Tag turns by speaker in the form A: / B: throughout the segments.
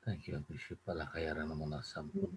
A: Thank you, Bishop. Palakayara namuna sampun.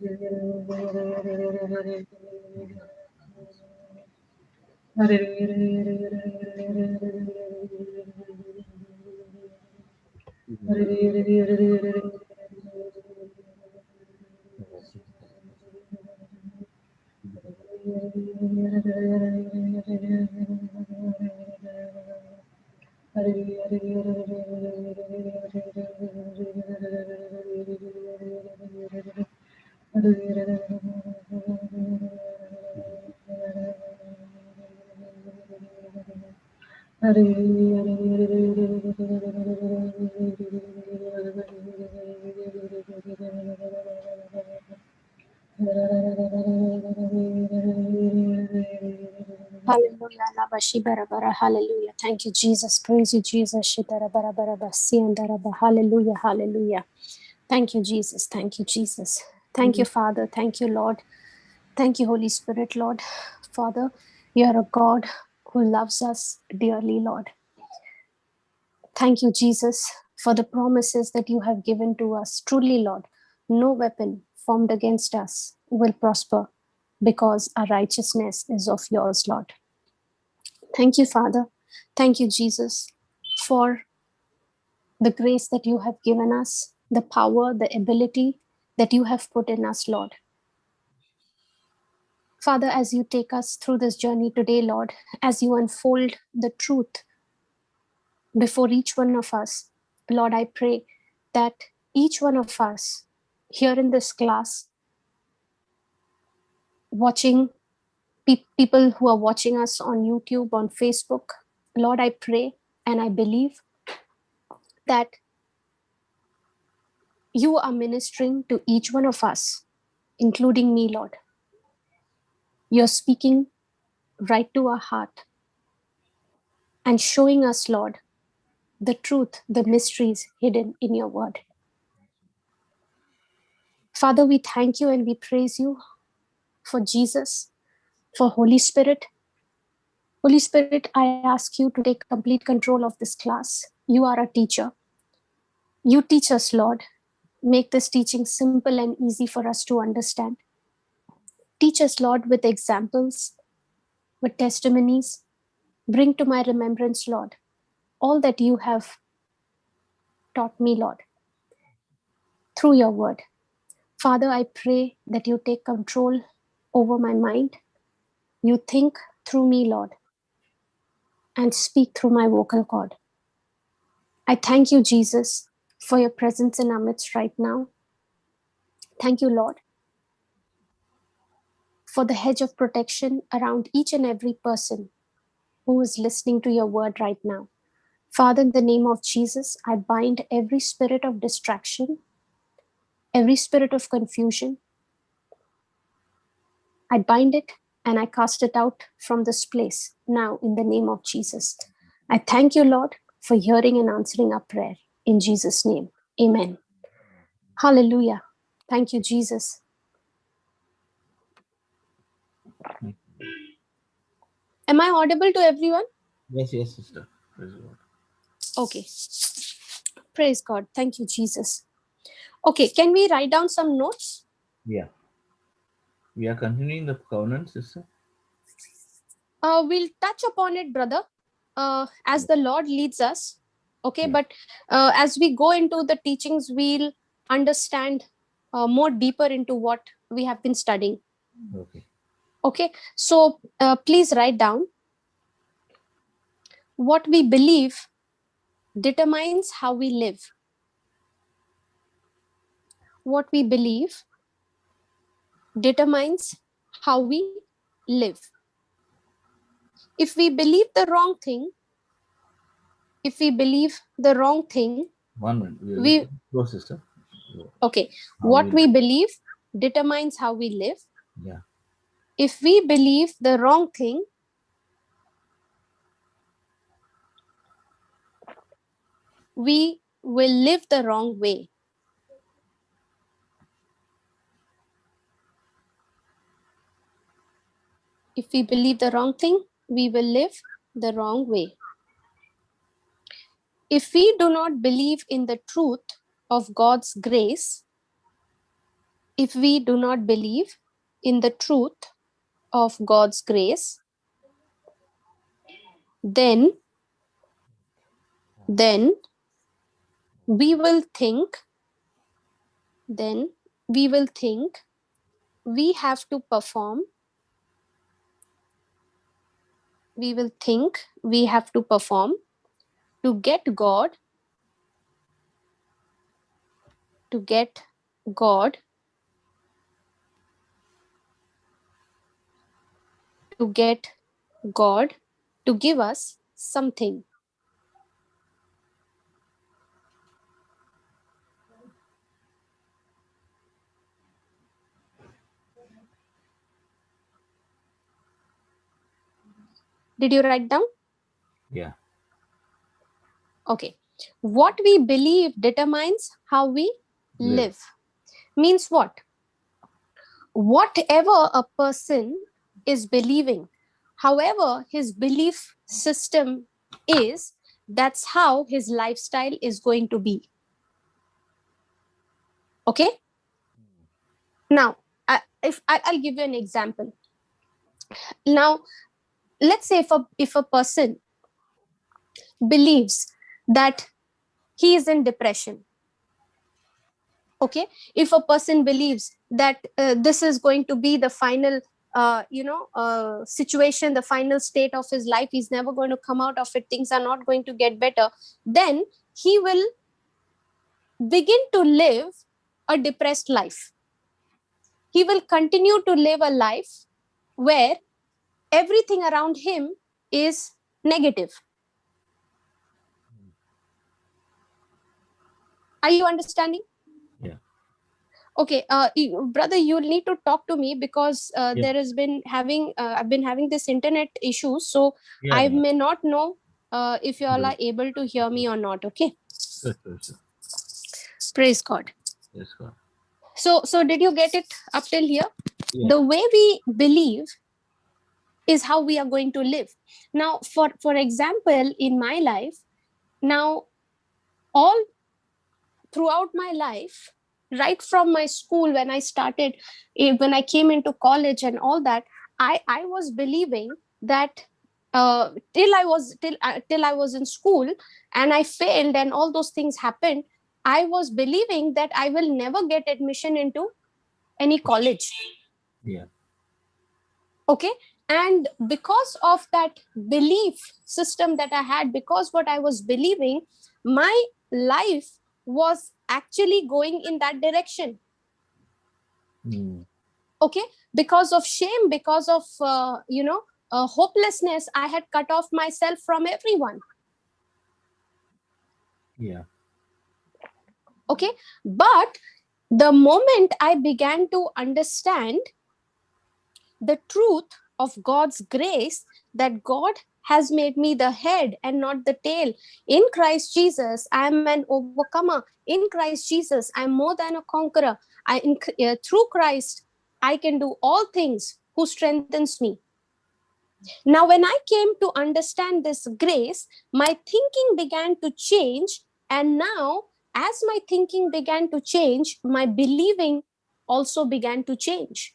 B: Hallelujah. Labashi barabara. Hallelujah. Thank you, Jesus. Praise you, Jesus. Shitara barabara basi andaraba. Hallelujah. Hallelujah. Thank you, Jesus. Thank you, Jesus. Thank you, Father. Thank you, Lord. Thank you, Holy Spirit, Lord. Father, you are a God who loves us dearly, Lord. Thank you, Jesus, for the promises that you have given to us. Truly, Lord, no weapon formed against us will prosper because our righteousness is of yours, Lord. Thank you, Father. Thank you, Jesus, for the grace that you have given us, the power, the ability that you have put in us, Lord. Father, as you take us through this journey today, Lord, as you unfold the truth before each one of us, Lord, I pray that each one of us here in this class, watching people who are watching us on YouTube, on Facebook, Lord, I pray and I believe that you are ministering to each one of us, including me, Lord. You're speaking right to our heart and showing us, Lord, the truth, the mysteries hidden in your word. Father, we thank you and we praise you for Jesus, for Holy Spirit. Holy Spirit, I ask you to take complete control of this class. You are a teacher. You teach us, Lord. Make this teaching simple and easy for us to understand. Teach us, Lord, with examples, with testimonies. Bring to my remembrance, Lord, all that you have taught me, Lord, through your word. Father, I pray that you take control over my mind. You think through me, Lord, and speak through my vocal cord. I thank you, Jesus, for your presence in our midst right now. Thank you, Lord, for the hedge of protection around each and every person who is listening to your word right now. Father, in the name of Jesus, I bind every spirit of distraction, every spirit of confusion. I bind it and I cast it out from this place now in the name of Jesus. I thank you, Lord, for hearing and answering our prayer. In Jesus' name, amen. Hallelujah. Thank you, Jesus. Am I audible to everyone?
A: Yes, sister. Praise God.
B: Okay. Praise God. Thank you, Jesus. Okay, can we write down some notes?
A: Yeah. We are continuing the covenant, sister.
B: We'll touch upon it, brother, as the Lord leads us. Okay,
A: Yeah.
B: but as we go into the teachings, we'll understand more deeper into what we have been studying.
A: Okay.
B: Okay, so please write down. What we believe determines how we live. What we believe determines how we live. If we believe the wrong thing,
A: One minute. Go, sister.
B: Okay, what we believe determines how we live.
A: Yeah.
B: If we believe the wrong thing, we will live the wrong way. If we believe the wrong thing, we will live the wrong way. If we do not believe in the truth, of God's grace, if we do not believe in the truth of God's grace, then we will think, we have to perform, to get God, to get God, to get God to give us something. Did you write down?
A: Yeah.
B: Okay. What we believe determines how we live. Means what? Whatever a person is believing, however his belief system is, that's how his lifestyle is going to be. Okay. Now, I'll give you an example. Now, let's say if a person believes that he is in depression, okay, if a person believes that this is going to be the final situation, the final state of his life, he's never going to come out of it, things are not going to get better, then he will begin to live a depressed life. He will continue to live a life where everything around him is negative. Are you understanding?
A: Yeah.
B: Okay, brother, you'll need to talk to me because there has been I've been having this internet issue, so I may not know if you all are able to hear me or not. Okay.
A: Sure.
B: Praise God.
A: Yes, God.
B: So did you get it up till here?
A: Yeah.
B: The way we believe is how we are going to live. Now, for example, in my life, now all throughout my life, right from my school, when I started, when I came into college and all that, I was believing that till I was in school and I failed and all those things happened, I was believing that I will never get admission into any college.
A: Yeah.
B: Okay. And because of that belief system that I had, because what I was believing, my life was actually going in that direction. Okay. Because of shame, because of hopelessness, I had cut off myself from everyone.
A: Yeah.
B: Okay. But the moment I began to understand the truth of God's grace, that God has made me the head and not the tail. In Christ Jesus, I am an overcomer. In Christ Jesus, I am more than a conqueror. Through Christ, I can do all things who strengthens me. Now, when I came to understand this grace, my thinking began to change. And now, as my thinking began to change, my believing also began to change.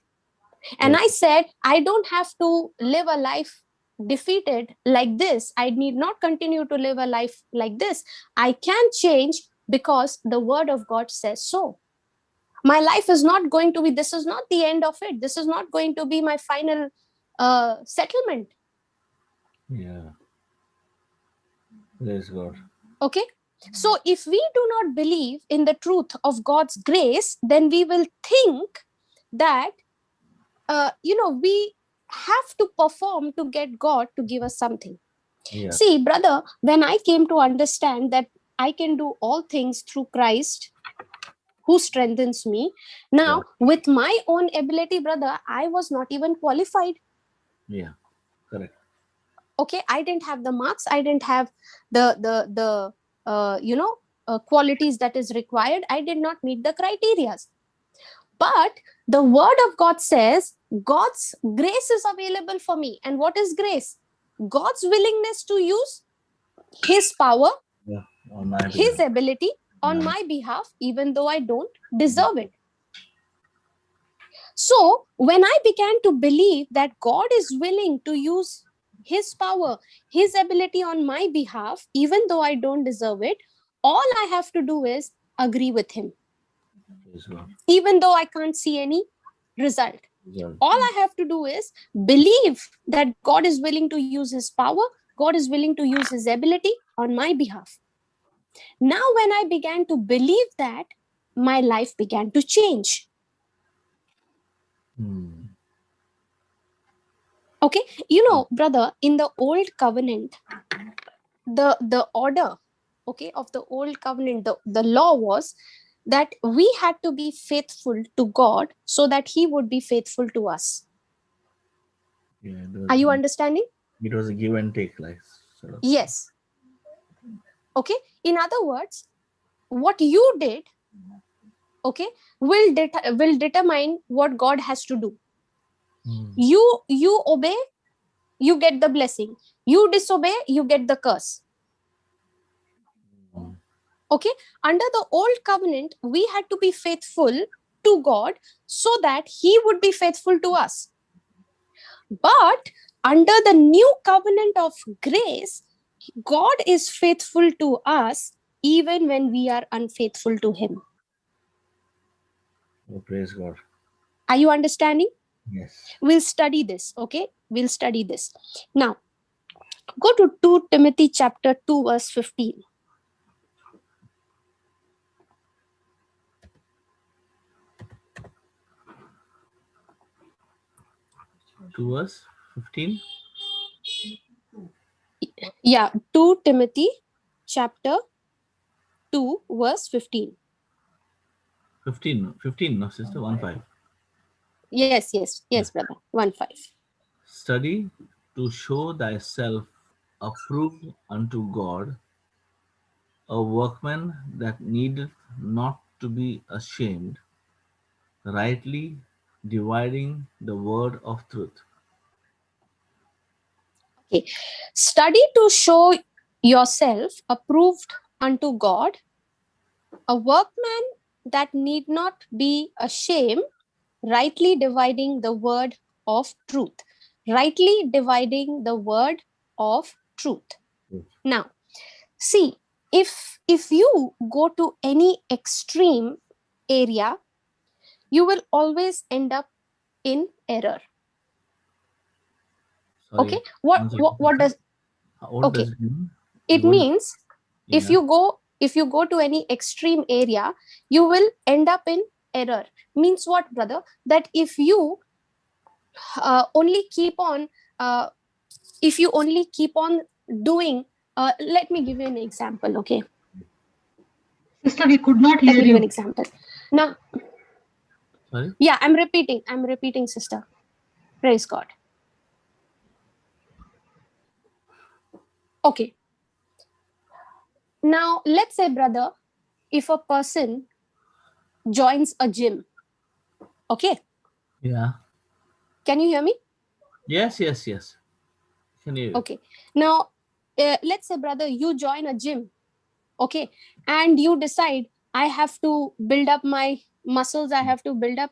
B: And I said, I don't have to live a life defeated like this. I need not continue to live a life like this. I can change because the word of God says so. My life is not going to be, this is not the end of it. This is not going to be my final settlement.
A: Yeah. Praise God.
B: Okay. So if we do not believe in the truth of God's grace, then we will think that we have to perform to get God to give us something.
A: Yeah.
B: See, brother, when I came to understand that I can do all things through Christ who strengthens me, now with my own ability, brother, I was not even qualified.
A: Yeah, correct.
B: Okay, I didn't have the marks, I didn't have the qualities that is required. I did not meet the criteria. But the word of God says God's grace is available for me. And what is grace? God's willingness to use his power, his ability on my behalf, even though I don't deserve it. So when I began to believe that God is willing to use his power, his ability on my behalf, even though I don't deserve it, all I have to do is agree with him, even though I can't see any result. All I have to do is believe that God is willing to use his power, God is willing to use his ability on my behalf. Now, when I began to believe that, my life began to change. Okay, you know, brother, in the old covenant, the order, okay, of the old covenant, the law was that we had to be faithful to God so that he would be faithful to us. Are you understanding?
A: It was a give and take, like sort of.
B: Yes. Okay, in other words, what you did, okay, will determine what God has to do. You obey, you get the blessing. You disobey, you get the curse. Okay, under the old covenant, we had to be faithful to God so that he would be faithful to us. But under the new covenant of grace, God is faithful to us even when we are unfaithful to him.
A: Oh, praise God.
B: Are you understanding?
A: Yes.
B: We'll study this, okay? We'll study this. Now, go to 2 Timothy chapter 2, verse 15.
A: 2 verse 15?
B: Yeah, 2 Timothy chapter 2, verse 15.
A: 15, no, sister, 1-5.
B: Yes, brother. 1-5.
A: Study to show thyself approved unto God, a workman that needeth not to be ashamed, rightly dividing the word of truth.
B: Okay. Study to show yourself approved unto God, a workman that need not be ashamed, rightly dividing the word of truth. Rightly dividing the word of truth. Now, see, if you go to any extreme area, you will always end up in error.
A: Sorry,
B: Okay, what does
A: what does
B: okay
A: it mean?
B: it means? If
A: Yeah.
B: you go to any extreme area, you will end up in error. Means what, brother? That if you only keep on doing, let me give you an example. Okay,
C: Sister, we could not
B: let
C: hear
B: me give you an
C: you.
B: example. Now,
A: Sorry?
B: yeah, I'm repeating, sister. Praise God. Okay, now let's say, brother, if a person joins a gym, okay,
A: Yeah.
B: can you hear me?
A: Yes. Can you?
B: Okay, now let's say, brother, you join a gym, okay, and you decide, I have to build up my muscles, I have to build up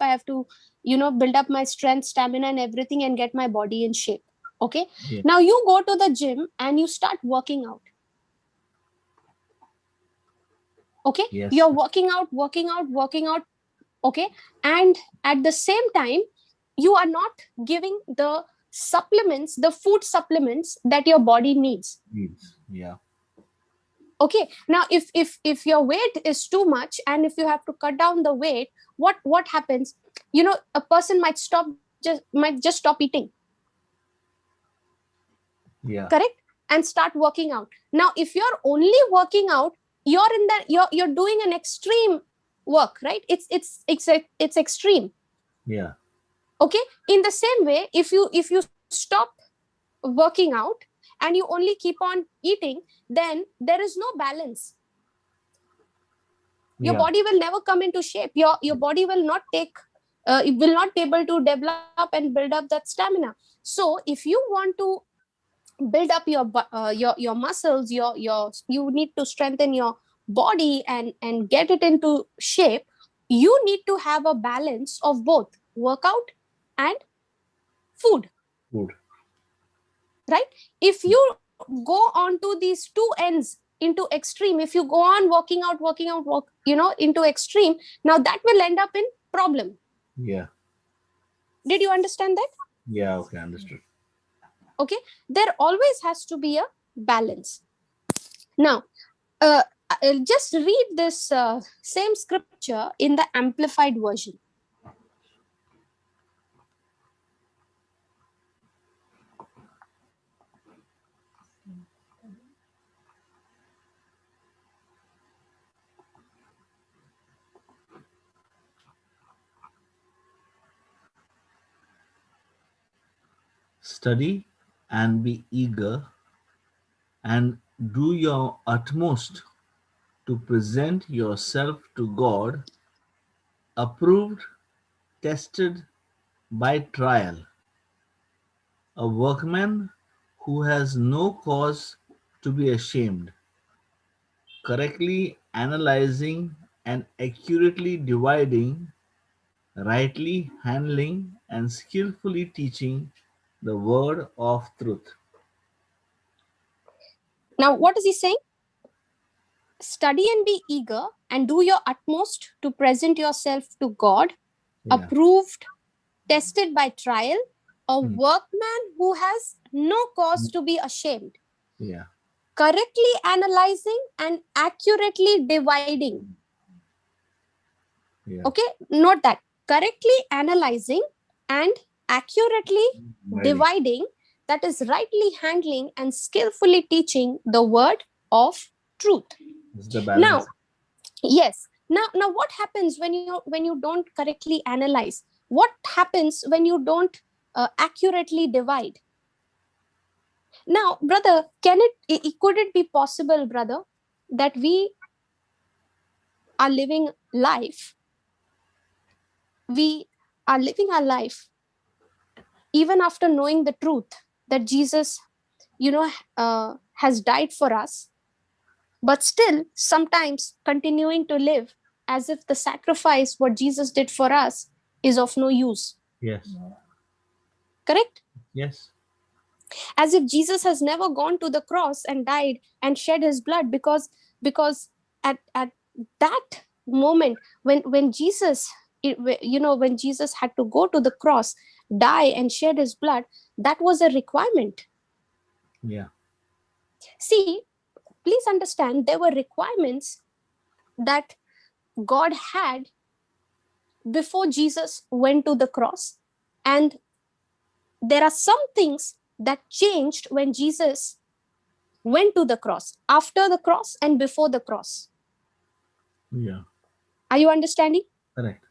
B: my strength, stamina and everything, and get my body in shape. Okay,
A: Yeah.
B: now you go to the gym and you start working out. Okay,
A: Yes.
B: you're working out, okay, and at the same time you are not giving the supplements, the food supplements that your body needs.
A: Yeah.
B: Okay, now if your weight is too much and if you have to cut down the weight, what happens? A person might just stop eating.
A: Yeah.
B: Correct? And start working out. Now if you're only working out, you're doing an extreme work, right? It's extreme.
A: Yeah.
B: Okay, in the same way, if you stop working out and you only keep on eating, then there is no balance. Your body will never come into shape. Your body will not it will not be able to develop and build up that stamina. So if you want to build up your muscles, you need to strengthen your body and get it into shape, you need to have a balance of both workout and food.
A: Food.
B: Right? If you go on to these two ends into extreme, if you go on working out, into extreme, now that will end up in problem.
A: Yeah.
B: Did you understand that?
A: Yeah, okay, understood.
B: Okay, there always has to be a balance. Now, I'll just read this same scripture in the amplified version.
A: Study and be eager and do your utmost to present yourself to God, approved, tested by trial, a workman who has no cause to be ashamed, correctly analyzing and accurately dividing, rightly handling and skillfully teaching the word of truth.
B: Now, what is he saying? Study and be eager and do your utmost to present yourself to God,
A: Yeah.
B: approved, tested by trial, a
A: Hmm.
B: workman who has no cause to be ashamed,
A: Yeah.
B: correctly analyzing and accurately dividing.
A: Yeah.
B: Okay, note that. Correctly analyzing and accurately
A: Ready.
B: dividing, that is rightly handling and skillfully teaching the word of truth.
A: This is the balance.
B: Now, yes. Now what happens when you don't correctly analyze? What happens when you don't accurately divide? Now, brother, could it be possible, brother, that we are living life, we are living our life even after knowing the truth that Jesus, has died for us, but still sometimes continuing to live as if the sacrifice what Jesus did for us is of no use?
A: Yes.
B: Correct?
A: Yes.
B: As if Jesus has never gone to the cross and died and shed his blood, because at that moment when Jesus, when Jesus had to go to the cross, die and shed his blood, that was a requirement.
A: Yeah.
B: See, please understand, there were requirements that God had before Jesus went to the cross, and there are some things that changed when Jesus went to the cross, after the cross and before the cross.
A: Yeah.
B: Are you understanding?
A: Correct.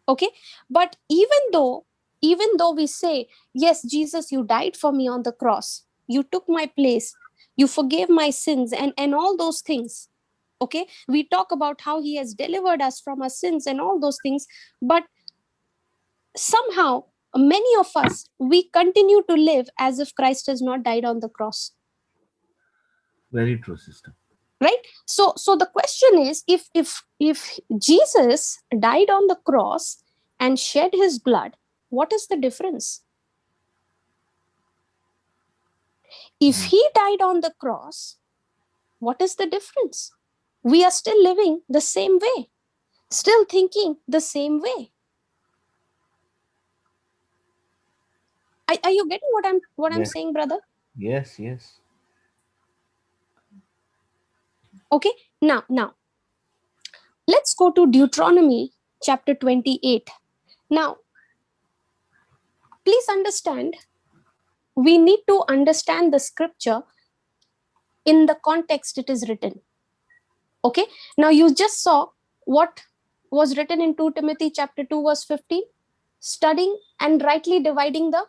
B: Okay. But even though we say, yes, Jesus, you died for me on the cross, you took my place, you forgave my sins, and all those things. Okay, we talk about how he has delivered us from our sins and all those things, but somehow many of us, we continue to live as if Christ has not died on the cross.
A: Very true, sister.
B: Right? So the question is, if Jesus died on the cross and shed his blood, what is the difference? If he died on the cross, what is the difference? We are still living the same way, still thinking the same way. Are you getting what I'm
A: Yes.
B: saying, brother?
A: Yes. Yes.
B: Okay. Now let's go to Deuteronomy chapter 28. Now, please understand, we need to understand the scripture in the context it is written. Okay. Now you just saw what was written in 2 Timothy chapter 2 verse 15, studying and rightly dividing the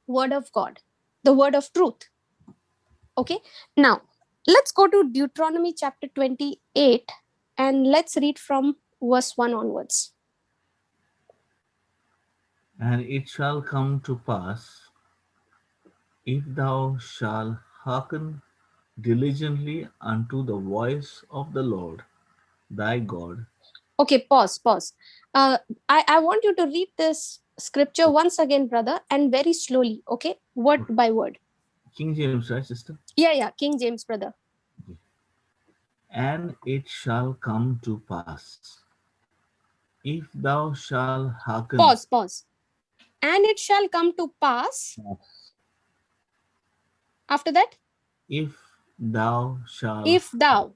B: word of God, the word of truth. Okay. Now let's go to Deuteronomy chapter 28 and let's read from verse 1 onwards.
A: And it shall come to pass, if thou shalt hearken diligently unto the voice of the Lord thy God.
B: Okay, pause. I want you to read this scripture once again, brother, and very slowly, okay? Word by word.
A: King James, right, sister?
B: Yeah, King James, brother.
A: And it shall come to pass, if thou shalt hearken.
B: Pause. And it shall come to pass. After that,
A: If thou shalt,
B: if thou.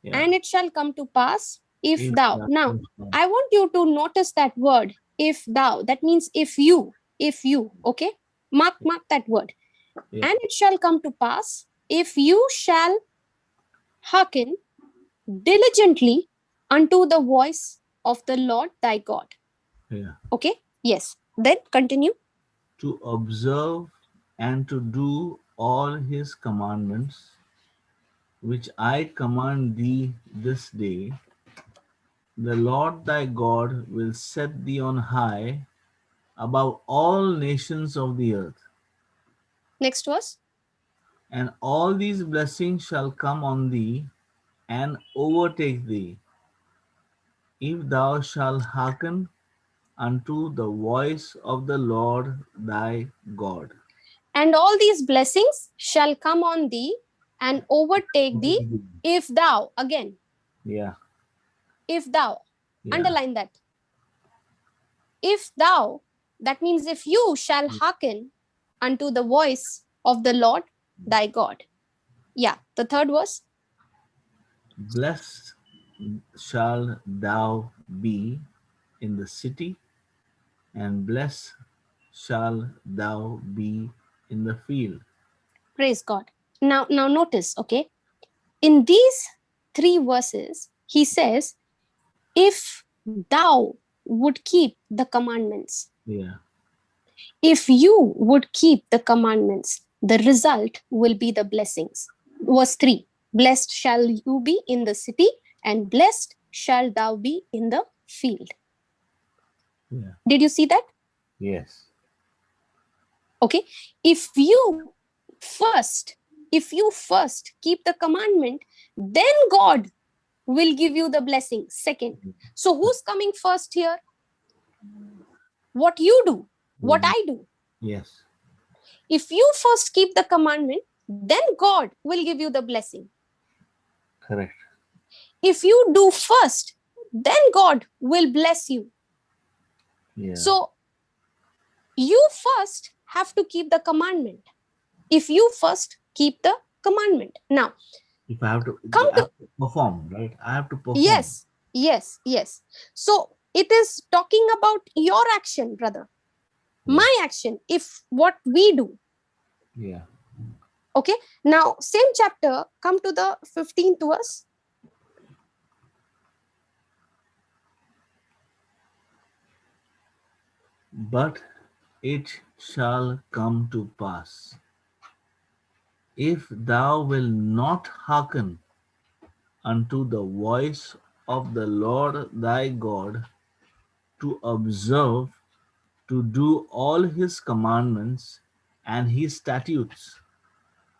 A: yeah,
B: And it shall come to pass, if
A: if
B: thou.
A: thou
B: Now,
A: shalt,
B: I want you to notice that word, if thou. That means if you, okay? Mark that word.
A: yeah,
B: And it shall come to pass, if you shall hearken diligently unto the voice of the Lord thy God.
A: yeah,
B: Okay? Yes. Then continue.
A: to observe and to do all his commandments, which I command thee this day, the Lord thy God will set thee on high above all nations of the earth.
B: Next verse.
A: And all these blessings shall come on thee and overtake thee, if thou shalt hearken unto the voice of the Lord thy God.
B: And all these blessings shall come on thee and overtake thee if thou, again,
A: Yeah,
B: if thou,
A: yeah,
B: underline that. If thou, that means if you shall hearken unto the voice of the Lord thy God. Yeah, the third verse.
A: blessed shall thou be in the city, and blessed shall thou be in the field.
B: Praise God. Now notice, okay, in these three verses, he says, if thou would keep the commandments,
A: Yeah,
B: if you would keep the commandments, the result will be the blessings. Verse 3, blessed shall you be in the city, and blessed shall thou be in the field.
A: yeah,
B: Did you see that?
A: yes,
B: Okay. If you first keep the commandment, then God will give you the blessing second. So who's coming first here? What you do, what
A: we-
B: I do.
A: yes,
B: If you first keep the commandment, then God will give you the blessing.
A: correct.
B: If you do first, then God will bless you.
A: Yeah.
B: So you first have to keep the commandment. If you first keep the commandment. Now,
A: If
B: come
A: I
B: to,
A: have to perform, right? I have to perform.
B: yes. So it is talking about your action, brother.
A: Yeah,
B: My action, if what we do.
A: yeah.
B: Okay. Now, same chapter, come to the 15th verse.
A: But it shall come to pass, if thou wilt not hearken unto the voice of the Lord thy God, to observe to do all his commandments and his statutes,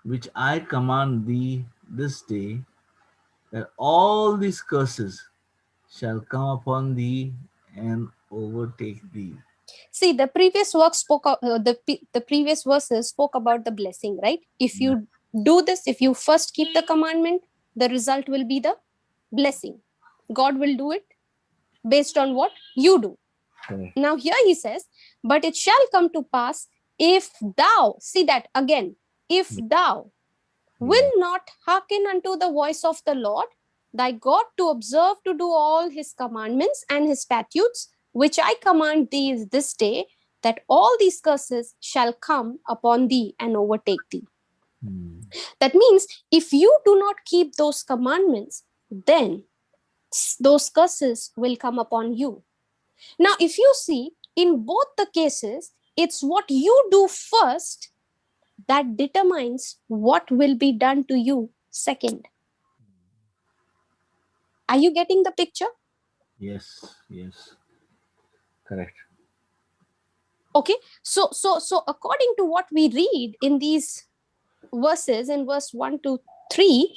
A: which I command thee this day, that all these curses shall come upon thee and overtake thee.
B: See, the previous work spoke of, the previous verses spoke about the blessing, right? If you do this, if you first keep the commandment, the result will be the blessing. God will do it based on what you do.
A: Correct.
B: Now here he says, but it shall come to pass if thou, see that again, if thou
A: Yeah.
B: will not hearken unto the voice of the Lord thy God, to observe to do all his commandments and his statutes, which I command thee this day, that all these curses shall come upon thee and overtake thee.
A: Hmm.
B: That means if you do not keep those commandments, then those curses will come upon you. Now, if you see, in both the cases, it's what you do first that determines what will be done to you second. Are you getting the picture?
A: Yes, yes, correct.
B: Okay. So according to what we read in these verses, in verse 1 to 3,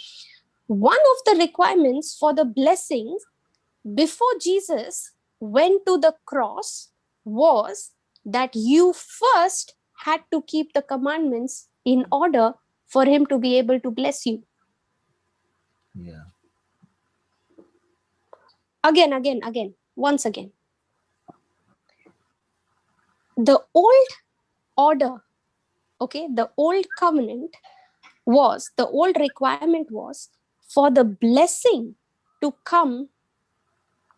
B: one of the requirements for the blessings before Jesus went to the cross was that you first had to keep the commandments in order for him to be able to bless you.
A: Yeah.
B: Again, once again. The old order, okay, the old covenant was, the old requirement was for the blessing to come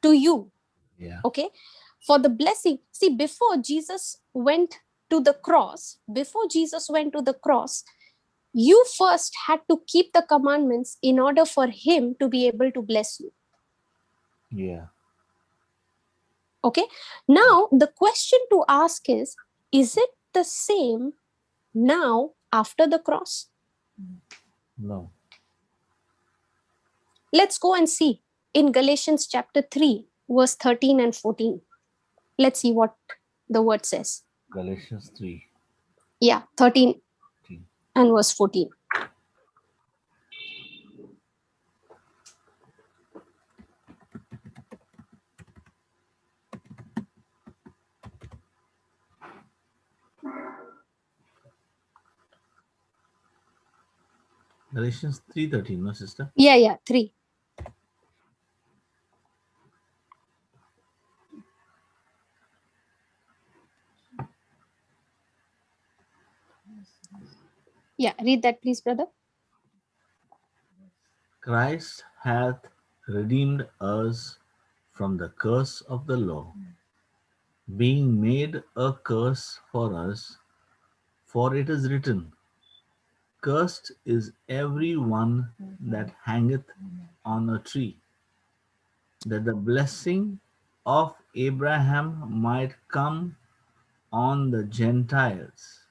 B: to you.
A: Yeah.
B: Okay, for the blessing. See, before Jesus went to the cross, you first had to keep the commandments in order for him to be able to bless you.
A: Yeah.
B: Okay, now the question to ask is it the same now after the cross?
A: No.
B: Let's go and see in Galatians chapter 3, verse 13 and 14. Let's see what the word says.
A: Galatians 3.
B: Yeah, 13
A: 13.
B: and verse 14.
A: Galatians 3:13, no, sister?
B: Yeah, 3. Yeah, read that, please, brother.
A: Christ hath redeemed us from the curse of the law, being made a curse for us, for it is written, Cursed is every one that hangeth on a tree, that the blessing of Abraham might come on the Gentiles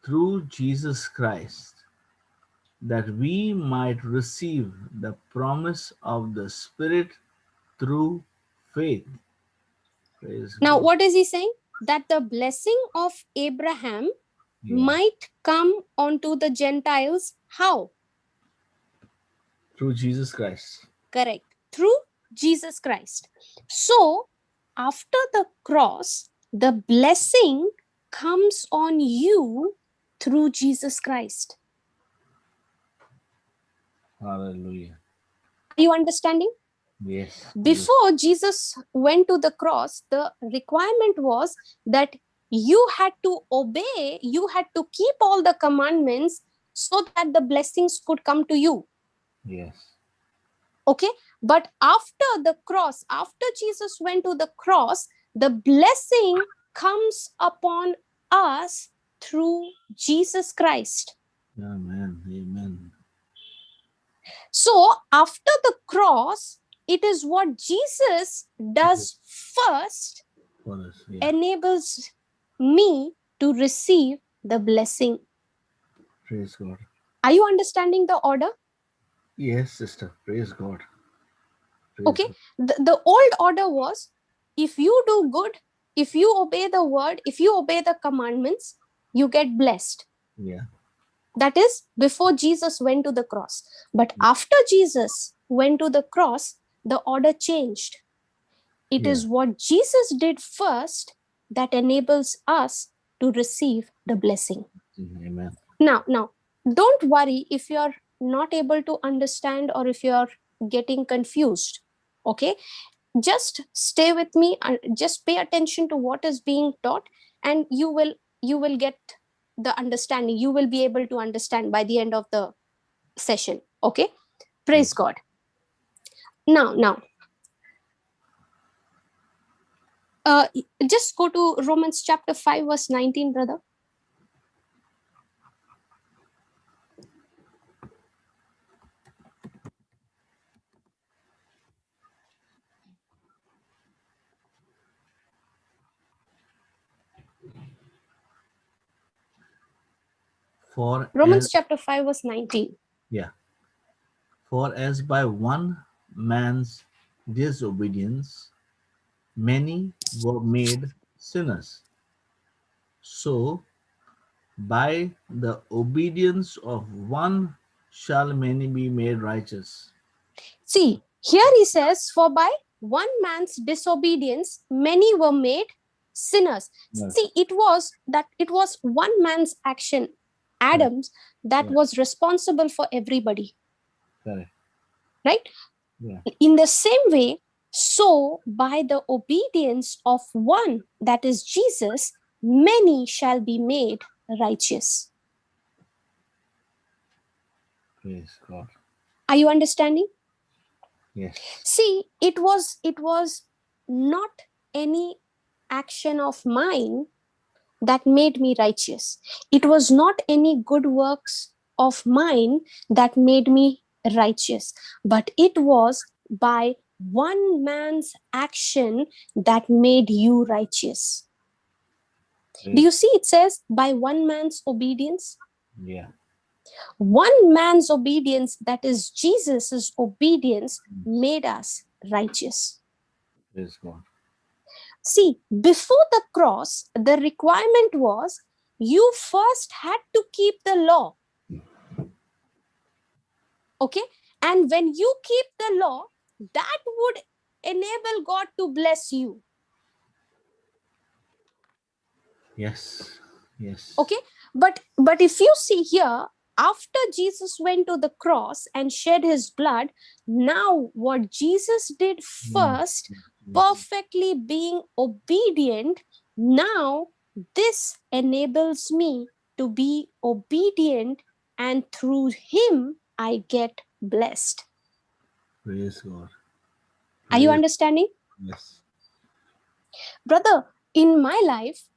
A: through Jesus Christ, that we might receive the promise of the Spirit through faith. Praise
B: Now,
A: God.
B: what is he saying? That the blessing of Abraham
A: Yeah,
B: might come onto the Gentiles. How?
A: through Jesus Christ.
B: Correct. Through Jesus Christ. So, after the cross, the blessing comes on you through Jesus Christ.
A: Hallelujah.
B: Are you understanding?
A: Yes.
B: Before Jesus went to the cross, the requirement was that you had to obey, you had to keep all the commandments so that the blessings could come to you.
A: Yes.
B: Okay, but after the cross, after Jesus went to the cross, the blessing comes upon us through Jesus Christ.
A: Amen. Amen.
B: So after the cross, it is what Jesus does first
A: For us. Yeah.
B: enables me to receive the blessing.
A: Praise God.
B: Are you understanding the order?
A: Yes, sister. Praise God. Praise
B: Okay,
A: God.
B: the old order was, if you do good, if you obey the word, if you obey the commandments, you get blessed.
A: Yeah.
B: That is before Jesus went to the cross. But after Jesus went to the cross, the order changed. It
A: Yeah.
B: is what Jesus did first that enables us to receive the blessing.
A: Amen.
B: Now, don't worry if you're not able to understand or if you're getting confused. Okay, just stay with me and just pay attention to what is being taught, and you will get the understanding. You will be able to understand by the end of the session. Okay, praise
A: Yes.
B: God. Now, uh just go to Romans chapter 5 verse 19, brother.
A: For
B: Romans
A: as
B: chapter 5 verse 19.
A: yeah, for as by one man's disobedience many were made sinners, so by the obedience of one shall many be made righteous.
B: See, here he says, for by one man's disobedience, many were made sinners.
A: Yes.
B: See, it was one man's action,
A: Correct.
B: Adam's, that
A: Yeah.
B: was responsible for everybody,
A: Correct.
B: right?
A: Yeah.
B: In the same way, so by the obedience of one, that is Jesus, many shall be made righteous.
A: Praise God.
B: Are you understanding?
A: Yes.
B: See, it was not any action of mine that made me righteous. It was not any good works of mine that made me righteous, but it was by one man's action that made you righteous. Do
A: Praise.
B: you see it says by one man's obedience?
A: Yeah.
B: One man's obedience, that is Jesus's obedience, made us righteous.
A: Praise God.
B: See, before the cross, the requirement was you first had to keep the law. Okay? And when you keep the law, that would enable God to bless you.
A: Yes. Yes.
B: Okay? But if you see here, after Jesus went to the cross and shed his blood, now what Jesus did
A: Mm.
B: first,
A: Yes.
B: perfectly being obedient, now this enables me to be obedient, and through him I get blessed.
A: Praise God.
B: Are you
A: Praise.
B: understanding?
A: Yes.
B: Brother, in my life,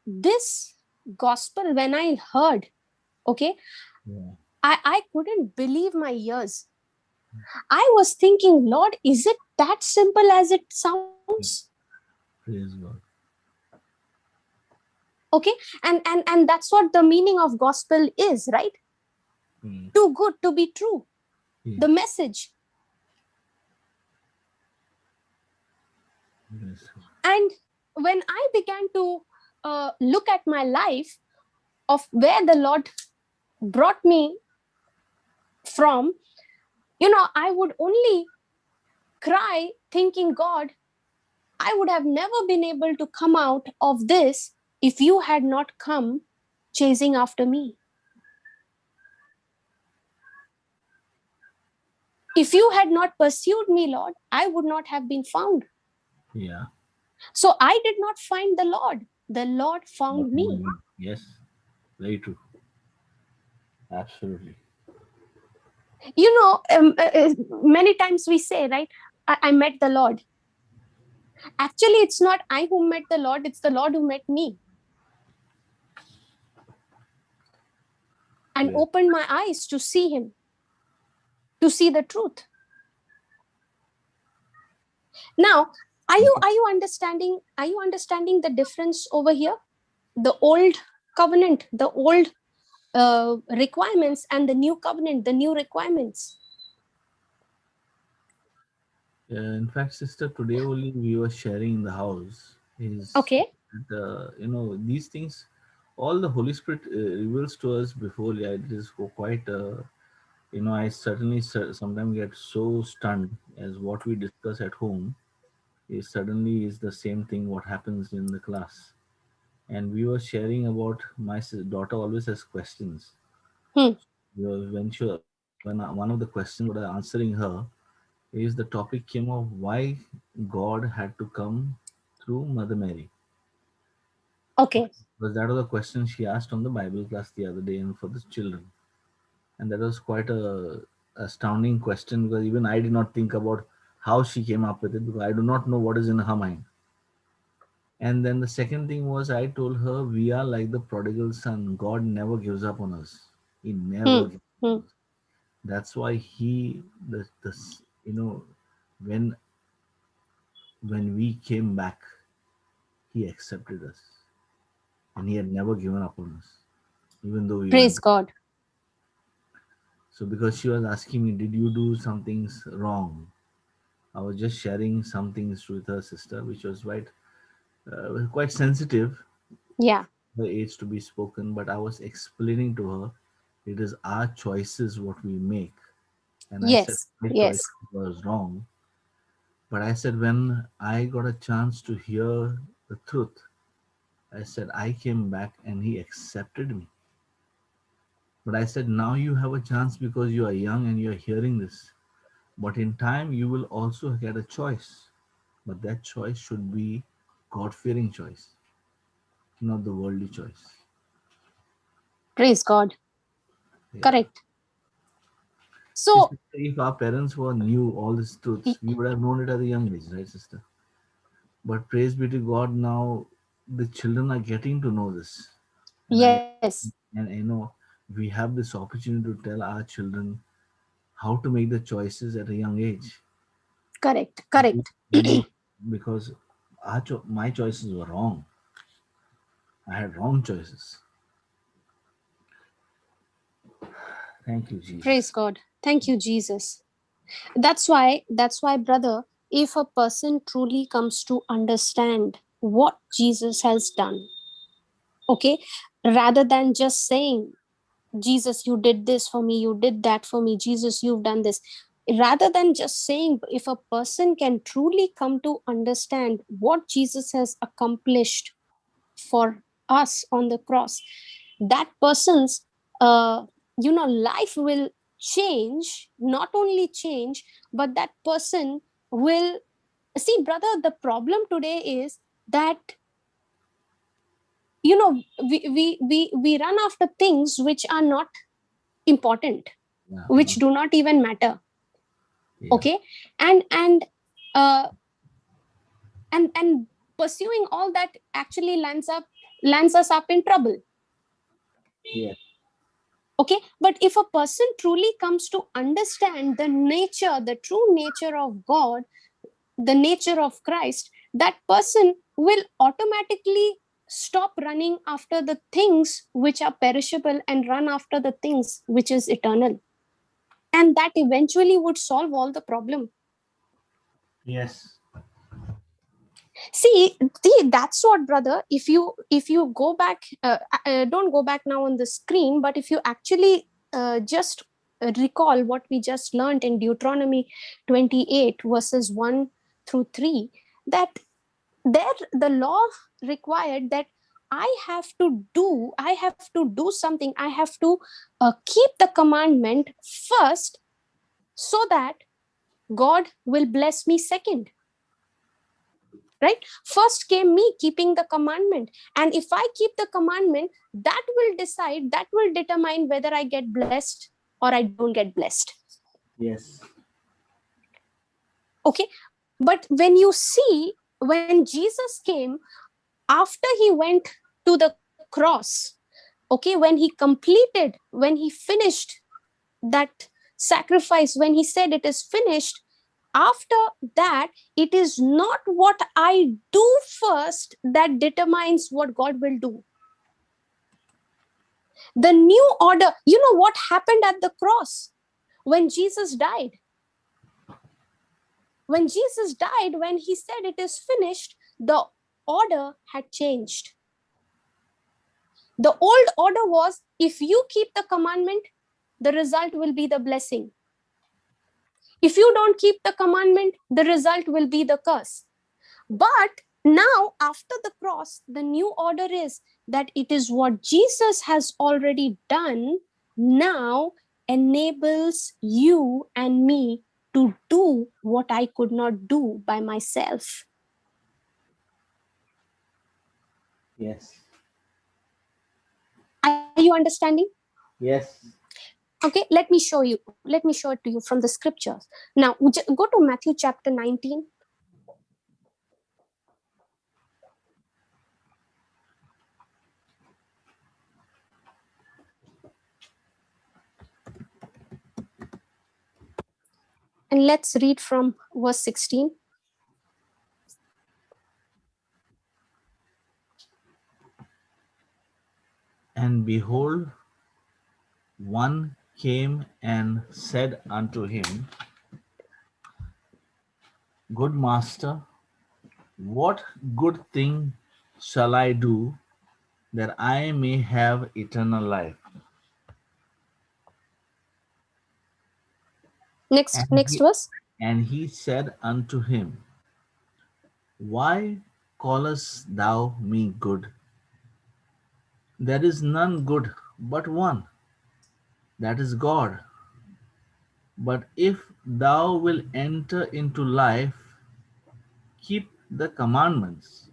B: this gospel, when I heard, okay,
A: Yeah.
B: I couldn't believe my ears. I was thinking, Lord, is it that simple as it sounds?
A: Praise God.
B: Okay, and that's what the meaning of gospel is, right?
A: Mm.
B: Too good to be true.
A: Yeah.
B: The message.
A: Praise God.
B: And when I began to look at my life of where the Lord brought me from, I would only cry thinking, God, I would have never been able to come out of this if you had not come chasing after me. If you had not pursued me, Lord, I would not have been found.
A: Yeah.
B: So I did not find the Lord. The Lord found me.
A: Yes. Very true. Absolutely.
B: Many times we say, right, I met the Lord. Actually, it's not I who met the Lord, it's the Lord who met me and
A: Praise.
B: opened my eyes to see him, to see the truth. Now, are you understanding the difference over here? The old covenant, the old requirements, and the new covenant, the new requirements.
A: In fact, sister, today only we were sharing in the house is
B: Okay.
A: that, these things, all the Holy Spirit reveals to us before. Yeah, it is quite. I certainly sometimes get so stunned as what we discuss at home is suddenly is the same thing what happens in the class. And we were sharing about my daughter always has questions.
B: Hmm.
A: When one of the questions what I'm answering her is the topic came of why God had to come through Mother Mary.
B: Okay.
A: Because that was a question she asked on the Bible class the other day and for the children. And that was quite a astounding question because even I did not think about how she came up with it because I do not know what is in her mind. And then the second thing was I told her we are like the prodigal son. God never gives up on us. He never
B: Hmm.
A: gives up
B: Hmm.
A: on us. That's why you know, when when we came back, he accepted us. And he had never given up on us, even though we
B: Praise
A: went.
B: God.
A: So because she was asking me, did you do some things wrong? I was just sharing some things with her sister, which was quite sensitive,
B: Yeah.
A: her age to be spoken. But I was explaining to her It is our choices what we make. And I said
B: Yes,
A: my choice
B: yes.
A: was wrong. But I said when I got a chance to hear the truth, I said I came back and he accepted me. But I said now you have a chance because you are young and you are hearing this. But in time you will also get a choice. But that choice should be God fearing choice, not the worldly choice.
B: Praise God.
A: Yeah.
B: Correct.
A: See,
B: So,
A: sister, if our parents were knew all these truths, we would have known it at a young age, right, sister? But praise be to God, now the children are getting to know this, and
B: yes,
A: we have this opportunity to tell our children how to make the choices at a young age.
B: correct, correct.
A: We don't, because my choices were wrong. I had wrong choices. Thank you,
B: Praise
A: Jesus.
B: God. Thank you, Jesus. That's why, brother, if a person truly comes to understand what Jesus has done, okay, rather than just saying, Jesus, you did this for me, you did that for me, Jesus, you've done this. Rather than just saying, if a person can truly come to understand what Jesus has accomplished for us on the cross, that person's life will change. Not only change, but that person will see, brother, the problem today is that we run after things which are not important,
A: Yeah,
B: which do not even matter.
A: yeah,
B: Okay. And uh, and and pursuing all that actually lands us up in trouble.
A: yeah,
B: Okay. But if a person truly comes to understand the true nature of God, the nature of Christ, that person will automatically stop running after the things which are perishable and run after the things which is eternal. And that eventually would solve all the problem.
A: yes,
B: See, that's what, brother. If you go back, don't go back now on the screen, but if you actually just recall what we just learned in Deuteronomy 28 verses 1 through 3, that there the law required that I have to do something. I have to keep the commandment first, so that God will bless me second. Right? First came me keeping the commandment. And if I keep the commandment, that will determine whether I get blessed or I don't get blessed.
A: yes,
B: Okay. But when you see, when Jesus came, after he went to the cross, okay, when he finished that sacrifice, when he said it is finished, after that, it is not what I do first that determines what God will do. The new order, you know what happened at the cross when Jesus died? When Jesus died, when he said it is finished, the order had changed. The old order was, if you keep the commandment, the result will be the blessing. If you don't keep the commandment, the result will be the curse. But now, after the cross, the new order is that it is what Jesus has already done now enables you and me to do what I could not do by myself.
A: yes,
B: Are you understanding?
A: yes.
B: Okay, let me show it to you from the scriptures. Now, go to Matthew chapter 19. And let's read from verse 16.
A: And behold, one came and said unto him, Good master, what good thing shall I do that I may have eternal life?
B: Next verse.
A: And he said unto him, Why callest thou me good? There is none good but one, that is God. But if thou wilt enter into life, keep the commandments.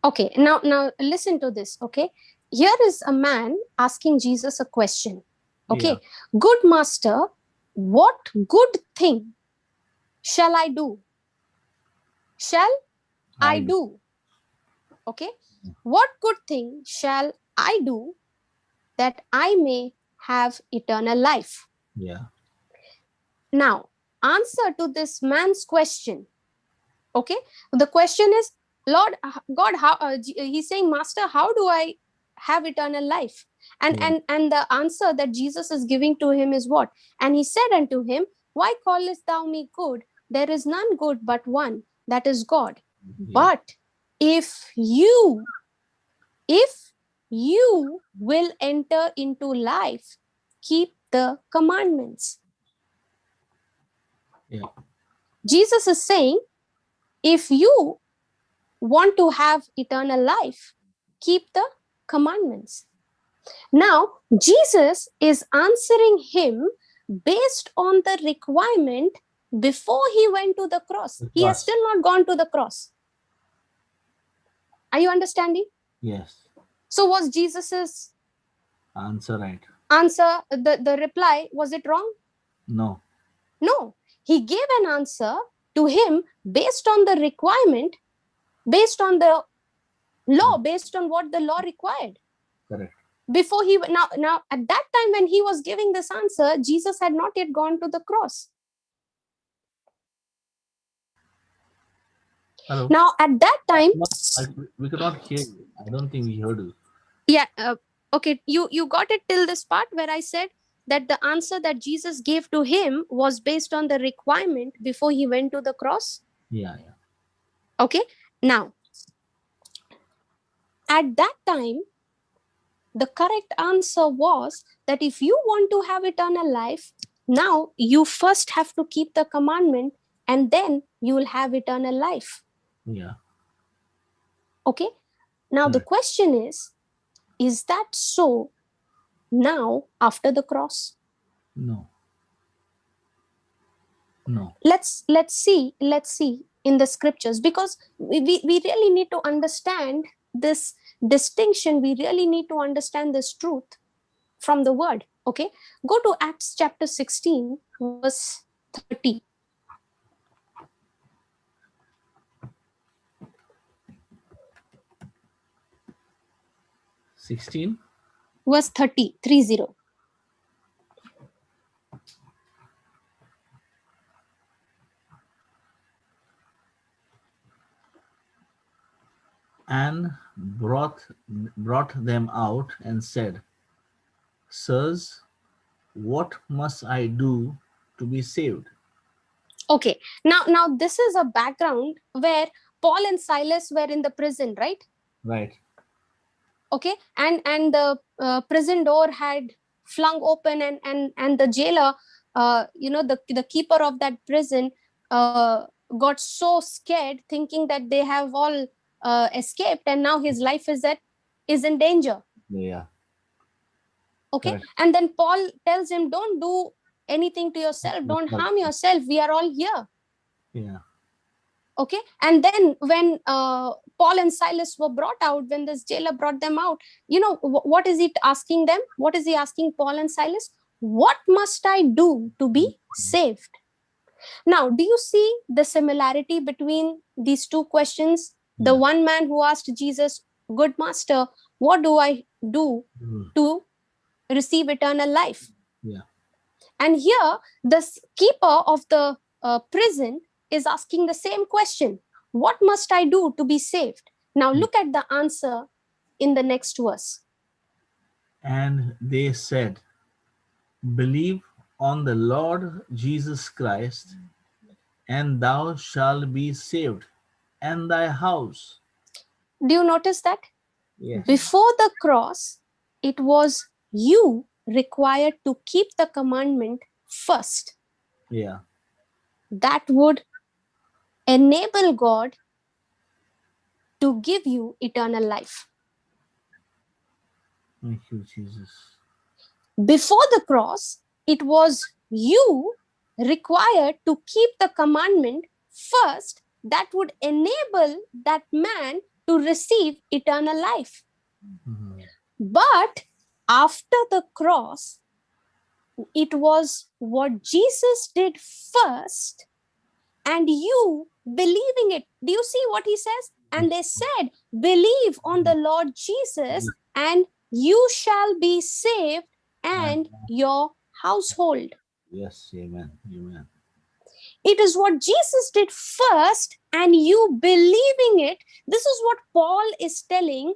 B: Okay, now listen to this. Okay, here is a man asking Jesus a question. Okay,
A: Yeah,
B: good master, what good thing shall I do? Shall I
A: I do.
B: do? Okay, what good thing shall I do that I may have eternal life?
A: Yeah,
B: Now, answer to this man's question. Okay, the question is, Lord God, how he's saying, Master, how do I have eternal life? And
A: yeah,
B: and the answer that Jesus is giving to him is what? And he said unto him, Why callest thou me good? There is none good but one, that is God.
A: yeah,
B: But if you will enter into life, keep the commandments.
A: yeah,
B: Jesus is saying, if you want to have eternal life, keep the commandments. Now, Jesus is answering him based on the requirement before he went to the cross. He has still not gone to the cross. Are you understanding?
A: yes.
B: So was Jesus's
A: Answer right.
B: answer, the reply, was it wrong?
A: No.
B: No. He gave an answer to him based on the requirement, based on the law, based on what the law required.
A: Correct.
B: Before he now at that time when he was giving this answer, Jesus had not yet gone to the cross.
A: Hello.
B: Now at that time,
A: We could not hear you. I don't think we heard you.
B: yeah, okay, you got it till this part where I said that the answer that Jesus gave to him was based on the requirement before he went to the cross.
A: Yeah, yeah.
B: Okay, now at that time, the correct answer was that if you want to have eternal life, now you first have to keep the commandment and then you will have eternal life.
A: Yeah.
B: Okay. Now the
A: Correct.
B: question is that so now after the cross?
A: No. No.
B: Let's see in the scriptures, because we really need to understand this distinction. We really need to understand this truth from the word. Okay, go to Acts chapter 16 verse 30.
A: 16.
B: Verse 30.
A: And brought them out and said, Sirs, what must I do to be saved?
B: Okay, now this is a background where Paul and Silas were in the prison, right?
A: Right.
B: Okay, and the prison door had flung open, and the jailer, the keeper of that prison, got so scared, thinking that they have all escaped, and now his life is in danger.
A: Yeah.
B: Okay,
A: Correct.
B: and then Paul tells him, don't do anything to yourself, don't harm yourself, we are all here.
A: Yeah.
B: Okay, and then when Paul and Silas were brought out, when this jailer brought them out, what is he asking them? What is he asking Paul and Silas? What must I do to be saved? Now, do you see the similarity between these two questions? The one man who asked Jesus, good master, what do I do to receive eternal life?
A: Yeah.
B: And here, the keeper of the prison is asking the same question. What must I do to be saved? Now look at the answer in the next verse.
A: And they said, Believe on the Lord Jesus Christ, and thou shalt be saved, and thy house.
B: Do you notice that?
A: Yes.
B: Before the cross, it was you required to keep the commandment first.
A: Yeah.
B: that would enable God to give you eternal life.
A: Thank you, Jesus.
B: Before the cross, it was you required to keep the commandment first that would enable that man to receive eternal life.
A: Mhm.
B: But after the cross, it was what Jesus did first and you believing it. Do you see what he says? And they said, believe on the Lord Jesus and you shall be saved and your household.
A: Yes, amen. Amen.
B: It is what Jesus did first and you believing it. This is what Paul is telling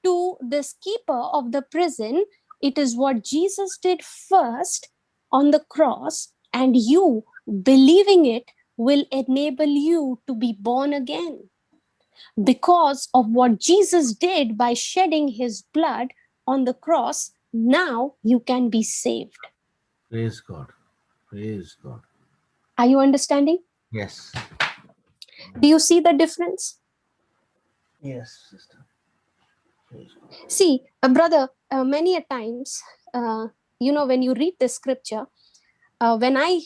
B: to this keeper of the prison. It is what Jesus did first on the cross and you believing it will enable you to be born again. Because of what Jesus did by shedding his blood on the cross, now you can be saved.
A: Praise God. Praise God.
B: Are you understanding?
A: Yes.
B: Do you see the difference?
A: Yes, sister. Praise God.
B: See, brother, many a times, when you read the scripture, when I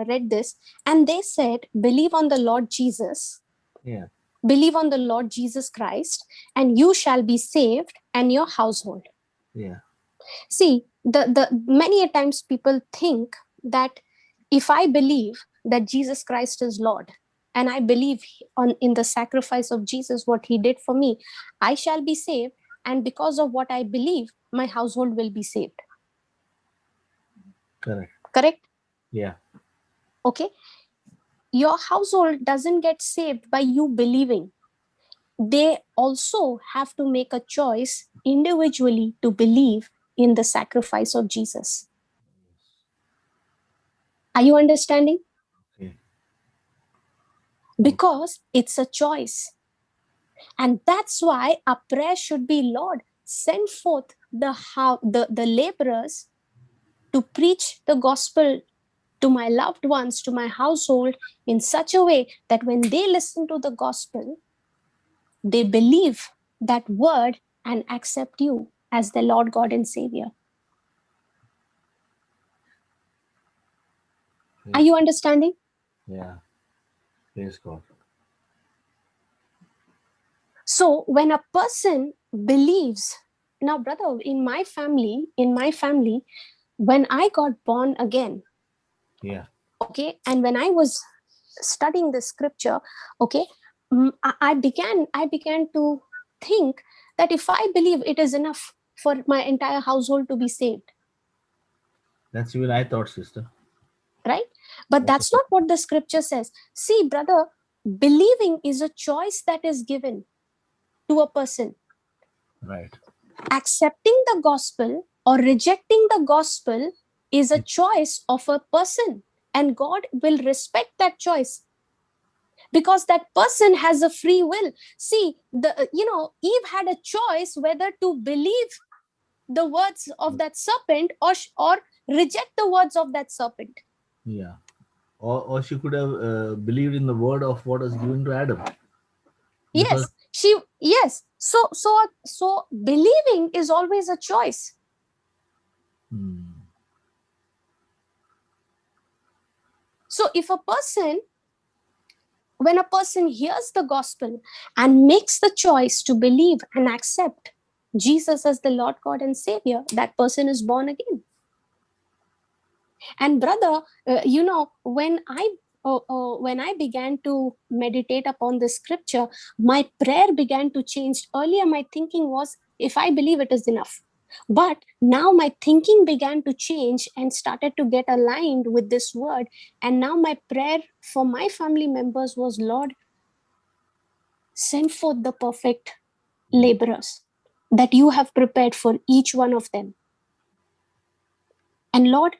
B: read this, and they said, believe on the Lord Jesus,
A: Yeah.
B: believe on the Lord Jesus Christ, and you shall be saved and your household.
A: Yeah.
B: See, the many a times people think that if I believe that Jesus Christ is Lord, and I believe in the sacrifice of Jesus, what he did for me, I shall be saved. And because of what I believe, my household will be saved.
A: Correct.
B: Correct?
A: Yeah.
B: Okay. Your household doesn't get saved by you believing. They also have to make a choice individually to believe in the sacrifice of Jesus. Are you understanding?
A: Okay.
B: Because it's a choice. And that's why our prayer should be, Lord, send forth the laborers to preach the gospel to my loved ones, to my household, in such a way that when they listen to the gospel, they believe that word and accept you as the Lord God and Savior. Are
A: Praise.
B: you understanding?
A: Yeah. Praise God.
B: So when a person believes, now, brother, in my family, when I got born again,
A: Yeah.
B: okay, and when I was studying the scripture, okay, I began to think that if I believe, it is enough for my entire household to be saved,
A: That's even I thought, sister.
B: right? But
A: That's
B: that's not what the scripture says. See, brother, believing is a choice that is given to a person.
A: right.
B: Accepting the gospel or rejecting the gospel is a
A: It,
B: choice of a person, and God will respect that choice because that person has a free will. See, Eve had a choice whether to believe the words of that serpent or reject the words of that serpent.
A: yeah. Or she could have believed in the word of what was given to Adam. Because
B: So believing is always a choice.
A: hmm,
B: So when a person hears the gospel and makes the choice to believe and accept Jesus as the Lord God and Savior, that person is born again. And brother, when I began to meditate upon the scripture, my prayer began to change. Earlier, my thinking was, if I believe, it is enough. But now my thinking began to change and started to get aligned with this word. And now my prayer for my family members was, Lord, send forth the perfect laborers that you have prepared for each one of them. And Lord,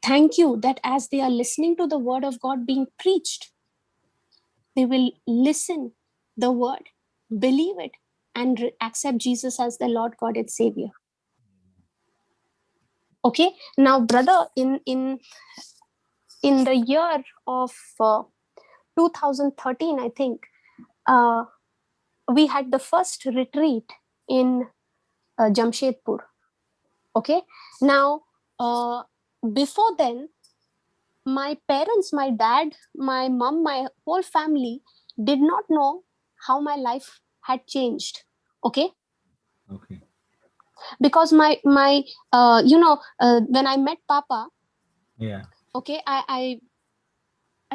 B: thank you that as they are listening to the word of God being preached, they will listen the word, believe it, and accept Jesus as the Lord God and Savior. Okay. Now, brother, in the year of 2013, I think, we had the first retreat in Jamshedpur. Okay. Now, before then, my parents, my dad, my mom, my whole family did not know how my life had changed. Okay.
A: Okay.
B: Because my when I met Papa,
A: Yeah.
B: okay, I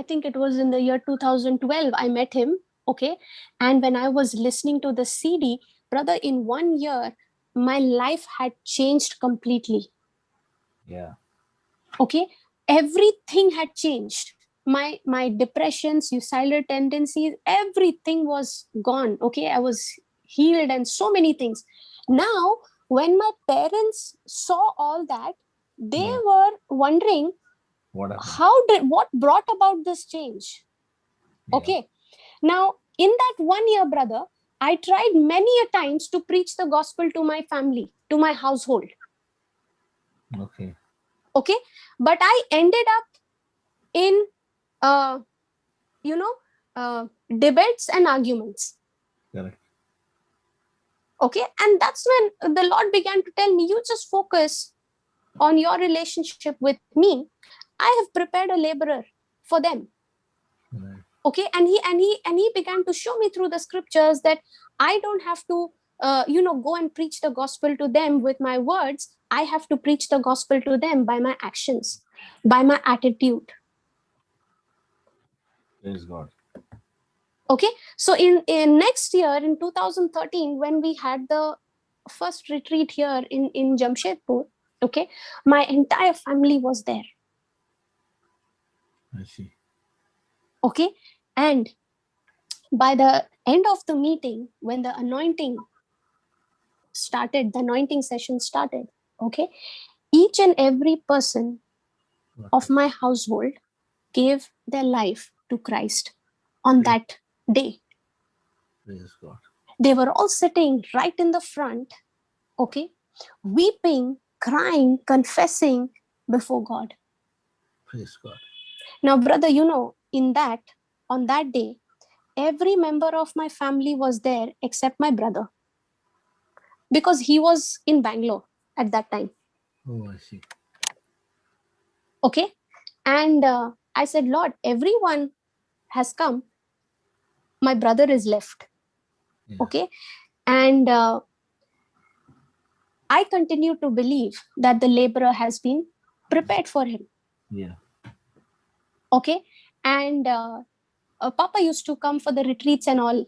B: think it was in the year 2012 I met him. Okay. And when I was listening to the CD, brother, in 1 year my life had changed completely.
A: Yeah.
B: Okay. Everything had changed. My depression, suicidal tendencies, everything was gone. Okay. I was healed and so many things. Now when my parents saw all that, they
A: Yeah.
B: were wondering
A: What happened?
B: what brought about this change.
A: Yeah.
B: Okay. Now in that 1 year, brother, I tried many a times to preach the gospel to my family, to my household.
A: Okay.
B: Okay. But I ended up in uh, you know debates and arguments.
A: Correct.
B: Okay. And that's when the Lord began to tell me, you just focus on your relationship with me. I have prepared a laborer for them.
A: Right.
B: Okay. And he began to show me through the scriptures that I don't have to go and preach the gospel to them with my words. I have to preach the gospel to them by my actions, by my attitude.
A: Praise God.
B: Okay. So in next year, in 2013, when we had the first retreat here in Jamshedpur, okay, my entire family was there.
A: I see.
B: Okay. And by the end of the meeting, when the anointing session started, okay, each and every person of my household gave their life to Christ on that day.
A: Praise God.
B: They were all sitting right in the front, okay, weeping, crying, confessing before God.
A: Praise God.
B: Now, brother, on that day, every member of my family was there except my brother, because he was in Bangalore at that time.
A: Oh, I see.
B: Okay. And I said, Lord, everyone has come. My brother is left.
A: Yeah.
B: Okay. And I continue to believe that the laborer has been prepared for him.
A: Yeah.
B: Okay. And Papa used to come for the retreats and all,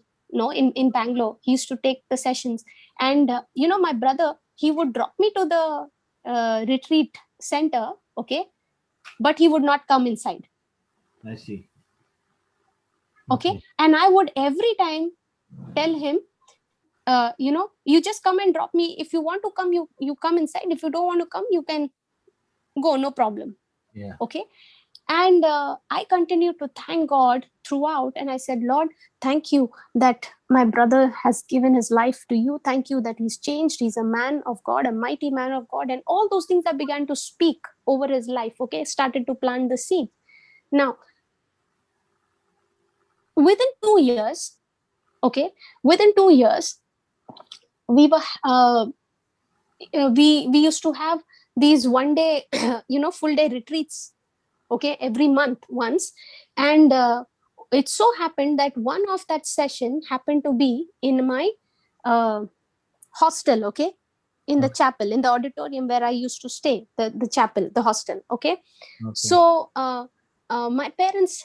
B: in Bangalore. He used to take the sessions. And, my brother, he would drop me to the retreat center. Okay. But he would not come inside.
A: I see.
B: Okay. And I would every time tell him, you just come and drop me. If you want to come, you come inside. If you don't want to come, you can go, no problem.
A: Yeah.
B: Okay. And I continued to thank God throughout. And I said, Lord, thank you that my brother has given his life to you. Thank you that he's changed. He's a man of God, a mighty man of God. And all those things I began to speak over his life. Okay. Started to plant the seed. Now, within 2 years, okay, within 2 years, we were, we used to have these 1 day, full day retreats. Okay. Every month once. And it so happened that one of that session happened to be in my uh, hostel. Okay. In the chapel, in the auditorium where I used to stay, the chapel, the hostel. Okay. So my parents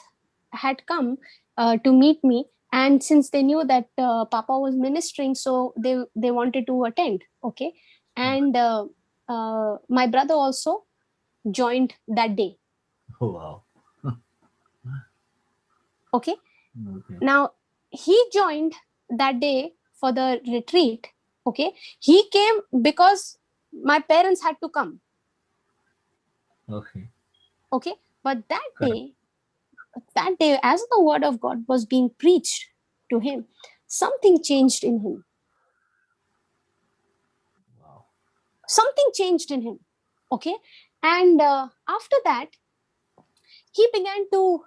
B: had come to meet me, and since they knew that Papa was ministering, so they wanted to attend. Okay. And my brother also joined that day.
A: Oh, wow.
B: Okay.
A: Okay.
B: Now he joined that day for the retreat. Okay. He came because my parents had to come.
A: Okay.
B: Okay. But
A: Correct.
B: that day, as the word of God was being preached to him, something changed in him.
A: Wow.
B: Something changed in him. Okay. And after that, he began to,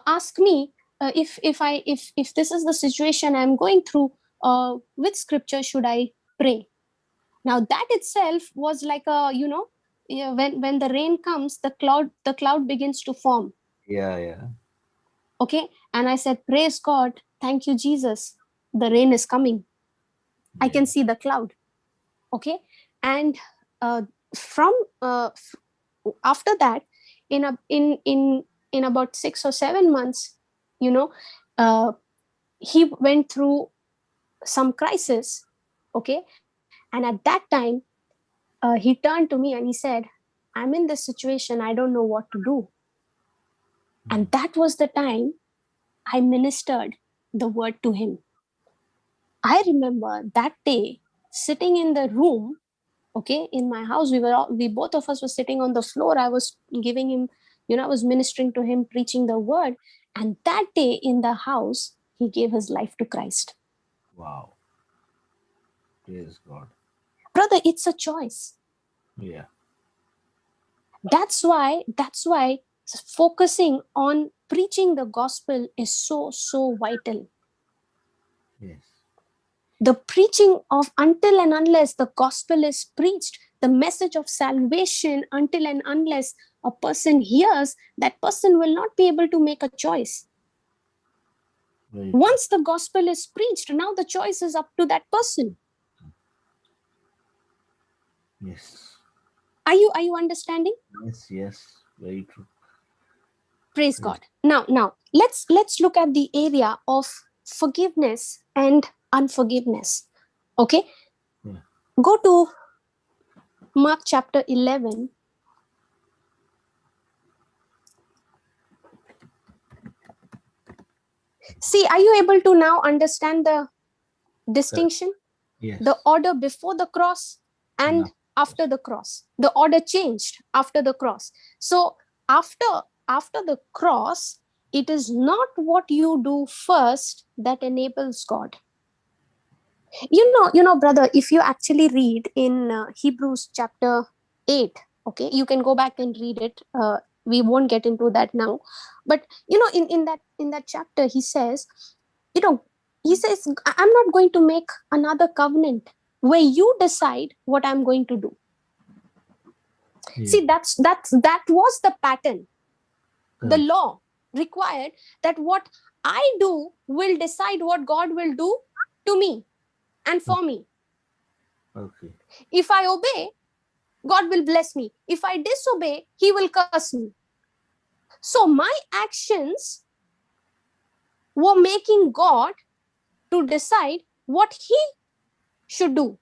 B: ask me if this is the situation I'm going through, which scripture should I pray? Now that itself was like a, when the rain comes, the cloud begins to form.
A: Yeah, yeah.
B: Okay. And I said, praise God, thank you, Jesus, the rain is coming. I can see the cloud. Okay. And from after that, in about 6 or 7 months, uh, he went through some crisis. Okay. And at that time, he turned to me and he said, I'm in this situation, I don't know what to do. And that was the time I ministered the word to him. I remember that day sitting in the room, okay, in my house. We both of us were sitting on the floor. I was giving him, I was ministering to him, preaching the word. And that day in the house, he gave his life to Christ.
A: Wow. Praise God.
B: Brother, it's a choice.
A: Yeah.
B: That's why focusing on preaching the gospel is so vital.
A: Yes.
B: The preaching of, until and unless the gospel is preached, the message of salvation, until and unless a person hears, that person will not be able to make a choice. Once the gospel is preached, now the choice is up to that person.
A: Yes.
B: Are you understanding?
A: Yes. Very true.
B: Praise God. Now let's look at the area of forgiveness and unforgiveness. Okay.
A: Yeah.
B: Go to Mark chapter 11. See, are you able to now understand the distinction?
A: Yes.
B: The order before the cross and
A: No.
B: after the cross. The order changed after the cross. So after the cross, it is not what you do first that enables God. Brother, if you actually read in Hebrews chapter 8, okay, you can go back and read it. We won't get into that now, but in that chapter, he says, I'm not going to make another covenant where you decide what I'm going to do.
A: Yeah.
B: See, that was the pattern. The
A: Correct.
B: law required that what I do will decide what God will do to me and for me.
A: Okay.
B: If I obey, God will bless me. If I disobey, he will curse me. So my actions were making God to decide what he should do.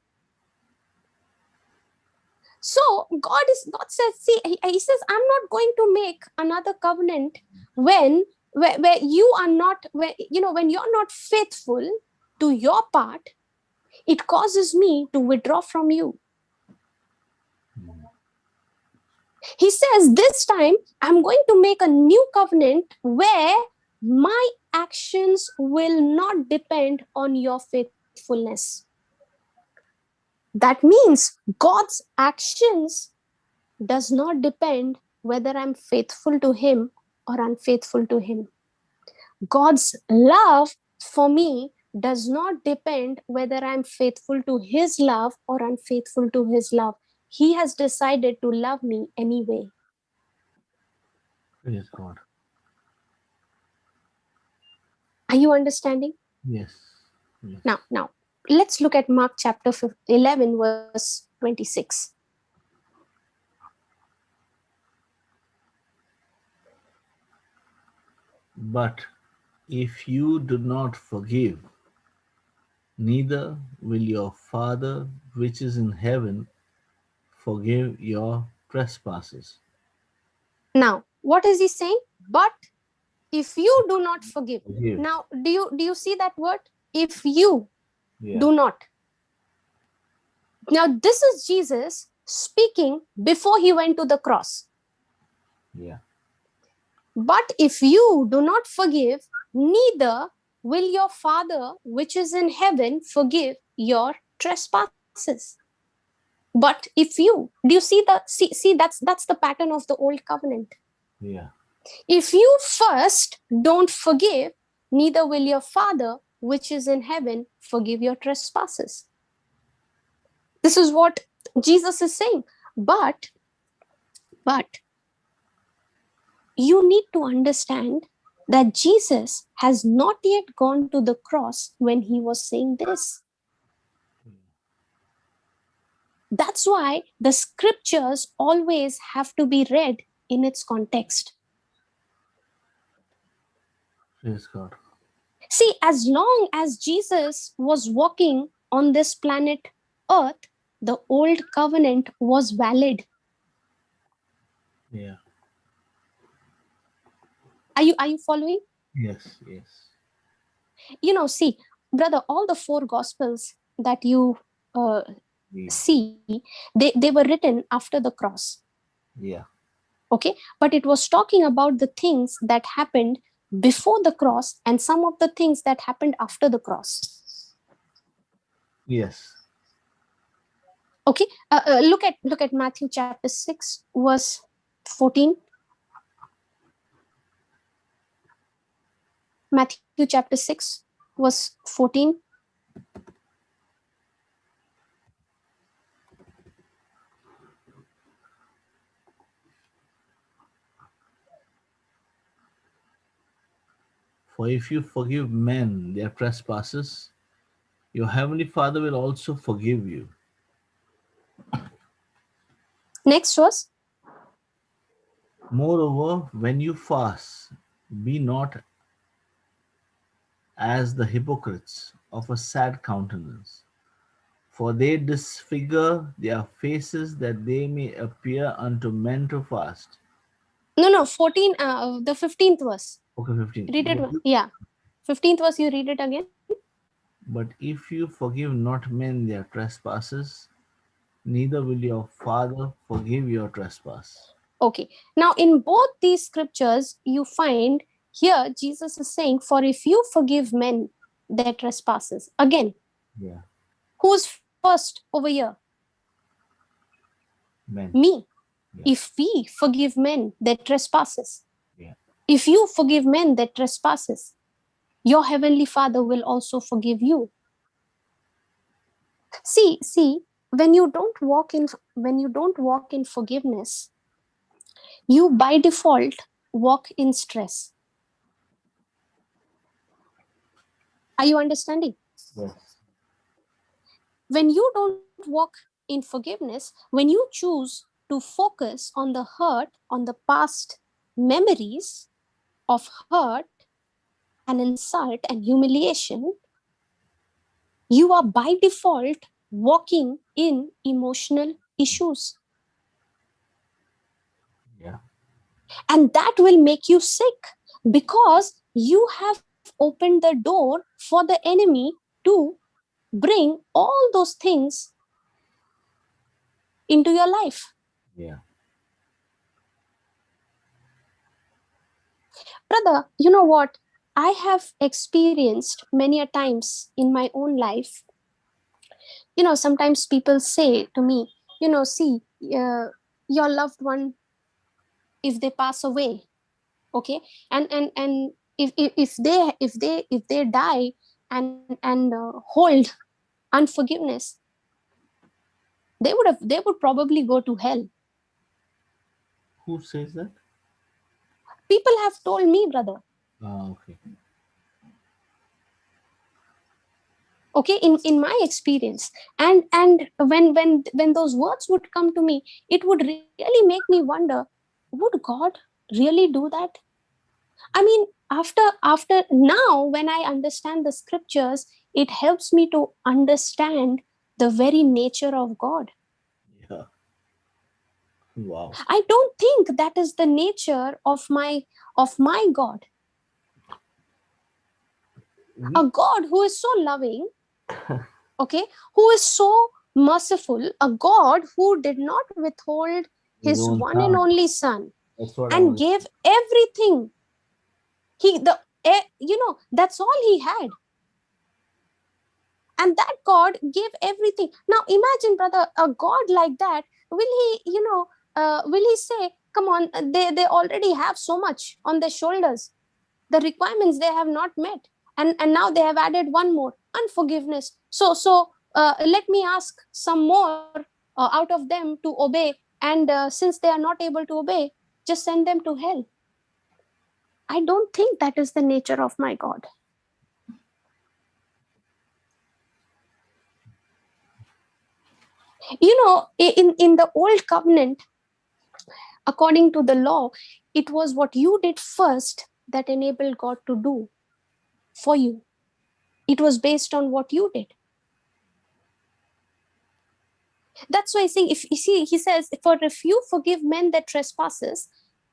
B: So God says, see, he says, I'm not going to make another covenant where you are not, when you're not faithful to your part, it causes me to withdraw from you. He says, this time I'm going to make a new covenant where my actions will not depend on your faithfulness. That means God's actions does not depend whether I'm faithful to him or unfaithful to him. God's love for me does not depend whether I'm faithful to his love or unfaithful to his love. He has decided to love me anyway.
A: Praise God.
B: Are you understanding?
A: Yes.
B: Now, let's look at Mark chapter 11, verse 26.
A: But if you do not forgive, neither will your Father which is in heaven forgive your trespasses.
B: Now, what is he saying? But if you do not forgive.
A: Forgive.
B: Now, do you see that word? If you
A: Yeah.
B: do not. Now, this is Jesus speaking before he went to the cross.
A: Yeah.
B: But if you do not forgive, neither will your Father which is in heaven forgive your trespasses. But if you see that's the pattern of the old covenant.
A: Yeah.
B: If you first don't forgive, neither will your Father which is in heaven forgive your trespasses. This is what Jesus is saying. But you need to understand that Jesus has not yet gone to the cross when he was saying this. That's why the scriptures always have to be read in its context.
A: Praise God.
B: See, as long as Jesus was walking on this planet Earth, the old covenant was valid.
A: Yeah.
B: Are you following?
A: Yes. Yes.
B: See, brother, all the four gospels that you
A: Yeah.
B: see, they were written after the cross.
A: Yeah.
B: Okay, but it was talking about the things that happened before the cross and some of the things that happened after the cross.
A: Yes.
B: Okay, look at Matthew chapter 6 verse 14. Matthew chapter 6 verse 14.
A: For if you forgive men their trespasses, your heavenly Father will also forgive you.
B: Next verse.
A: Moreover, when you fast, be not as the hypocrites of a sad countenance, for they disfigure their faces that they may appear unto men to fast.
B: No, 14, the 15th verse.
A: Okay, 15.
B: Read it. Yeah. 15th verse, you read it again.
A: But if you forgive not men their trespasses, neither will your Father forgive your trespass.
B: Okay. Now, in both these scriptures, you find here Jesus is saying, for if you forgive men their trespasses. Again,
A: Yeah,
B: who's first over here?
A: men.
B: Me.
A: Yeah,
B: If we forgive men their trespasses,
A: yeah,
B: if you forgive men their trespasses, your heavenly Father will also forgive you. See, when you don't walk in forgiveness, you by default walk in stress. Are you understanding?
A: yes,
B: When you don't walk in forgiveness, when you choose to focus on the hurt, on the past memories of hurt and insult and humiliation, you are by default walking in emotional issues.
A: yeah,
B: And that will make you sick because you have opened the door for the enemy to bring all those things into your life.
A: yeah,
B: Brother, you know what? I have experienced many a times in my own life. Sometimes people say to me, see, your loved one, if they pass away, okay, and if they die and hold unforgiveness, they would probably go to hell.
A: who says that?
B: People have told me, brother.
A: Ah, okay.
B: Okay, in my experience, and when those words would come to me, it would really make me wonder, would God really do that? I mean, after now, when I understand the scriptures, it helps me to understand the very nature of God.
A: Yeah, wow.
B: I don't think that is the nature of my God. A
A: We,
B: God who is so loving, okay, who is so merciful, a God who did not withhold
A: his
B: his
A: own
B: one and
A: son.
B: only son
A: That's what I
B: and
A: want.
B: gave everything. That's all he had. And that God gave everything. Now imagine, brother, a God like that, will he, will he say, come on, they already have so much on their shoulders. The requirements they have not met. And now they have added one more, unforgiveness. So let me ask some more out of them to obey. And since they are not able to obey, just send them to hell. I don't think that is the nature of my God. In the old covenant, according to the law, it was what you did first that enabled God to do for you. It was based on what you did. That's why if you see, he says, for if you forgive men their trespasses,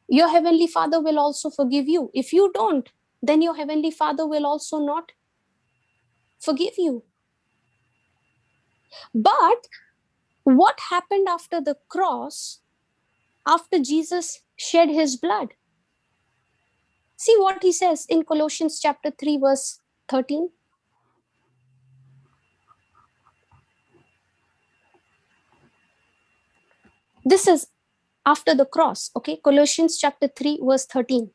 B: your heavenly Father will also forgive you. If you don't, then your heavenly Father will also not forgive you. But what happened after the cross, after Jesus shed his blood? See what he says in Colossians chapter 3, verse 13. This is after the cross, okay? Colossians chapter 3, verse 13.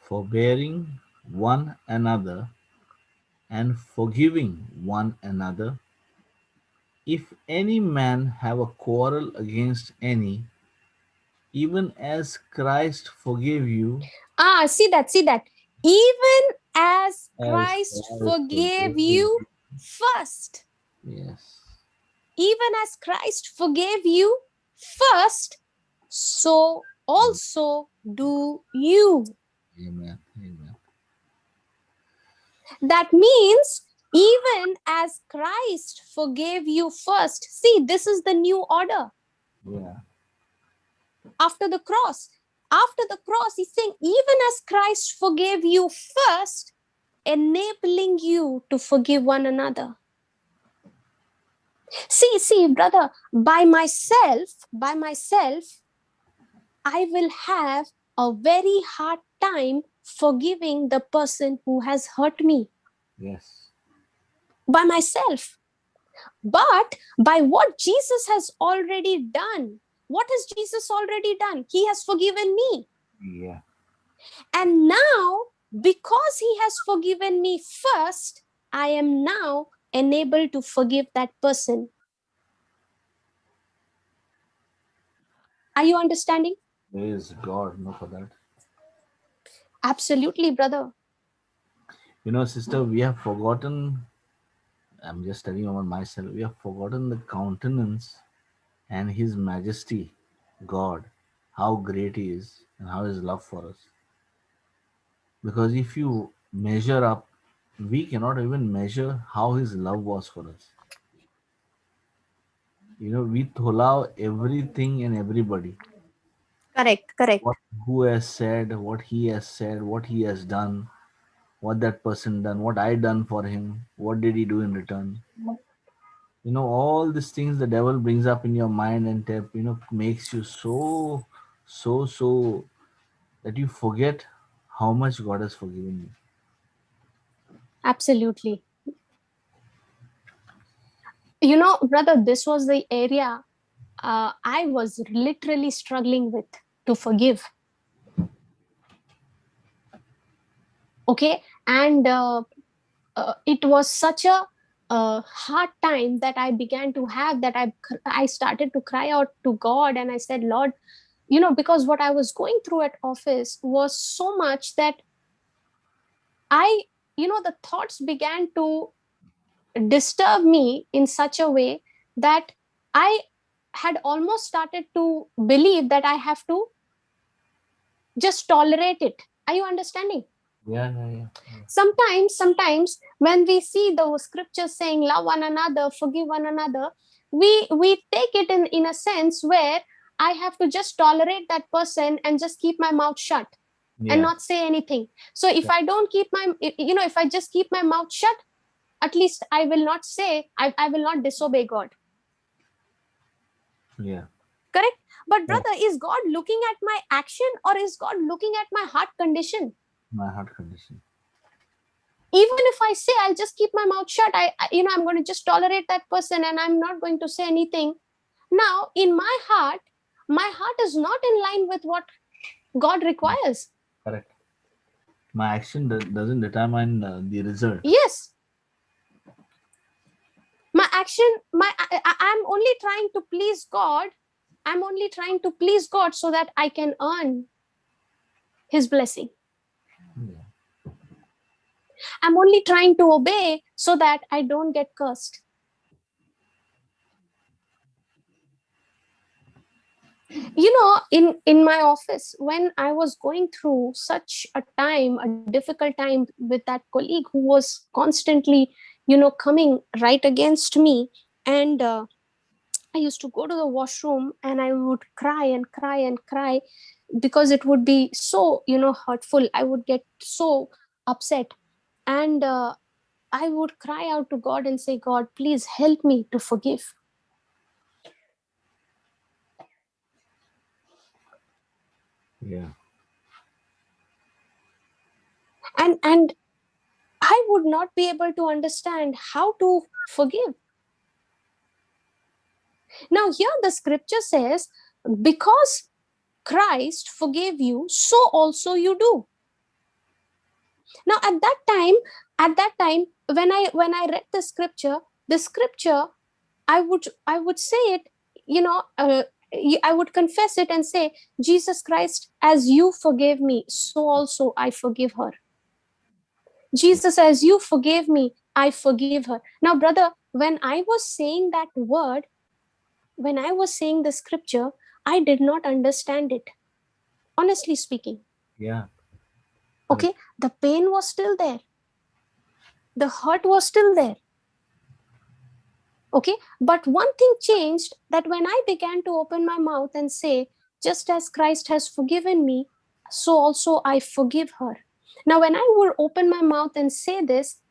A: Forbearing one another and forgiving one another, if any man have a quarrel against any, even as Christ forgave you,
B: See that. Even as
A: as
B: Christ
A: Christ
B: forgave
A: forgave you.
B: you first.
A: Yes.
B: Even as Christ forgave you first, so also do you.
A: Amen. Amen.
B: That means, even as Christ forgave you first. See, this is the new order
A: Yeah.
B: after the cross. After the cross, he's saying, even as Christ forgave you first, enabling you to forgive one another. See, brother, by myself, I will have a very hard time forgiving the person who has hurt me
A: Yes.
B: by myself. But by what Jesus has already done, what has Jesus already done? He has forgiven me.
A: Yeah.
B: And now, because he has forgiven me first, I am now enabled to forgive that person. Are you understanding?
A: Praise God, no, for that.
B: Absolutely, brother.
A: Sister, we have forgotten. I'm just telling about myself. We have forgotten the countenance and His Majesty, God, how great He is and how His love for us. Because if you measure up, we cannot even measure how His love was for us. We allow everything and everybody.
B: Correct.
A: What who has said, what he has said, what he has done, what that person done, what I done for him, what did he do in return. All these things the devil brings up in your mind and makes you so that you forget how much God has forgiven you.
B: Absolutely. Brother, this was the area I was literally struggling with to forgive. Okay. And it was such a hard time that I began to have, that I started to cry out to God, and I said, Lord, because what I was going through at office was so much that the thoughts began to disturb me in such a way that I had almost started to believe that I have to just tolerate it. Are you understanding?
A: Yeah.
B: Sometimes when we see the scriptures saying love one another, forgive one another, we take it in a sense where I have to just tolerate that person and just keep my mouth shut and
A: Yeah.
B: not say anything. So if I don't keep my, if I just keep my mouth shut, at least I will not say, I will not disobey God.
A: Yeah.
B: Correct? But
A: Correct.
B: brother, is God looking at my action or is God looking at my heart condition?
A: My heart condition.
B: Even if I say I'll just keep my mouth shut, I'm going to just tolerate that person and I'm not going to say anything. Now, in my heart is not in line with what God requires.
A: Correct. My action doesn't determine the result.
B: Yes. My action, I'm only trying to please God. I'm only trying to please God so that I can earn His blessing.
A: Yeah.
B: I'm only trying to obey so that I don't get cursed. In my office, when I was going through such a difficult time with that colleague who was constantly coming right against me, and I used to go to the washroom and I would cry and cry and cry because it would be so hurtful. I would get so upset, and I would cry out to God and say, God, please help me to forgive.
A: Yeah.
B: And I would not be able to understand how to forgive. Now, here the scripture says, because Christ forgave you, so also you do. Now, at that time, when I read the scripture, I would say it, I would confess it and say, Jesus Christ, as you forgave me, so also I forgive her. Jesus, as you forgave me, I forgive her. Now, brother, when I was saying that word, when I was saying the scripture, I did not understand it, honestly speaking.
A: Yeah.
B: Okay, the pain was still there, the hurt was still there. Okay, but one thing changed, that when I began to open my mouth and say, just as Christ has forgiven me, so also I forgive her. Now, when I would open my mouth and say this,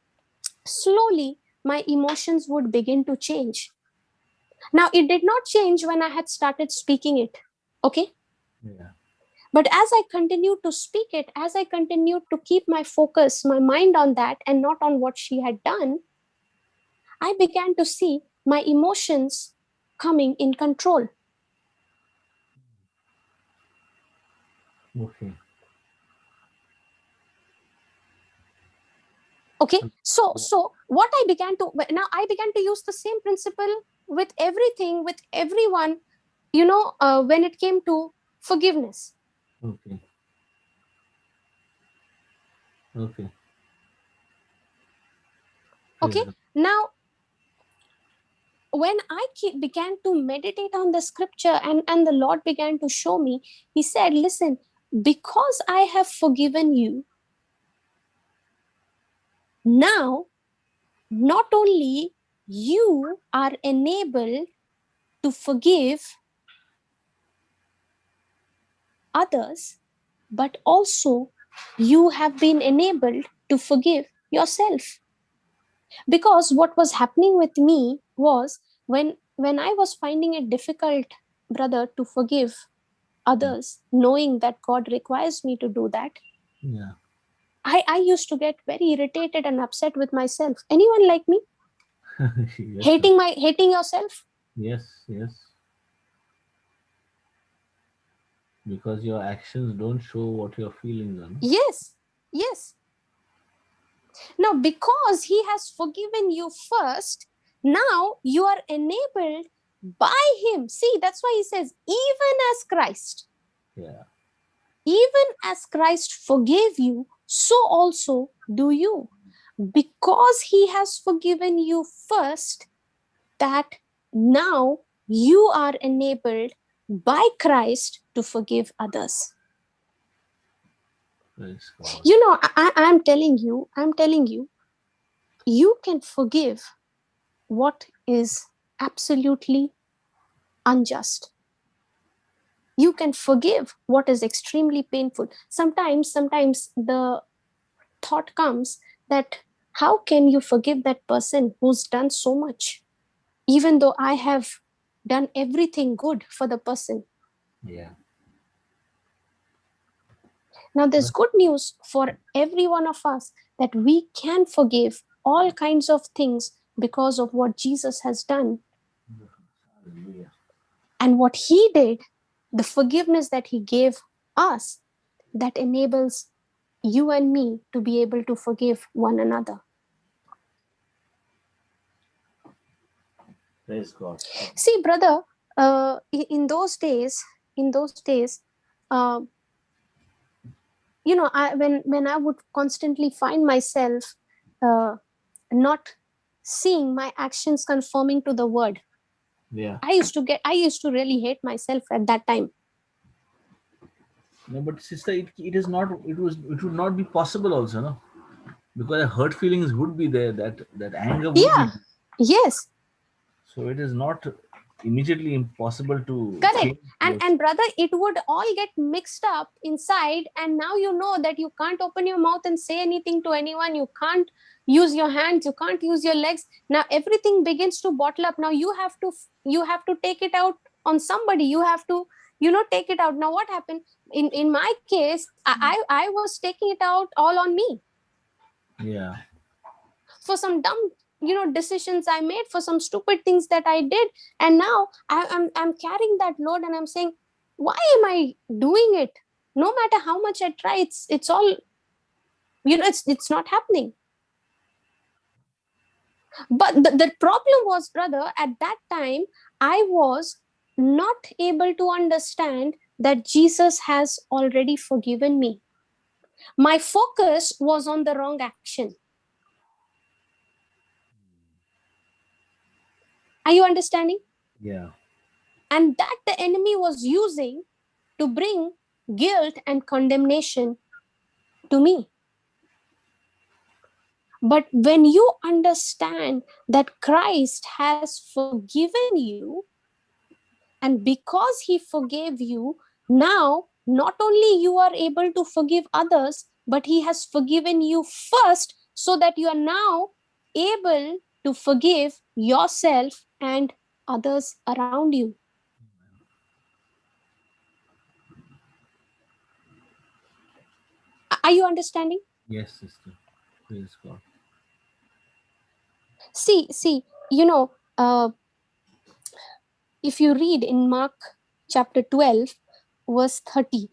B: slowly my emotions would begin to change. Now, it did not change when I had started speaking it. Okay.
A: Yeah.
B: But as I continued to speak it, as I continued to keep my focus, my mind on that and not on what she had done, I began to see my emotions coming in control.
A: Okay.
B: Okay. So what I began to, now I began to use the same principle with everything, with everyone, when it came to forgiveness.
A: Okay. Okay. Praise
B: Okay.
A: God.
B: Now, when I began to meditate on the scripture, and the Lord began to show me, He said, listen, because I have forgiven you, now not only you are enabled to forgive others, but also you have been enabled to forgive yourself. Because what was happening with me was, when I was finding it difficult, brother, to forgive others, knowing that God requires me to do that,
A: Yeah.
B: I used to get very irritated and upset with myself. Anyone like me?
A: Yes.
B: Hating yourself?
A: Yes. Yes. Because your actions don't show what your feelings are. No?
B: Yes. Yes. Now, because He has forgiven you first, now you are enabled by Him. See, that's why He says, even as Christ,
A: Yeah.
B: even as Christ forgave you, so also do you. Because He has forgiven you first, that now you are enabled by Christ to forgive others.
A: Praise God.
B: I'm telling you, you can forgive what is absolutely unjust. You can forgive what is extremely painful. Sometimes the thought comes that How can you forgive that person who's done so much, even though I have done everything good for the person?
A: Yeah.
B: Now, there's good news for every one of us that we can forgive all kinds of things because of what Jesus has done.
A: Hallelujah.
B: And what he did, the forgiveness that he gave us, that enables you and me to be able to forgive one another.
A: Praise God.
B: See, brother, in those days, uh, when I would constantly find myself uh, not seeing my actions conforming to the word,
A: Yeah.
B: I used to really hate myself at that time.
A: No, but sister, it would not be possible also, no? Because hurt feelings would be there, that anger would be
B: Yeah,
A: there.
B: yes,
A: So it is not immediately impossible to
B: correct.
A: change
B: and
A: those.
B: and brother, it would all get mixed up inside, and now you know that you can't open your mouth and say anything to anyone. You can't use your hands, you can't use your legs. Now everything begins to bottle up. Now you have to take it out on somebody. You have to take it out. Now what happened in my case, I was taking it out all on me
A: Yeah.
B: for some dumb decisions I made, for some stupid things that I did. And now I'm carrying that load, and I'm saying, why am I doing it? No matter how much I try, it's all, it's not happening. But the problem was, brother, at that time I was not able to understand that Jesus has already forgiven me. My focus was on the wrong action. Are you understanding?
A: Yeah.
B: And that the enemy was using to bring guilt and condemnation to me. But when you understand that Christ has forgiven you, and because he forgave you, now not only you are able to forgive others, but he has forgiven you first, so that you are now able to forgive yourself and others around you. Are you understanding?
A: Yes, sister. Praise God.
B: See, uh, if you read in Mark chapter 12, verse 30,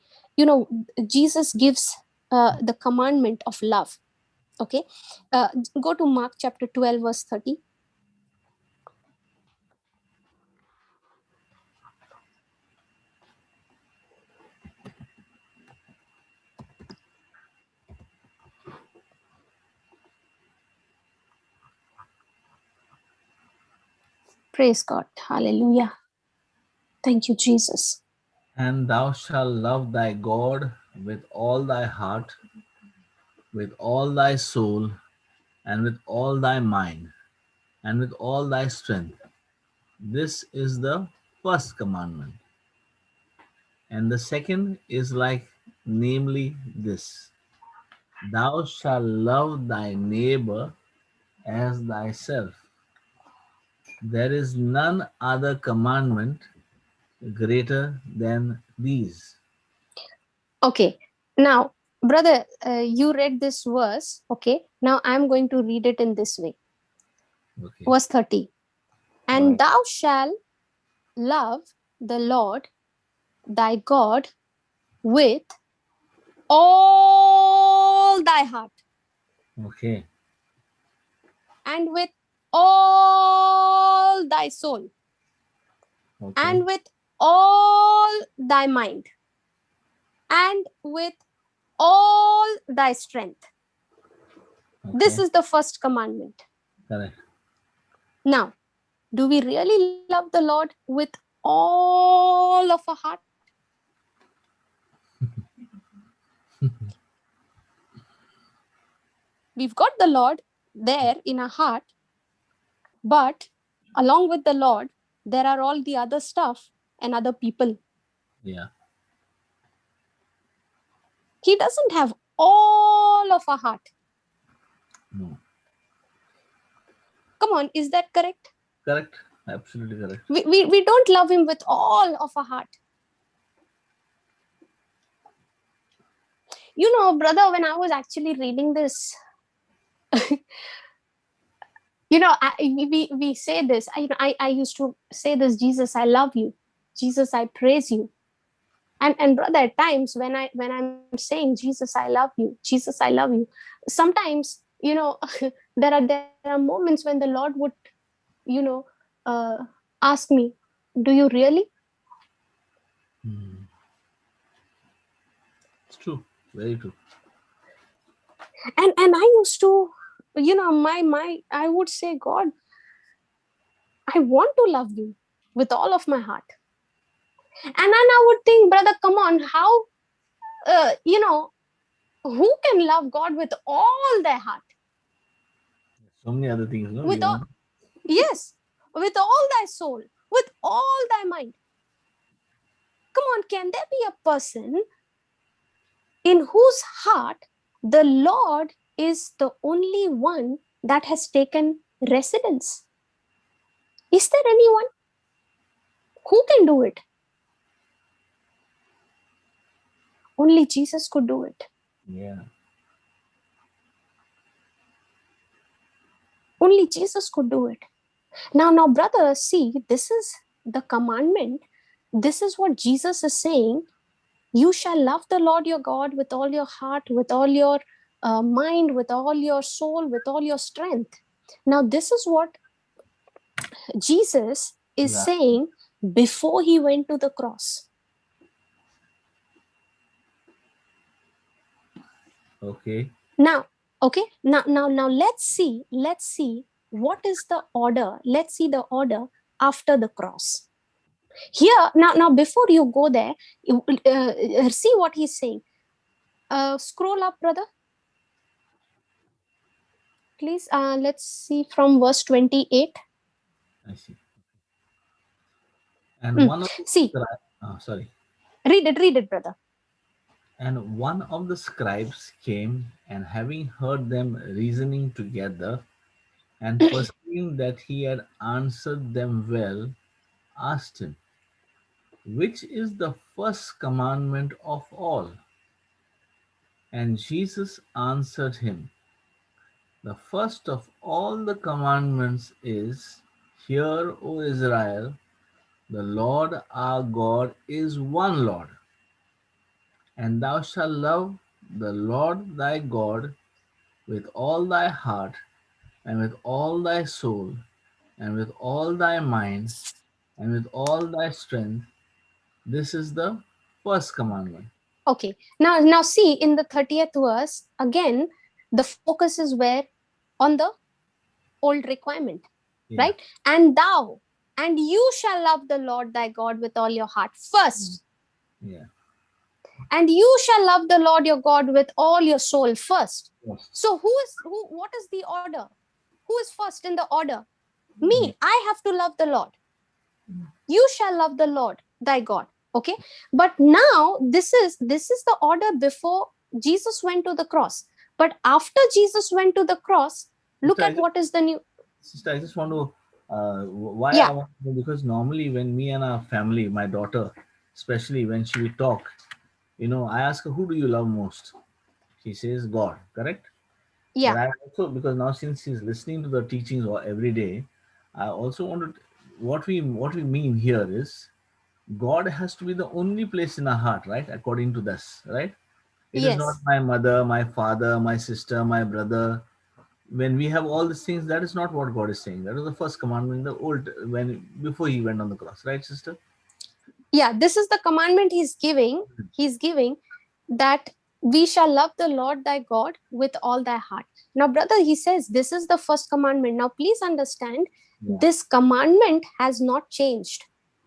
B: Jesus gives the commandment of love. Okay. uh, Go to Mark chapter 12, verse 30. Praise God. Hallelujah. Thank you, Jesus.
A: And thou shalt love thy God with all thy heart, with all thy soul, and with all thy mind, and with all thy strength. This is the first commandment. And the second is like, namely, this: Thou shalt love thy neighbor as thyself. There is none other commandment greater than these.
B: Okay. Now, brother, you read this verse. Okay. Now I'm going to read it in this way.
A: Okay.
B: Verse 30. And
A: Right.
B: thou shalt love the Lord thy God with all thy heart,
A: Okay.
B: and with all thy soul,
A: Okay.
B: and with all thy mind, and with all thy strength. This
A: Okay.
B: is the first commandment.
A: Correct.
B: Now, do we really love the Lord with all of our heart? We've got the Lord there in our heart, but along with the Lord, there are all the other stuff and other people.
A: Yeah.
B: He doesn't have all of our heart.
A: No.
B: Come on, is that correct?
A: Correct. Absolutely correct.
B: We don't love him with all of our heart. You know, brother, when I was actually reading this, you know, we say this. I used to say this: Jesus, I love you. Jesus, I praise you. And brother, at times when I'm saying Jesus, I love you. Jesus, I love you. Sometimes, you know, there are moments when the Lord would, you know, ask me, "Do you really?"
A: It's true. Very true.
B: And I used to, you know, I would say, God, I want to love you with all of my heart. And then I would think, brother, come on, how, you know, who can love God with all their heart?
A: So many other things, no,
B: With all,
A: beyond.
B: yes, with all thy soul, with all thy mind. Come on, can there be a person in whose heart the Lord is the only one that has taken residence? Is there anyone who can do it? Only Jesus could do it.
A: Yeah.
B: Only Jesus could do it. Now, brother, see, this is the commandment. This is what Jesus is saying. You shall love the Lord your God with all your heart, with all your mind, with all your soul, with all your strength. Now, this is what Jesus is
A: Yeah.
B: saying before he went to the cross.
A: Okay.
B: Now, okay, now let's see what is the order. Let's see the order after the cross. Here, now before you go there, see what he's saying. Scroll up, brother, please. Let's see from verse 28.
A: I see. And one of
B: See,
A: sorry.
B: read it, brother.
A: And one of the scribes came, and having heard them reasoning together, and perceiving that he had answered them well, asked him, which is the first commandment of all? And Jesus answered him, the first of all the commandments is, hear, O Israel, the Lord our God is one Lord, and thou shalt love the Lord thy God with all thy heart, and with all thy soul, and with all thy mind, and with all thy strength. This is the first commandment.
B: Okay, now see in the 30th verse again, the focus is where? On the old requirement,
A: Yeah,
B: right? And you shall love the Lord thy God with all your heart first.
A: yeah.
B: And you shall love the Lord your God with all your soul first.
A: First.
B: So what is the order? Who is first in the order?
A: Yeah.
B: Me. I have to love the Lord. You shall love the Lord thy God. Okay, but now this is the order before Jesus went to the cross. But after Jesus went to the cross, look
A: Sister,
B: at what is the new.
A: I just want to, why I
B: Yeah,
A: want to know, because normally when me and our family, my daughter, especially when she will talk, I ask her, who do you love most? She says God, correct? But
B: yeah.
A: I also, because now since she's listening to the teachings every day, I also wanted, what we mean here is God has to be the only place in our heart, right? According to this, right? It is not
B: Yes.
A: my mother, my father, my sister, my brother. When we have all these things, that is not what God is saying. That was the first commandment in the old, when before he went on the cross, right, sister?
B: Yeah, this is the commandment he's giving that we shall love the Lord thy God with all thy heart. Now brother, he says this is the first commandment. Now please understand,
A: Yeah,
B: this commandment has not changed.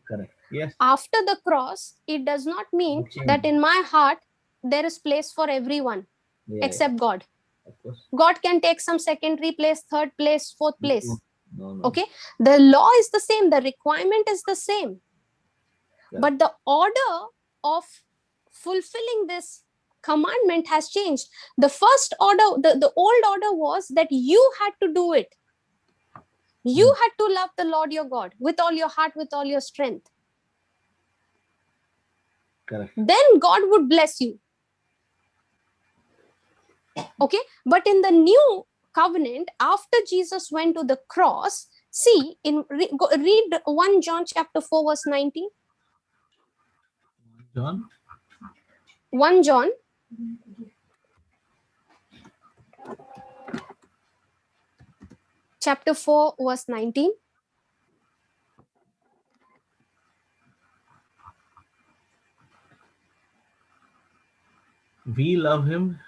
A: correct. Yes,
B: After the cross, it does not mean
A: no change.
B: that in my heart there is place for everyone
A: Yeah, yeah,
B: except God.
A: of course.
B: God can take some secondary place, third place, fourth
A: No,
B: place.
A: no, no.
B: Okay, the law is the same, the requirement is the same,
A: Correct.
B: but the order of fulfilling this commandment has changed. The first order, the old order was that you had to do it. You had to love the Lord your God with all your heart, with all your strength.
A: Correct.
B: Then God would bless you. Okay, but in the new covenant, after Jesus went to the cross, see, read 1 John chapter 4 verse 19.
A: John
B: 1 John chapter 4 verse 19.
A: We love him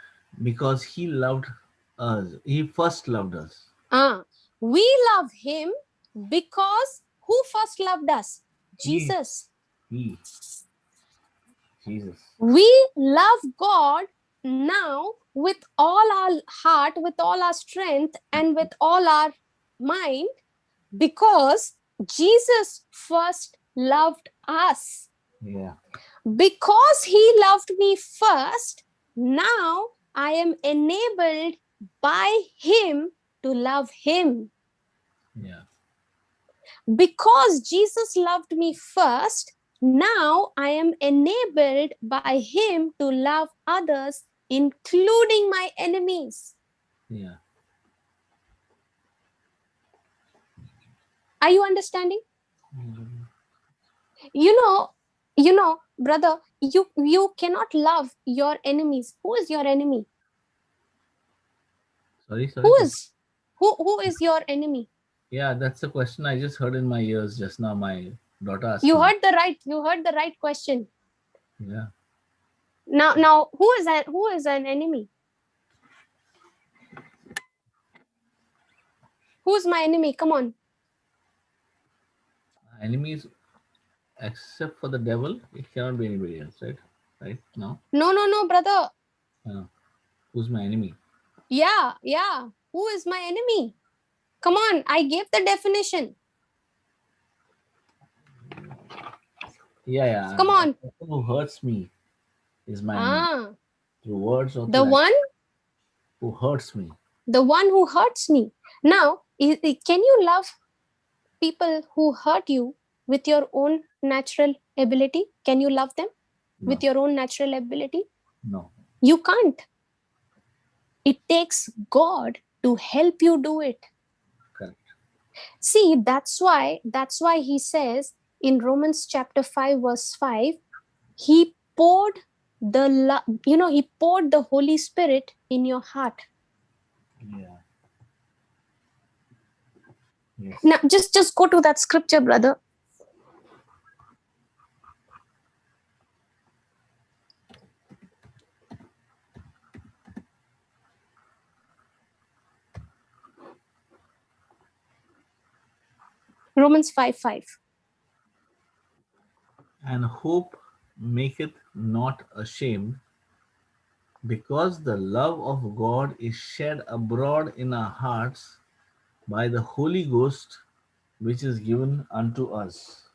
A: because he loved us. He first loved us.
B: We love him because who first loved us?
A: He,
B: Jesus.
A: he, Jesus.
B: We love God now with all our heart, with all our strength, and with all our mind because Jesus first loved us.
A: Yeah.
B: Because he loved me first, now I am enabled by him to love him.
A: Yeah.
B: Because Jesus loved me first, now I am enabled by him to love others, including my enemies.
A: Yeah.
B: Are you understanding? You know, brother, you cannot love your enemies. Who is your enemy?
A: Sorry.
B: Who is your enemy?
A: Yeah, that's the question I just heard in my ears just now. My daughter asking.
B: You heard the right question.
A: Yeah.
B: Now who is an enemy? Who's my enemy? Come on.
A: Enemies, except for the devil, it cannot be anybody else, right? Right now.
B: No, brother.
A: Who's my enemy?
B: Yeah. Who is my enemy? Come on, I gave the definition.
A: Yeah.
B: Come on.
A: The person who hurts me is my enemy. Through words or
B: The
A: through
B: one
A: who hurts me.
B: The one who hurts me. Now, can you love people who hurt you with your own natural ability? Can you love them with your own natural ability?
A: No.
B: You can't. It takes God to help you do it.
A: Correct.
B: See, that's why he says in Romans chapter 5 verse 5, he poured he poured the Holy Spirit in your heart.
A: Yeah. Yes.
B: Now just go to that scripture, brother. Romans 5:5.
A: And hope maketh not ashamed, because the love of God is shed abroad in our hearts by the Holy Ghost, which is given unto us.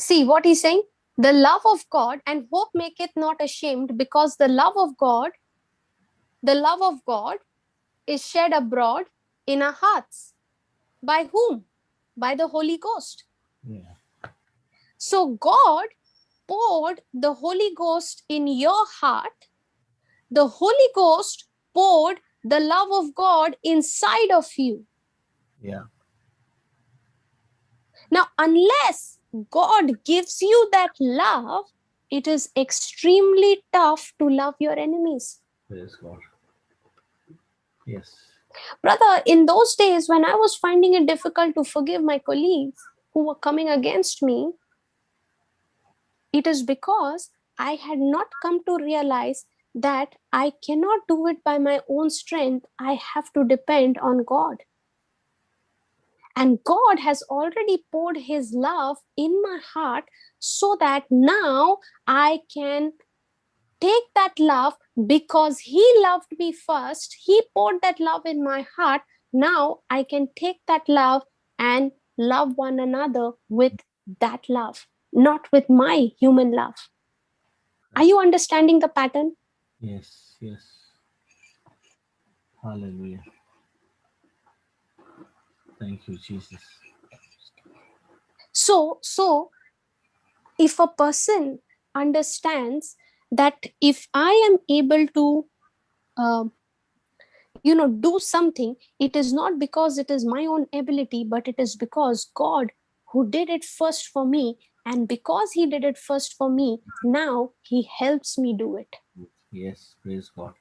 B: See what he's saying? The love of God, and hope maketh not ashamed, because the love of God is shed abroad in our hearts. By whom? By the Holy Ghost.
A: Yeah.
B: So God poured the Holy Ghost in your heart. The Holy Ghost poured the love of God inside of you.
A: Yeah.
B: Now, unless God gives you that love, it is extremely tough to love your enemies.
A: Praise God. Yes.
B: Brother, in those days when I was finding it difficult to forgive my colleagues who were coming against me, it is because I had not come to realize that I cannot do it by my own strength. I have to depend on God. And God has already poured his love in my heart so that now I can take that love because he loved me first. He poured that love in my heart. Now I can take that love and love one another with that love, not with my human love. Are you understanding the pattern?
A: Yes. Hallelujah. Thank you, Jesus.
B: So if a person understands that if I am able to uh, do something, it is not because it is my own ability, but it is because God who did it first for me, and because he did it first for me, now he helps me do it.
A: Yes, praise God.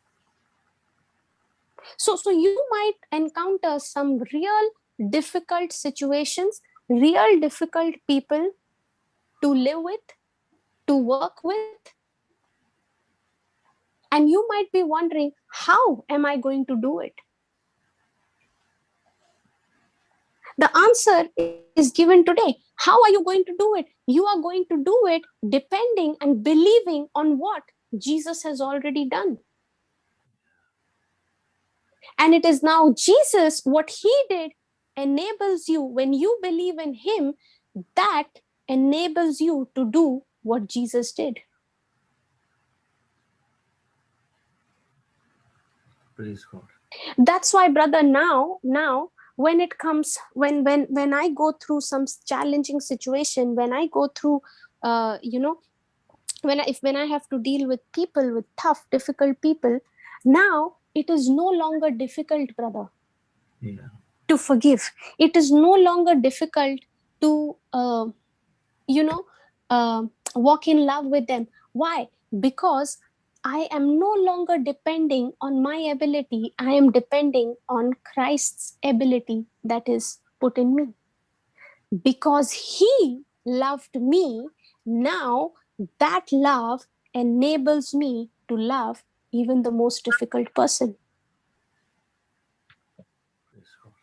B: So you might encounter some real difficult situations, real difficult people to live with, to work with, and you might be wondering, how am I going to do it? The answer is given today. How are you going to do it? You are going to do it depending and believing on what Jesus has already done. And it is now Jesus, what he did enables you, when you believe in him, that enables you to do what Jesus did.
A: Praise God.
B: That's why, brother, now when it comes, when I go through some challenging situation, when I go through when I have to deal with people, with tough difficult people, now it is no longer difficult, brother,
A: Yeah.
B: to forgive. It is no longer difficult to you know uh, walk in love with them. Why? Because I am no longer depending on my ability. I am depending on Christ's ability that is put in me. Because he loved me, now that love enables me to love even the most difficult person.
A: Praise God.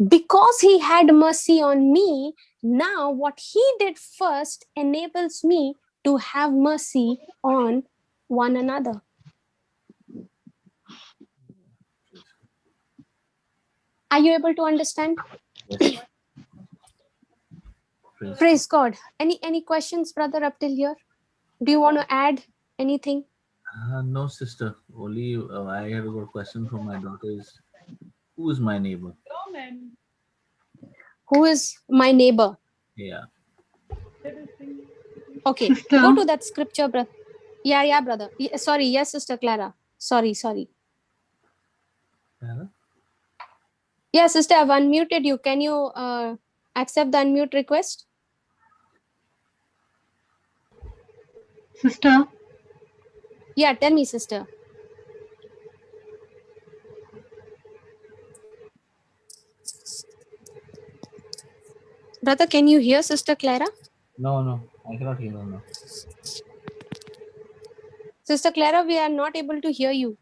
B: Because he had mercy on me, now what he did first enables me to have mercy on one another.
A: Praise God.
B: Are you able to understand?
A: Yes. Praise God.
B: Praise God. Any questions, brother, up till here? Do you want to add anything?
A: No, sister. Only I have a question from my daughter. Is who is my neighbor?
B: Who is my neighbor?
A: Yeah.
B: Okay, go
C: Sister,
B: to that scripture, brother. Yeah, brother. Sorry, yes, Sister Clara. Sorry.
A: Yeah.
B: Yeah, sister, I've unmuted you. Can you accept the unmute request?
C: sister,
B: Yeah, tell me, sister. Brother, can you hear Sister Clara?
A: No, I cannot hear her now.
B: Sister Clara, we are not able to hear you.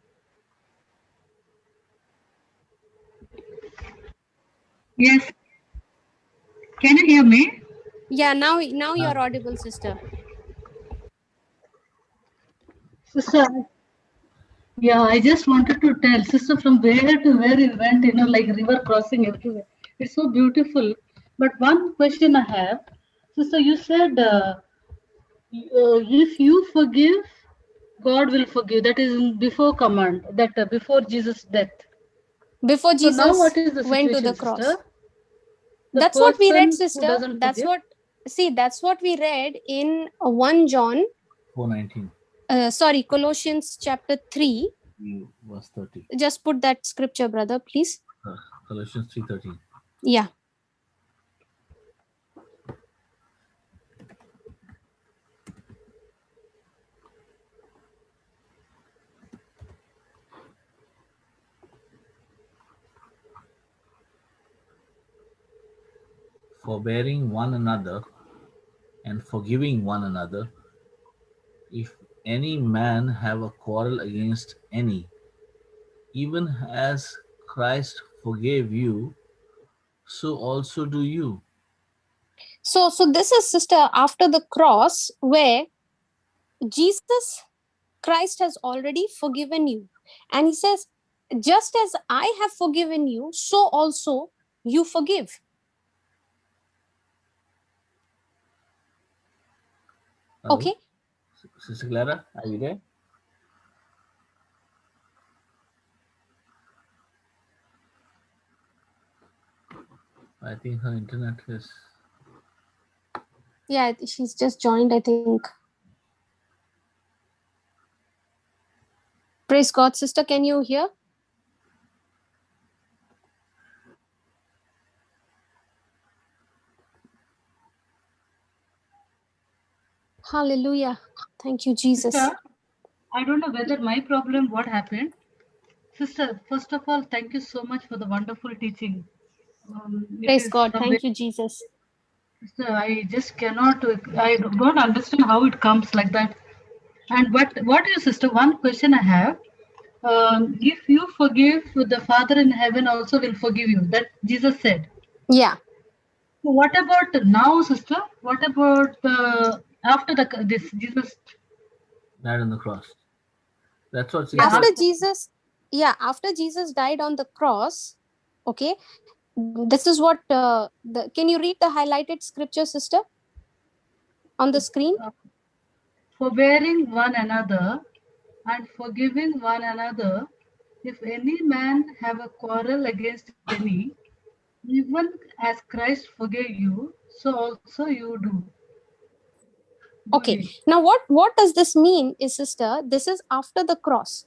C: yes. Can you hear me?
B: Yeah, now you're audible, sister.
C: Sister, yeah, I just wanted to tell, sister, from where to where you went, like river crossing everywhere. It's so beautiful. But one question I have, sister, you said if you forgive, God will forgive. That is before command, that before Jesus' death.
B: Before
C: So now
B: Jesus
C: what is the
B: went to
C: situation,
B: the
C: sister?
B: cross.
C: The
B: That's what we read,
C: person who
B: sister.
C: doesn't forgive.
B: That's what we read in 1 John,
A: 4:19.
B: Colossians chapter 3.
A: Verse 30.
B: Just put that scripture, brother, please.
A: Colossians 3:13.
B: Yeah.
A: Forbearing one another and forgiving one another, if any man have a quarrel against any, even as Christ forgave you, so also do you.
B: So this is, sister, after the cross, where Jesus Christ has already forgiven you. And he says, just as I have forgiven you, so also you forgive.
A: Hello,
B: Okay.
A: Sister Clara, are you there? I think her internet is.
B: Yeah, she's just joined, I think. Praise God, sister. Can you hear? Hallelujah. Thank you, Jesus.
C: Sister, I don't know whether my problem, what happened. Sister, first of all, thank you so much for the wonderful teaching. It
B: Praise
C: is
B: God.
C: from where,
B: Thank you, Jesus.
C: sister, I just cannot, I don't understand how it comes like that. And what is, sister, one question I have. If you forgive, the Father in heaven also will forgive you. That Jesus said.
B: Yeah.
C: So what about now, sister? What about after this Jesus?
A: Died on the cross. That's what she
C: Yeah,
B: After
A: said.
B: Jesus, yeah, after Jesus died on the cross, okay, this is what can you read the highlighted scripture, sister, on the screen?
C: uh, forbearing one another and forgiving one another, if any man have a quarrel against any, even as Christ forgave you, so also you do
B: Okay.
C: ye.
B: Now, what does this mean, is sister? This is after the cross.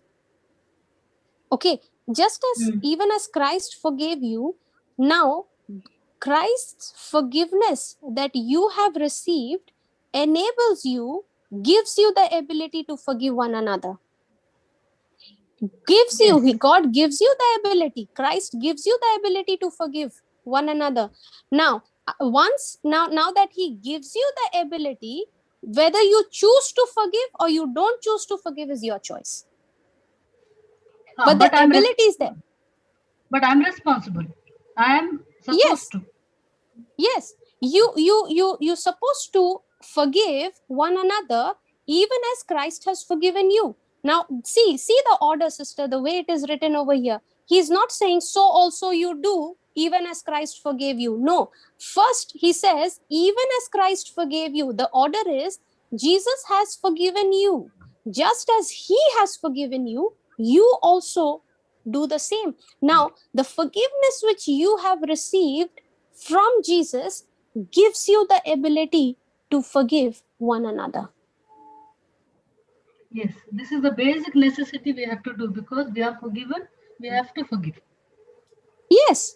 B: Okay. Just as
C: Hmm.
B: even as Christ forgave you, now Christ's forgiveness that you have received enables you, gives you the ability to forgive one another. Gives you,
C: Yes.
B: God gives you the ability. Christ gives you the ability to forgive one another. Now, now that He gives you the ability, whether you choose to forgive or you don't choose to forgive is your choice. But the
C: But I'm
B: ability is there.
C: but I'm responsible. I am supposed
B: Yes,
C: to.
B: yes, you're supposed to forgive one another even as Christ has forgiven you. Now see the order, sister, the way it is written over here. He's not saying so also you do even as Christ forgave you. No, first he says even as Christ forgave you. The order is Jesus has forgiven you. Just as he has forgiven you, you also do the same. Now the forgiveness which you have received from Jesus gives you the ability to forgive one another.
C: Yes, this is the basic necessity we have to do because we are forgiven. We have to forgive.
B: Yes.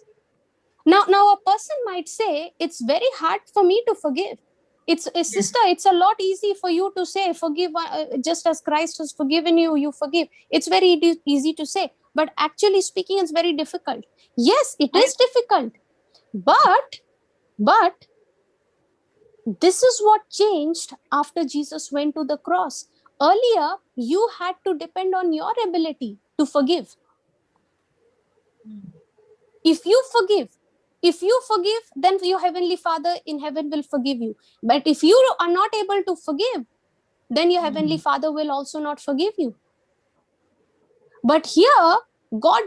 B: Now a person might say, it's very hard for me to forgive. It's a
C: Yes,
B: sister, it's a lot easy for you to say, forgive just as Christ has forgiven you, you forgive. It's very easy to say. But actually speaking, it's very difficult. Yes, it
C: I
B: is difficult. But this is what changed after Jesus went to the cross. Earlier, you had to depend on your ability to forgive. If you forgive, then your heavenly Father in heaven will forgive you. But if you are not able to forgive, then your heavenly Father will also not forgive you. But here, God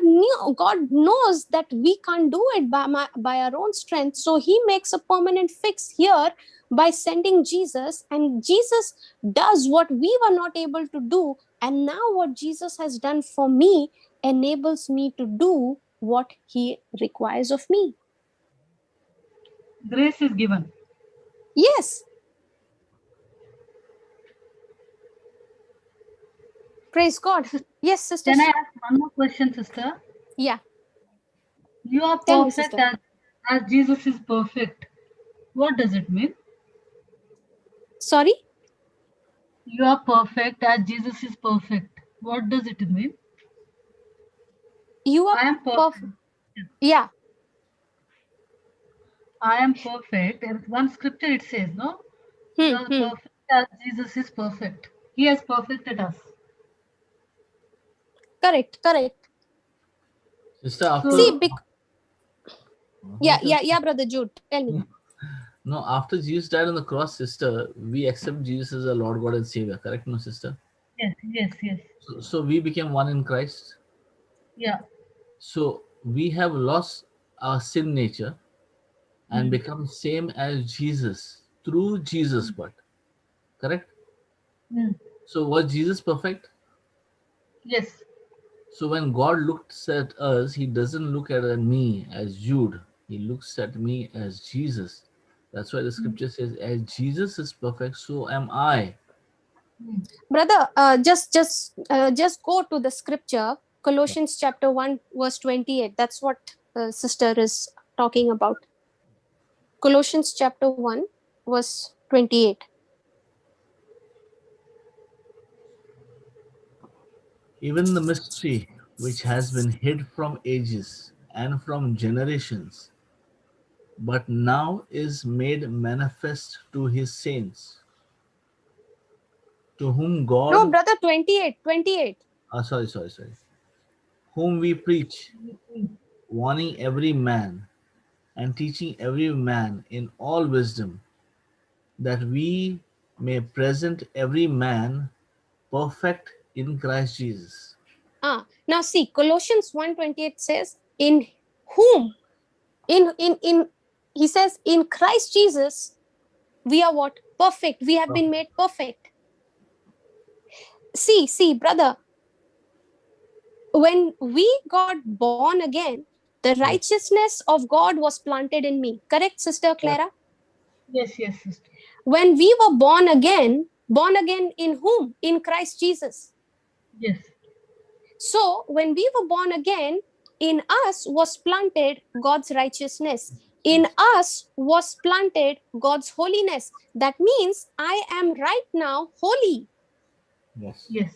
B: knows that we can't do it by our own strength. So he makes a permanent fix here by sending Jesus, and Jesus does what we were not able to do. And now what Jesus has done for me enables me to do what he requires of me.
C: grace is given.
B: Yes. Praise God. Yes,
C: Can I
B: sisters.
C: ask one more question, sister?
B: Yeah.
C: You are
B: Tell me,
C: perfect
B: sister.
C: as Jesus is perfect. What does it mean?
B: Sorry?
C: You are perfect as Jesus is perfect. What does it mean?
B: You are
C: I am perfect.
B: perfect. Yeah.
C: I am perfect. In one scripture it says, no? You
B: Hmm,
C: are
B: hmm.
C: perfect as Jesus is perfect. He has perfected us.
B: Correct, correct.
A: Sister, after
B: See,
C: So,
B: yeah, brother Jude, tell me.
A: no, after Jesus died on the cross, sister, we accept Jesus as our Lord, God, and Savior. Correct, no, sister?
C: yes, yes, yes.
A: So we became one in Christ.
C: Yeah.
A: So we have lost our sin nature and
C: Hmm.
A: become same as Jesus through Jesus' blood. Correct?
C: Hmm.
A: So was Jesus perfect?
C: Yes.
A: So when God looks at us, He doesn't look at me as Jude. He looks at me as Jesus. That's why the scripture says, as Jesus is perfect, so am I.
B: Brother, just go to the scripture, Colossians chapter 1, verse 28. That's what sister is talking about. Colossians chapter 1, verse 28.
A: Even the mystery which has been hid from ages and from generations, but now is made manifest to his saints, to whom
B: No,
A: God,
B: brother, 28, 28.
A: sorry, whom we preach, warning every man and teaching every man in all wisdom, that we may present every man perfect in Christ Jesus.
B: Now see, Colossians 1:28 says, in whom, in he says, in Christ Jesus, we are what? Perfect. We have been made perfect. See, brother, when we got born again, the
A: Yes.
B: righteousness of God was planted in me. Correct, Sister
A: Yes.
B: Clara?
C: Yes, yes, sister.
B: When we were born again in whom? In Christ Jesus.
C: Yes.
B: So when we were born again, in us was planted God's righteousness. In us was planted God's holiness. That means I am right now holy.
A: Yes.
C: Yes.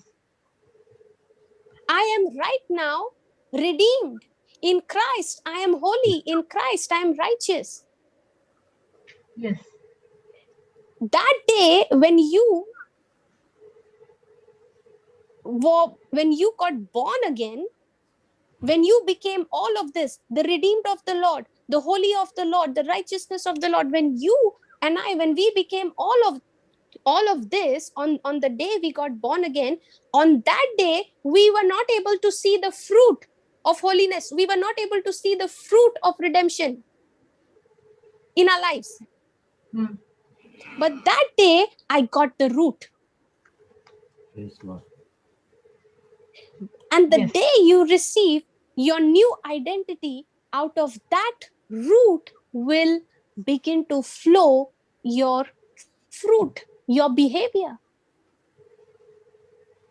B: I am right now redeemed. In Christ, I am holy. In Christ, I am righteous.
C: Yes.
B: That day when you got born again, when you became all of this, the redeemed of the Lord, the holy of the Lord, the righteousness of the Lord, when you and I, when we became all of this on the day we got born again, on that day we were not able to see the fruit of holiness. We were not able to see the fruit of redemption in our lives.
C: Mm.
B: But that day I got the root.
A: Praise God.
B: And the
C: Yes.
B: day you receive your new identity, out of that root will begin to flow your fruit, your behavior.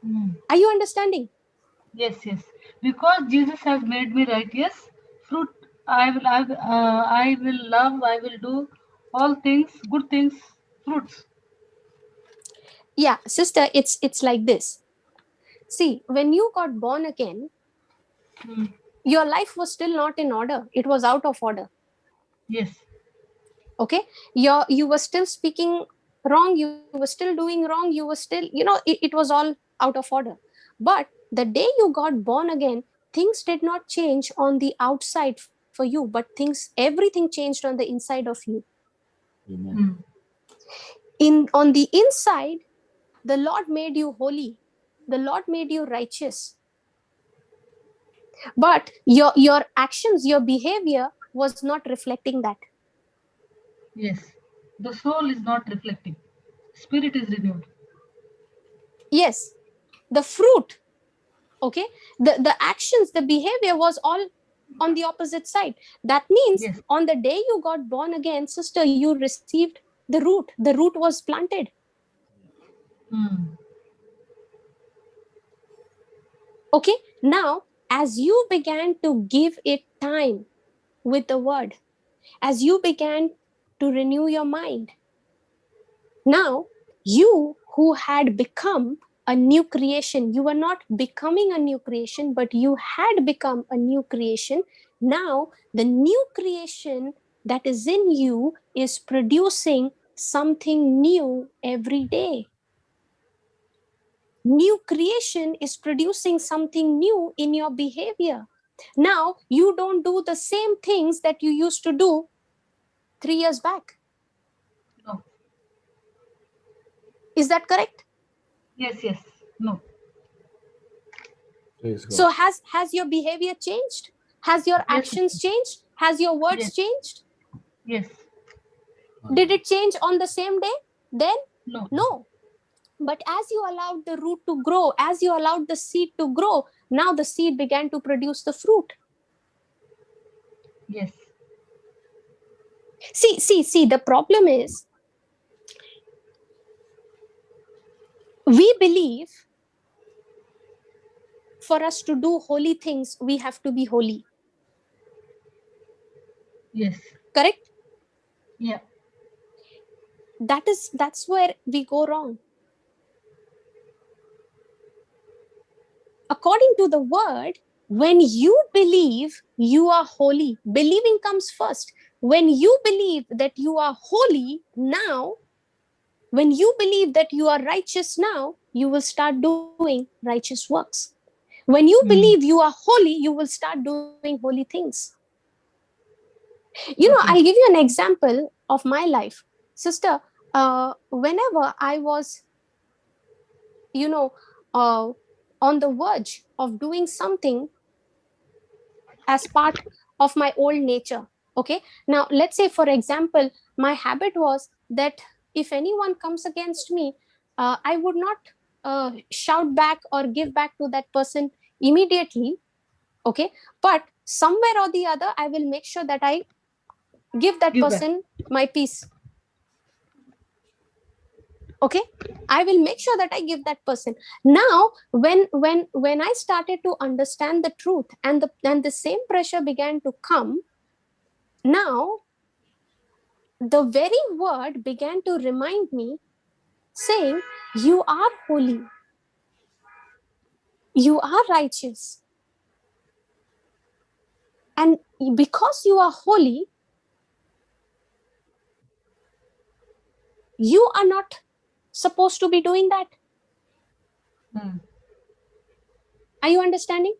C: Mm.
B: Are you understanding?
C: Yes, yes. Because Jesus has made me righteous, fruit I will love, I will do all things, good things, fruits.
B: Yeah, sister, it's like this. See, when you got born again,
C: Mm.
B: your life was still not in order. It was out of order.
C: Yes.
B: Okay, you were still speaking wrong, you were still doing wrong, you were still, it was all out of order. But the day you got born again, things did not change on the outside for you, but everything changed on the inside of you.
A: Amen.
C: Mm.
B: On the inside, the Lord made you holy, the Lord made you righteous, but your actions, your behavior was not reflecting that.
C: Yes. The soul is not reflecting. Spirit is renewed.
B: Yes, the fruit, okay, the actions, the behavior was all on the opposite side. That means
C: Yes.
B: on the day you got born again, sister, you received the root was planted.
C: Mm.
B: Okay, now as you began to give it time with the word, as you began to renew your mind, now you who had become a new creation, you were not becoming a new creation, but you had become a new creation. Now the new creation that is in you is producing something new every day. New creation is producing something new in your behavior. Now you don't do the same things that you used to do 3 years back.
C: No.
B: Is that correct?
C: Yes, yes. No.
A: Praise God.
B: So has your behavior changed? Has your
C: Yes,
B: actions
C: sister.
B: changed? Has your words
C: Yes.
B: changed?
C: Yes.
B: Did it change on the same day? Then
C: No.
B: no. But as you allowed the root to grow, as you allowed the seed to grow, now the seed began to produce the fruit.
C: Yes.
B: See, the problem is we believe for us to do holy things, we have to be holy.
C: Yes.
B: Correct?
C: Yeah.
B: That's where we go wrong. According to the word, when you believe you are holy, believing comes first. When you believe that you are holy now, when you believe that you are righteous now, you will start doing righteous works. When you believe you are holy, you will start doing holy things. I'll
C: Okay.
B: give you an example of my life. Sister, whenever I was, you know, uh, on the verge of doing something as part of my old nature. Okay. Now, let's say, for example, my habit was that if anyone comes against me, I would not shout back or give back to that person immediately. Okay. But somewhere or the other, I will make sure that I give that
C: Give back.
B: person my peace. Okay. I will make sure that I give that person. Now, when I started to understand the truth, and the same pressure began to come, now the very word began to remind me, saying, you are holy, you are righteous, and because you are holy, you are not supposed to be doing that. Are you understanding?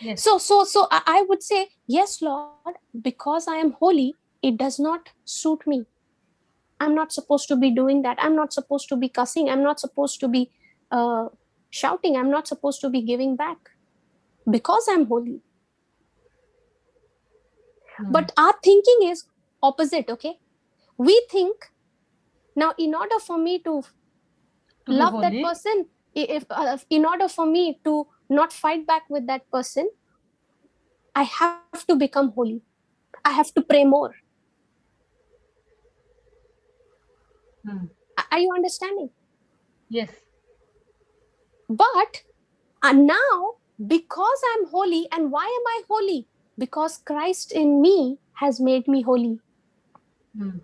C: Yes.
B: So I would say, yes, Lord, because I am holy, it does not suit me. I'm not supposed to be doing that. I'm not supposed to be cussing. I'm not supposed to be uh, shouting. I'm not supposed to be giving back because I'm holy. But our thinking is opposite. Okay. We think, now in order for me to
C: To be
B: love that
C: holy.
B: person, if in order for me to not fight back with that person, I have to become holy. I have to pray more. Are you understanding?
C: Yes.
B: But now, because I'm holy, and why am I holy? Because Christ in me has made me holy. You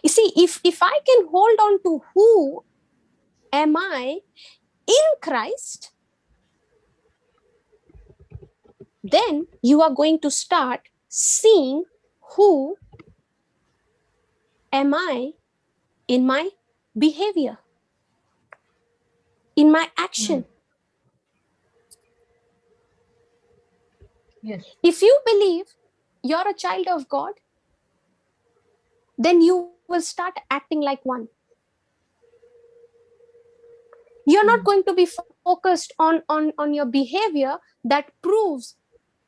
B: see, if I can hold on to who am I in Christ, then you are going to start seeing who am I in my behavior, in my action.
C: Yes.
B: If you believe you're a child of God, then you will start acting like one. You're not going to be focused on your behavior that proves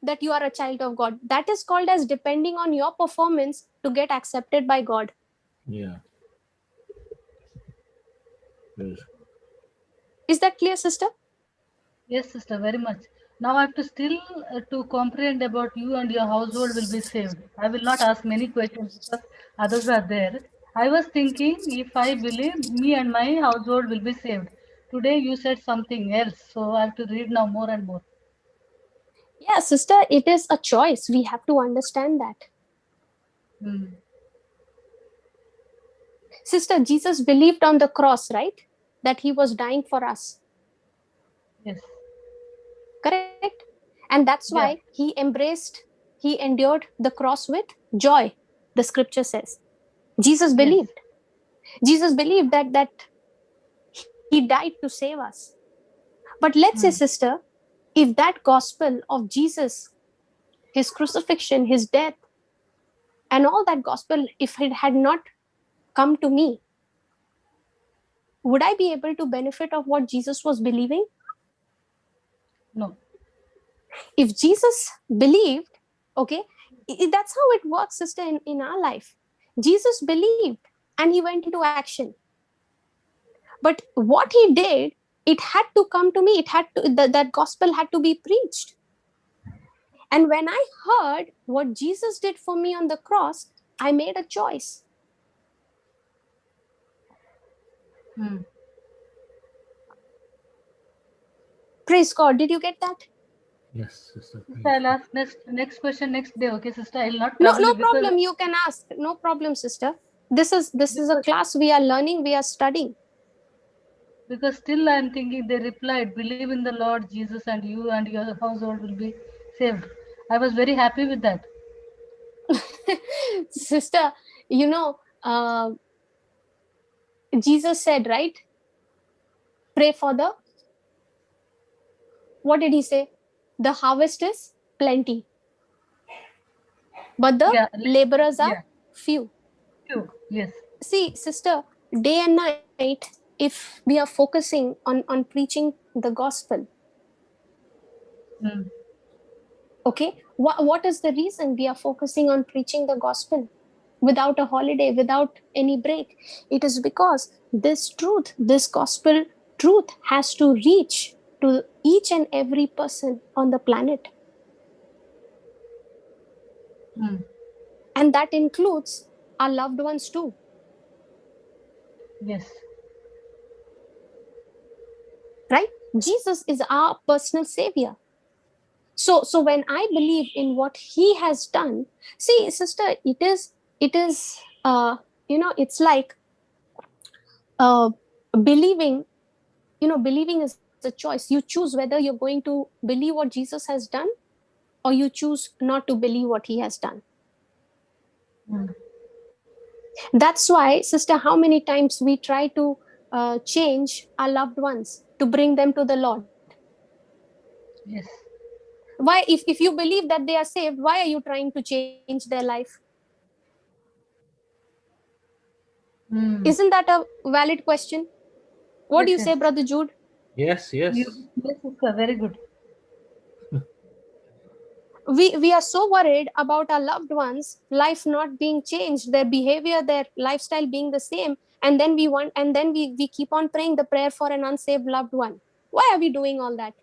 B: that you are a child of God. That is called as depending on your performance to get accepted by God.
A: Yeah. Yes.
B: Is that clear, sister?
C: Yes, sister, very much. Now I have to still to comprehend about you and your household will be saved. I will not ask many questions because others are there. I was thinking if I believe me and my household will be saved. Today you said something else, so I have to read now more and more.
B: Yeah, sister, it is a choice. We have to understand that. Sister, Jesus believed on the cross, right? That he was dying for us.
C: Yes.
B: Correct? And that's why
C: Yeah.
B: he endured the cross with joy, the scripture says. Jesus
C: Yes.
B: believed. Jesus believed that he died to save us. But let's say, sister, if that gospel of Jesus, his crucifixion, his death, and all that gospel, if it had not come to me, would I be able to benefit of what Jesus was believing?
C: No.
B: If Jesus believed, okay, that's how it works, sister, in our life. Jesus believed and he went into action. But what he did, it had to come to me. It had to, that gospel had to be preached. And when I heard what Jesus did for me on the cross, I made a choice. Praise God. Did you get that?
A: Yes, sister.
C: Sister, I'll ask next question next day. Okay, sister, I'll not
B: No,
C: trouble
B: no
C: you because
B: problem. You can ask. No problem, sister. This is a class we are learning, we are studying.
C: because still I'm thinking they replied, believe in the Lord Jesus and you and your household will be saved. I was very happy with that.
B: Sister, you know, Jesus said, right? Pray for the, what did he say? The harvest is plenty, but the
C: Yeah,
B: laborers are
C: yeah,
B: few.
C: true. Yes.
B: See, sister, day and night, if we are focusing on preaching the gospel,
C: Mm.
B: okay, what is the reason we are focusing on preaching the gospel without a holiday, without any break? It is because this truth, this gospel truth, has to reach to each and every person on the planet,
C: Mm.
B: and that includes our loved ones too,
C: Yes.
B: right? Jesus is our personal savior. So when I believe in what he has done, see, sister, it is it's like uh believing, believing is a choice. You choose whether you're going to believe what Jesus has done, or you choose not to believe what he has done.
C: Mm.
B: That's why, sister, how many times we try to change our loved ones to bring them to the Lord.
C: Yes.
B: Why, if you believe that they are saved, why are you trying to change their life?
C: Mm.
B: Isn't that a valid question? What
C: Yes,
B: do you
C: yes.
B: say, Brother Jude?
A: Yes,
C: You,
A: yes.
C: yes, sister, very good.
B: We are so worried about our loved ones life not being changed, their behavior, their lifestyle being the same, and then we keep on praying the prayer for an unsaved loved one. Why are we doing all that?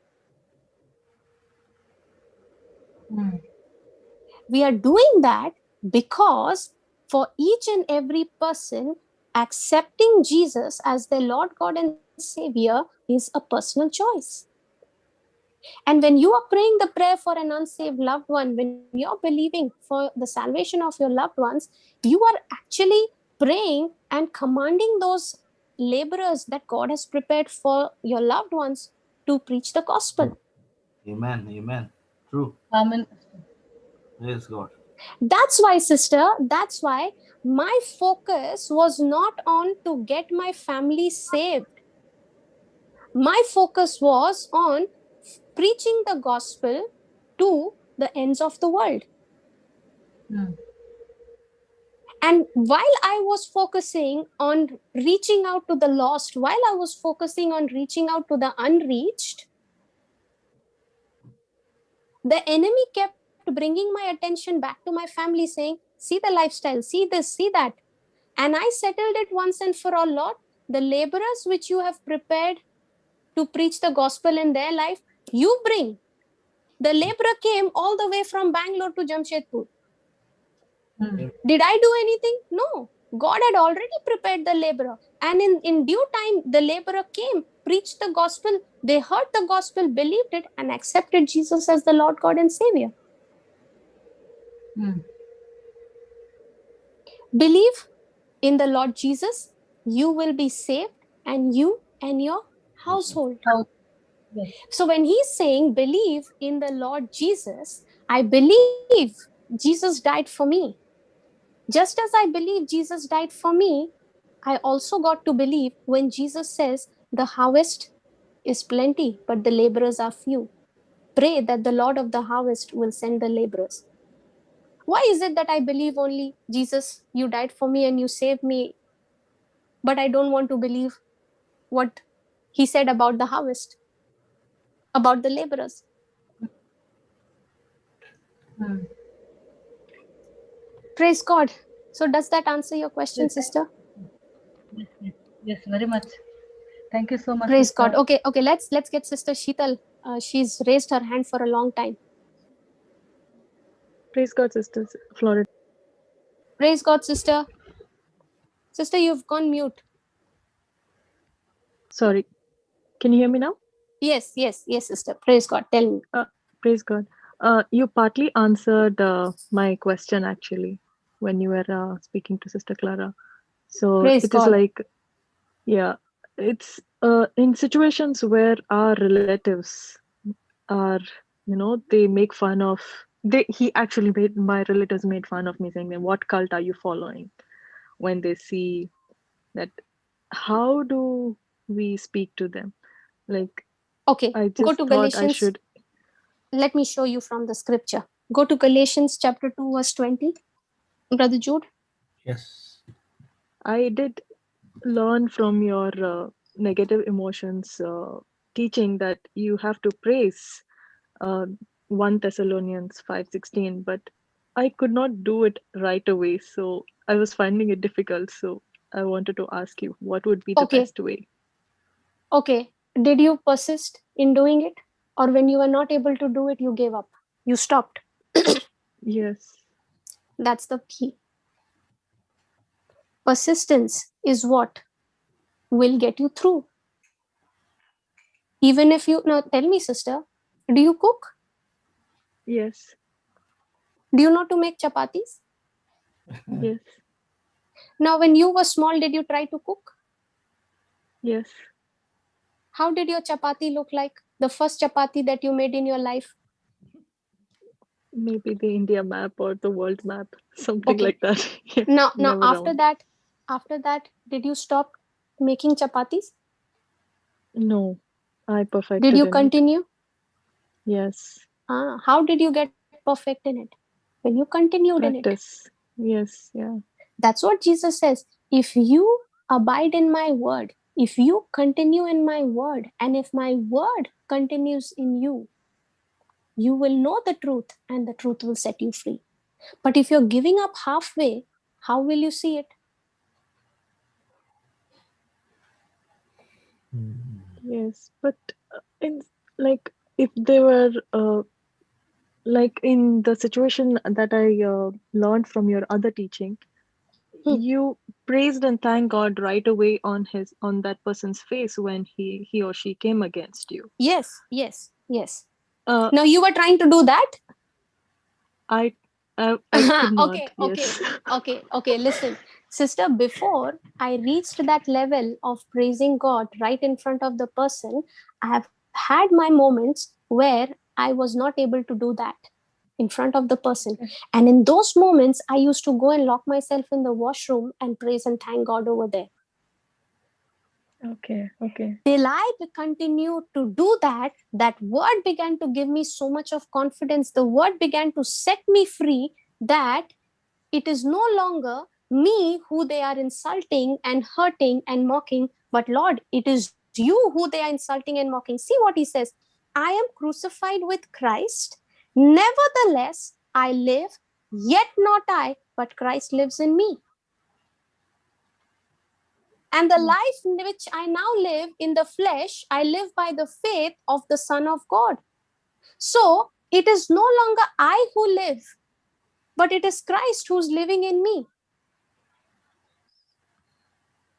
C: Mm.
B: We are doing that because for each and every person, accepting Jesus as their Lord, God, and Savior is a personal choice. And when you are praying the prayer for an unsaved loved one, when you're believing for the salvation of your loved ones, you are actually praying and commanding those laborers that God has prepared for your loved ones to preach the gospel.
A: Amen. Amen. True.
C: Amen.
A: Praise God.
B: That's why, sister, that's why my focus was not on to get my family saved. My focus was on preaching the gospel to the ends of the world.
C: Mm.
B: And while I was focusing on reaching out to the lost, while I was focusing on reaching out to the unreached, the enemy kept bringing my attention back to my family, saying, see the lifestyle, see this, see that. And I settled it once and for all, Lord, the laborers which you have prepared to preach the gospel in their life, you bring. The laborer came all the way from Bangalore to Jamshedpur.
C: Mm.
A: Amen.
B: Did I do anything? No. God had already prepared the laborer. And in due time, the laborer came, preached the gospel. They heard the gospel, believed it, and accepted Jesus as the Lord, God, and Savior.
C: Mm.
B: Believe in the Lord Jesus, you will be saved, and you and your household.
C: How? Yes.
B: So when he's saying, believe in the Lord Jesus, I believe Jesus died for me. Just as I believe Jesus died for me, I also got to believe when Jesus says, the harvest is plenty, but the laborers are few. Pray that the Lord of the harvest will send the laborers. Why is it that I believe only, Jesus, you died for me and you saved me, but I don't want to believe what he said about the harvest, about the laborers?
C: Mm.
B: Praise God. So does that answer your question,
C: Yes,
B: sister?
C: yes, yes, yes, very much. Thank you so much,
B: Praise God.
C: sister.
B: Okay, let's get Sister Sheetal. She's raised her hand for a long time.
D: Praise God, sisters. Florida.
B: Praise God, sister. Sister, you've gone mute.
D: Sorry. Can you hear me now?
B: Yes, sister. Praise God. Tell me.
D: Praise God. You partly answered my question actually when you were speaking to Sister Clara. So
B: Praise
D: it is
B: God.
D: like, yeah, it's in situations where our relatives are, they make fun of. He actually made my relatives made fun of me, saying, "What cult are you following?" When they see that, how do we speak to them? Like,
B: Okay,
D: I
B: go
D: just
B: to
D: thought I
B: Galatians.
D: should.
B: Let me show you from the scripture. Go to Galatians chapter 2, verse 20. Brother Jude.
A: Yes.
D: I did learn from your negative emotions teaching that you have to praise uh, 1 Thessalonians 5:16, but I could not do it right away, so I was finding it difficult. So I wanted to ask you, what would be the
B: Okay,
D: best way?
B: okay. Did you persist in doing it? Or when you were not able to do it, you gave up? You stopped.
D: Yes,
B: That's the key. Persistence is what will get you through. Even if you, now tell me, sister, do you cook?
D: yes,
B: Do you know to make chapatis?
D: yes,
B: Now, when you were small, did you try to cook?
D: yes.
B: How did your chapati look like? The first chapati that you made in your life?
D: Maybe the India map or the world map, something
B: Okay.
D: like that. Yeah,
B: Now
D: never round.
B: after that, did you stop making chapatis?
D: No, I
B: Did
D: perfected
B: you
D: in it.
B: continue?
D: Yes,
B: How did you get perfect in it? When you continued in it.
D: practice. Yes, yeah.
B: That's what Jesus says. If you abide in my word, if you continue in my word, and if my word continues in you, you will know the truth and the truth will set you free. But if you're giving up halfway, how will you see it?
D: Yes, but in like if they were like in the situation that I learned from your other teaching,
B: Hmm.
D: you praised and thanked God right away on that person's face when he or she came against you.
B: Yes.
D: Uh,
B: Now you were trying to do that.
D: I I could not.
B: Okay, okay,
D: Yes.
B: okay. Listen, sister, before I reached that level of praising God right in front of the person, I have had my moments where I was not able to do that in front of the person.
D: Okay.
B: And in those moments, I used to go and lock myself in the washroom and praise and thank God over there.
D: Okay. Okay.
B: Till I continued to do that, that word began to give me so much of confidence. The word began to set me free that it is no longer me who they are insulting and hurting and mocking, but Lord, it is you who they are insulting and mocking. See what he says. I am crucified with Christ. Nevertheless, I live, yet not I, but Christ lives in me. And the
D: Yes.
B: life in which I now live in the flesh, I live by the faith of the Son of God. So it is no longer I who live, but it is Christ who's living in me.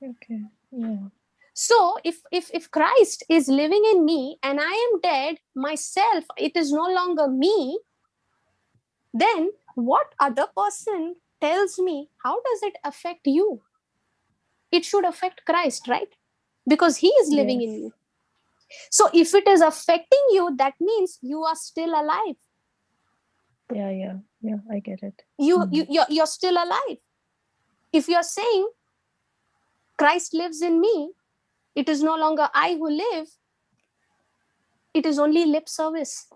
D: Okay. Yeah.
B: So if Christ is living in me and I am dead myself, it is no longer me, then what other person tells me, how does it affect you? It should affect Christ, right? Because he is living in
D: Yes.
B: you. So if it is affecting you, that means you are still alive.
D: Yeah. Yeah. Yeah. I get it.
B: You're still alive. If you're saying Christ lives in me, it is no longer I who live, it is only lip service.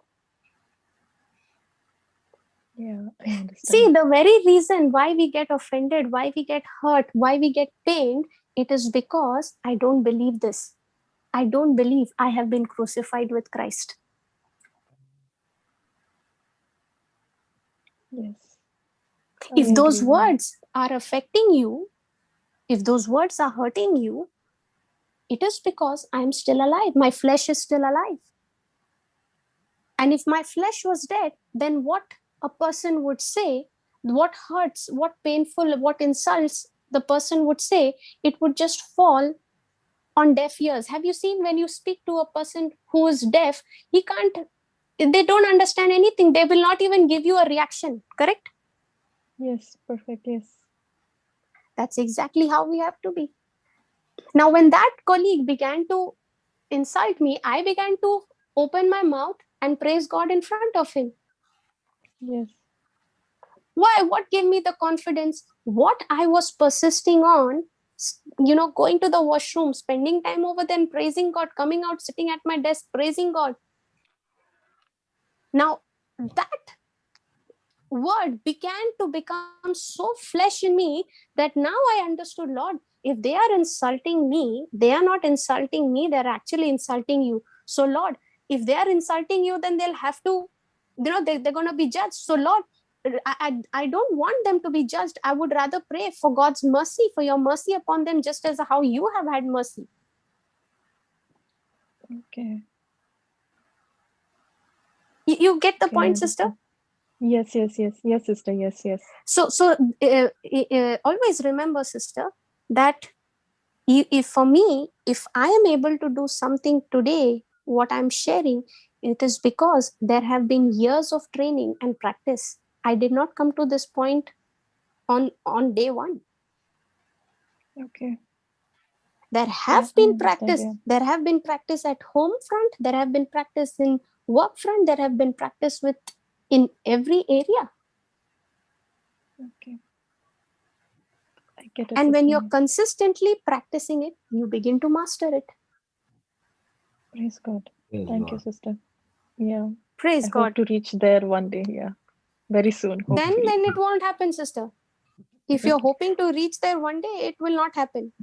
D: Yeah. I
B: See,
D: understand.
B: the very reason why we get offended, why we get hurt, why we get pained, it is because I don't believe this. I don't believe I have been crucified with Christ.
D: Yes. I
B: If those
D: agree. Yeah.
B: words are affecting you, if those words are hurting you, it is because I'm still alive. My flesh is still alive. And if my flesh was dead, then what a person would say, what hurts, what painful, what insults the person would say, it would just fall on deaf ears. Have you seen when you speak to a person who is deaf, they don't understand anything. They will not even give you a reaction, correct?
D: Yes, perfect. Yes.
B: That's exactly how we have to be. Now, when that colleague began to insult me, I began to open my mouth and praise God in front of him.
D: Yes.
B: Why? What gave me the confidence? What I was persisting on, going to the washroom, spending time over there and praising God, coming out, sitting at my desk, praising God. Now, that word began to become so flesh in me that now I understood, Lord, if they are insulting me, they are not insulting me, they're actually insulting you. So, Lord, if they are insulting you, then they'll have to, they're going to be judged. So, Lord, I don't want them to be judged. I would rather pray for God's mercy, for your mercy upon them, just as how you have had mercy.
D: Okay.
B: You get the
D: Okay,
B: point, sister?
D: Yes, sister. Yes.
B: So always remember, sister, that if for me, if I am able to do something today, what I'm sharing, it is because there have been years of training and practice. I did not come to this point on day one.
D: Okay.
B: There have been practice.
D: Yeah.
B: There have been practice at home front. There have been practice in work front. There have been practice in every area.
D: Okay. I get it.
B: And when
D: sister.
B: you're consistently practicing it, you begin to master it.
D: Praise God.
A: Praise
D: Thank you,
A: God.
D: sister. Yeah.
B: Praise
D: I
B: God.
D: hope to reach there one day. Yeah. Very soon,
B: Then
D: hopefully.
B: it won't happen, sister. If you're hoping to reach there one day, it will not happen.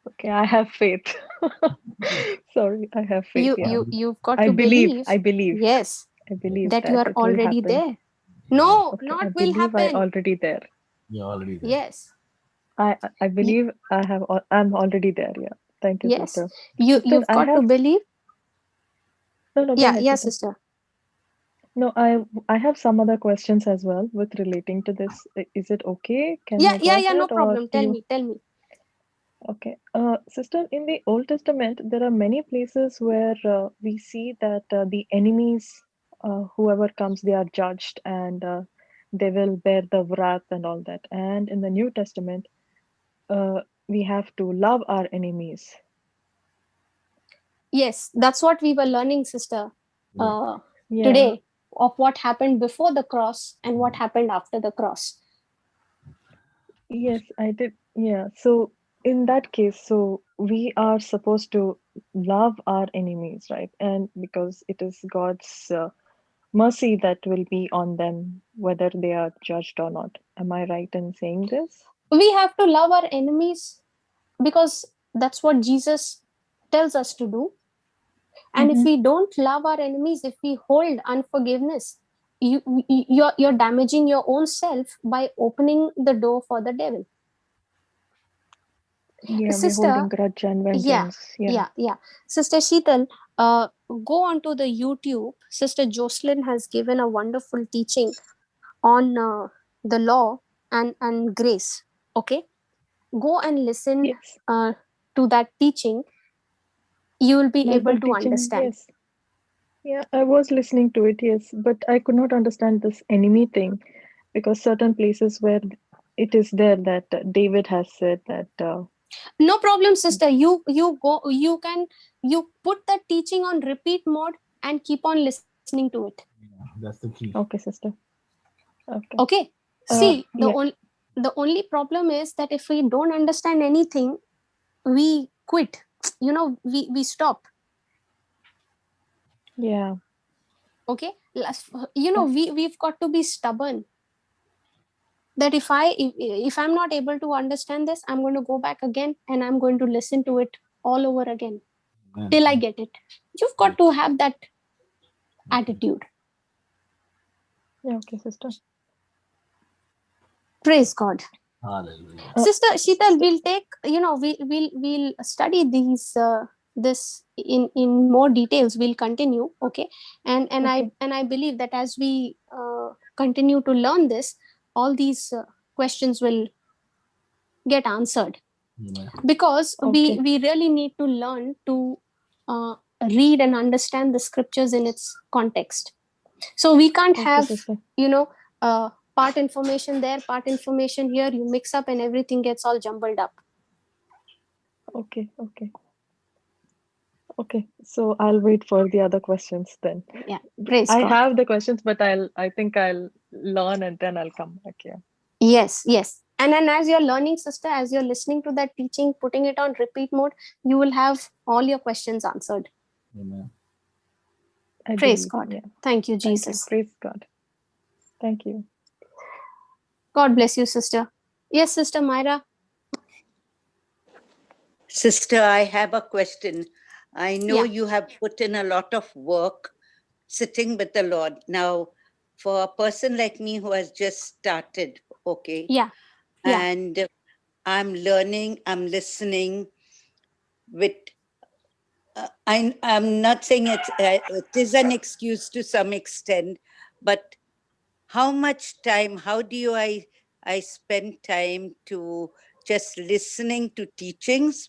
D: Okay, I have faith. Sorry, I have faith.
B: You've got
D: I
B: to
D: believe.
B: Yes,
D: I believe
B: that you are
D: it will
B: already
D: happen.
B: there. No,
D: Okay,
B: not
D: I
B: will
D: believe I
B: happen.
D: already there.
A: You're already there.
B: Yes.
D: I believe I'm already there. Yeah. Thank you,
B: Yes.
D: sister.
B: You've got to believe.
D: No, go
B: Yeah,
D: ahead,
B: yeah,
D: sister.
B: sister.
D: No, I have some other questions as well with relating to this. Is it okay? Can I go
B: Yeah, no
D: ahead, or
B: problem.
D: do
B: Tell
D: you?
B: me.
D: Okay. Sister, in the Old Testament, there are many places where we see that the enemies, whoever comes, they are judged and they will bear the wrath and all that. And in the New Testament, we have to love our enemies.
B: Yes, that's what we were learning, sister,
A: Yeah.
D: Yeah.
B: today, of what happened before the cross and what happened after the cross.
D: Yes, I did. Yeah. So in that case, so we are supposed to love our enemies, right? And because it is God's mercy that will be on them, whether they are judged or not. Am I right in saying this?
B: We have to love our enemies because that's what Jesus tells us to do. And if
D: Mm-hmm.
B: we don't love our enemies, if we hold unforgiveness, you're damaging your own self by opening the door for the devil.
D: Yeah, we're
B: Sister,
D: holding grudge and
B: yeah,
D: vengeance. Yeah.
B: Sister Sheetal, go onto the YouTube. Sister Jocelyn has given a wonderful teaching on the law and grace. Okay, go and listen
D: Yes.
B: uh, to that teaching. You will be able
D: Bible
B: to
D: teaching.
B: understand.
D: Yes. Yeah, I was listening to it, yes, but I could not understand this enemy thing because certain places where it is there that David has said that.
B: No problem, sister. You put the teaching on repeat mode and keep on listening to it.
A: Yeah, that's the key.
D: Okay, sister. Okay.
B: Okay. See,
D: Yeah.
B: the only problem is that if we don't understand anything, we quit. We stop.
D: Yeah.
B: Okay.
D: Uh,
B: We've got to be stubborn. That if I'm not able to understand this, I'm going to go back again and I'm going to listen to it all over again
A: Amen.
B: till I get it. You've got to have that attitude.
D: Yeah. Okay, sister.
B: Praise God.
A: Hallelujah.
B: Sister Sheetal, we'll take, we'll study this in more details. We'll continue. Okay. And
D: Okay.
B: I believe that as we continue to learn this, all these questions will get answered.
A: Amen.
B: Because
D: Okay.
B: we really need to learn to read and understand the scriptures in its context. So we can't
D: Okay,
B: have,
D: sister.
B: part information there, part information here, you mix up and everything gets all jumbled up.
D: Okay. Okay. So I'll wait for the other questions then.
B: Yeah, praise
D: I
B: God.
D: have the questions, but I think I'll learn and then I'll come back here.
B: Yes. And then as you're learning, sister, as you're listening to that teaching, putting it on repeat mode, you will have all your questions answered.
A: Amen.
D: I
B: Praise
D: believe.
B: God.
D: Yeah.
B: Thank you,
D: Thank you.
B: Jesus.
D: Praise God. Thank you.
B: God bless you, sister. Yes, Sister Myra.
E: Sister, I have a question. I know
B: Yeah.
E: you have put in a lot of work sitting with the Lord. Now, for a person like me who has just started, okay,
B: Yeah.
E: and I'm learning, I'm listening with, I'm not saying it is an excuse to some extent, but how much time, how do I spend time to just listening to teachings,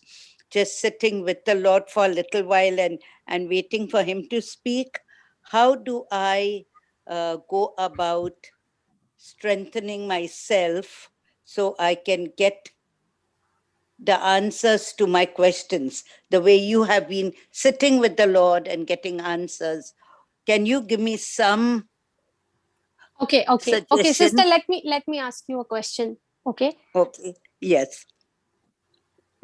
E: just sitting with the Lord for a little while and waiting for him to speak? How do I go about strengthening myself so I can get the answers to my questions, the way you have been sitting with the Lord and getting answers? Can you give me some
B: Okay, sister,
E: suggestions?
B: let me ask you a question. Okay.
E: Okay, yes.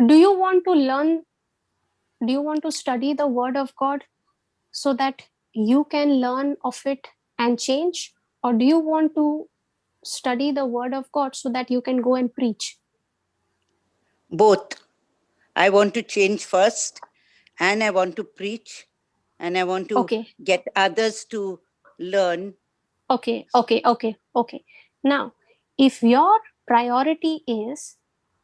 B: Do you want to study the word of God so that you can learn of it and change? Or do you want to study the word of God so that you can go and preach?
E: Both. I want to change first, and I want to preach, and I want to
B: Okay.
E: get others to learn.
B: Okay. Now, if your priority is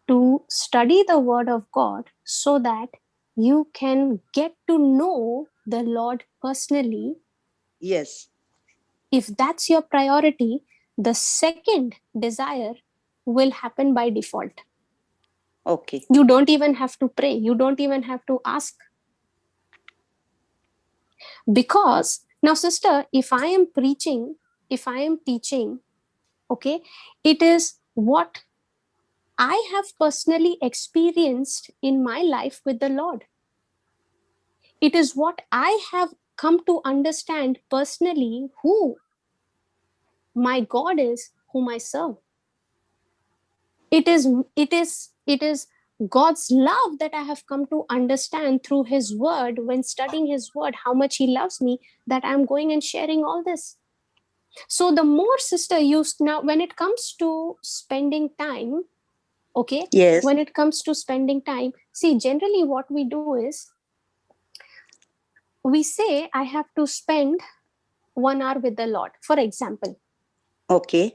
B: to study the word of God so that you can get to know the Lord personally,
E: Yes.
B: if that's your priority, the second desire will happen by default.
E: Okay.
B: You don't even have to pray, you don't even have to ask. Because now, sister, if I am preaching, if I am teaching, okay, it is what I have personally experienced in my life with the Lord. It is what I have come to understand personally who my God is, whom I serve. It is God's love that I have come to understand through his word when studying his word, how much he loves me, that I'm going and sharing all this. So the more, sister, now when it comes to spending time, okay,
E: Yes.
B: when it comes to spending time, see, generally what we do is we say I have to spend 1 hour with the Lord, for example.
E: Okay.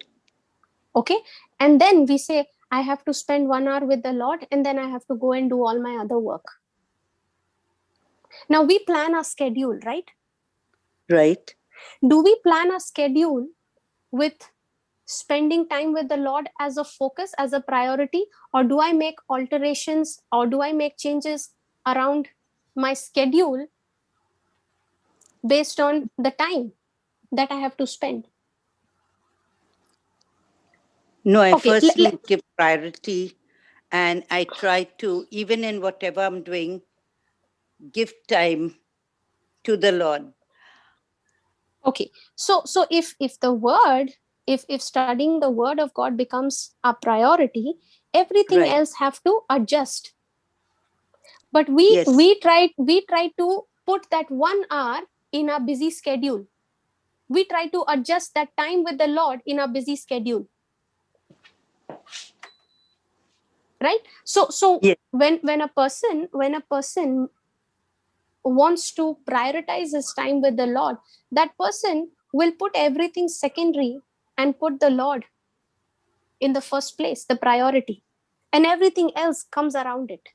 B: Okay. And then we say I have to spend 1 hour with the Lord, and then I have to go and do all my other work. Now we plan our schedule, right?
E: Right.
B: Do we plan our schedule with spending time with the Lord as a focus, as a priority? Or do I make alterations, or do I make changes around my schedule based on the time that I have to spend?
E: No, I
B: Okay.
E: first give priority, and I try to, even in whatever I'm doing, give time to the Lord.
B: Okay. So if the word, if studying the word of God becomes a priority, everything
E: Right.
B: else have to adjust. But we
E: Yes.
B: try to put that 1 hour in a busy schedule. We try to adjust that time with the Lord in a busy schedule. Right? So
E: Yes.
B: when a person wants to prioritize his time with the Lord, that person will put everything secondary and put the Lord in the first place, the priority, and everything else comes around it.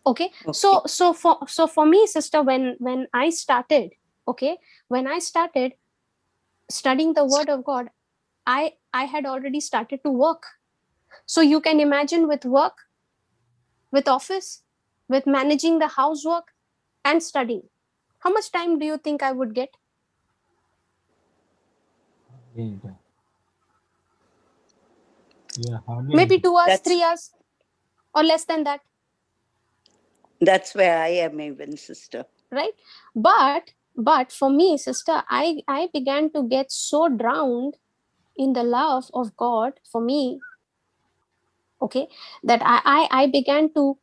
B: Okay.
E: Okay.
B: So for me, sister, when I started, okay, when I started, studying the word of God, I had already started to work. So you can imagine, with work, with office, with managing the housework and studying, how much time do you think I would get?
A: Yeah, hardly
B: Maybe
A: anything.
B: 2 hours,
E: That's
B: 3 hours, or less than that,
E: that's where I am even, sister.
B: right? But for me, sister, I began to get so drowned in the love of God for me, okay, that I began to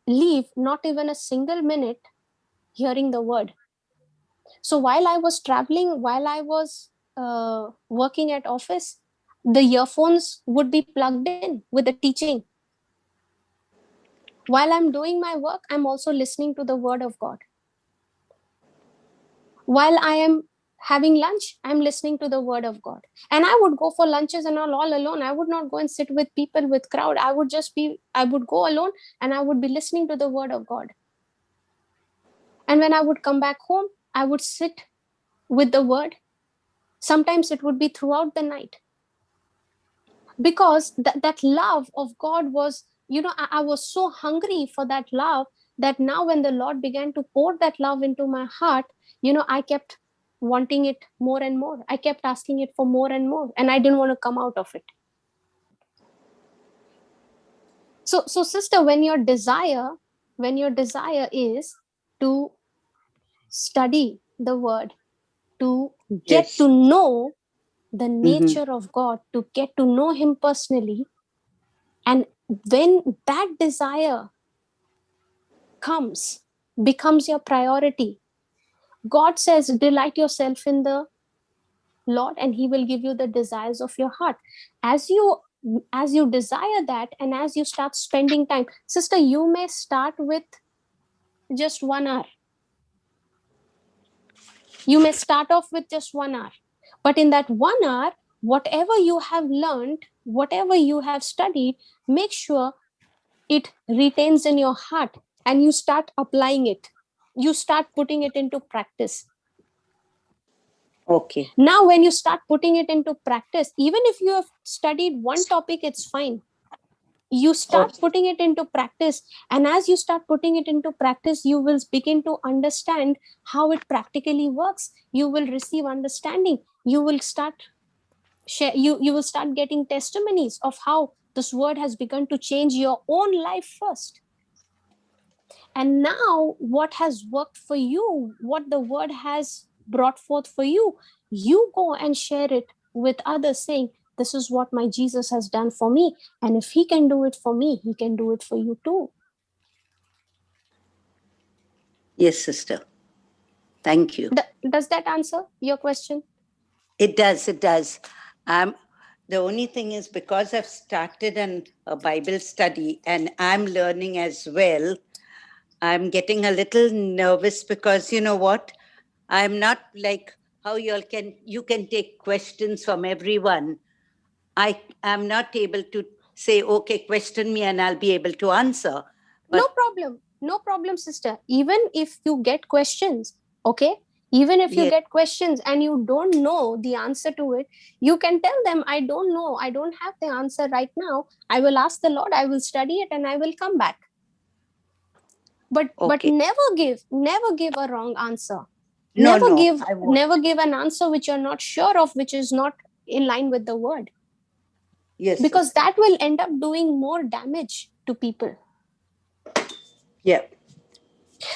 B: leave not even a single minute hearing the word. So while I was traveling, while I was working at office, the earphones would be plugged in with the teaching. While I'm doing my work, I'm also listening to the word of God. While I am having lunch, I'm listening to the word of God. And I would go for lunches and all alone. I would not go and sit with people, with crowd. I would go alone and I would be listening to the word of God. And when I would come back home, I would sit with the word. Sometimes it would be throughout the night, because that love of God was, I was so hungry for that love, that now when the Lord began to pour that love into my heart, I kept wanting it more and more. I kept asking it for more and more, and I didn't want to come out of it. So sister, when your desire is to study the word, to get
E: Yes.
B: to know the
E: Hmm.
B: nature of God, to get to know him personally, and when that desire becomes your priority, God says, delight yourself in the Lord and he will give you the desires of your heart. As you desire that, and as you start spending time, sister, you may start with just 1 hour. You may start off with just 1 hour, but in that 1 hour, whatever you have learned, whatever you have studied, make sure it retains in your heart, and you start applying it. You start putting it into practice.
E: Okay.
B: Now when you start putting it into practice, even if you have studied one topic, it's fine. You start
E: Okay.
B: putting it into practice, and as you start putting it into practice, you will begin to understand how it practically works. You will receive understanding. You will start share you will start getting testimonies of how this word has begun to change your own life first. And now what has worked for you, what the word has brought forth for you, you go and share it with others, saying, this is what my Jesus has done for me, and if he can do it for me, he can do it for you too.
E: Yes, sister. Thank you.
B: Does that answer your question?
E: It does. It does. The only thing is, because I've started a Bible study and I'm learning as well, I'm getting a little nervous, because you know what? I'm not like how you can take questions from everyone. I am not able to say, okay, question me and I'll be able to answer. But
B: No problem, sister. Even if you get questions, okay, even if you
E: yes,
B: get questions and you don't know the answer to it, you can tell them, I don't know, I don't have the answer right now, I will ask the Lord, I will study it, and I will come back. But
E: okay.
B: never give a wrong answer.
E: No,
B: never
E: no,
B: give
E: I won't.
B: never give an answer which you're not sure of, which is not in line with the word,
E: Yes,
B: because
E: sister.
B: that will end up doing more damage to people.
E: Yeah.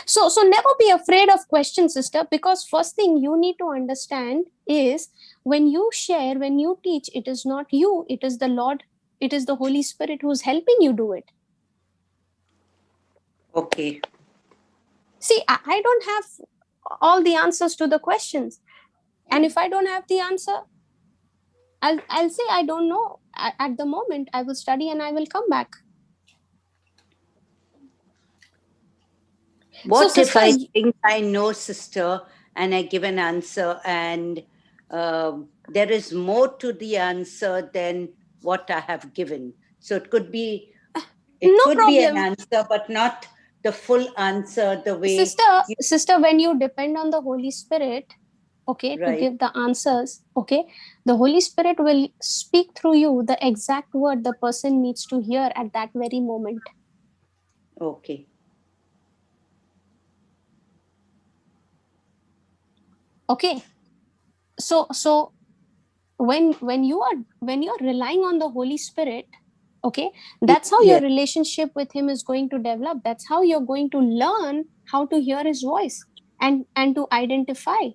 B: So never be afraid of questions, sister, because first thing you need to understand is, when you share, when you teach, it is not you, it is the Lord, it is the Holy Spirit who's helping you do it.
E: Okay.
B: See, I don't have all the answers to the questions, and if I don't have the answer, I'll say I don't know at the moment. I will study and I will come back. So
E: What if
B: sister,
E: I think I know, sister, and I give an answer, and there is more to the answer than what I have given? So it
B: no
E: could be an
B: problem.
E: answer, but not the full answer the way
B: sister
E: you.
B: sister when you depend on the Holy Spirit, okay, to
E: Right.
B: give the answers, okay, the Holy Spirit will speak through you the exact word the person needs to hear at that very moment.
E: Okay.
B: Okay. So when you're relying on the Holy Spirit, okay, that's how your
E: Yes.
B: relationship with him is going to develop. That's how you're going to learn how to hear his voice and to identify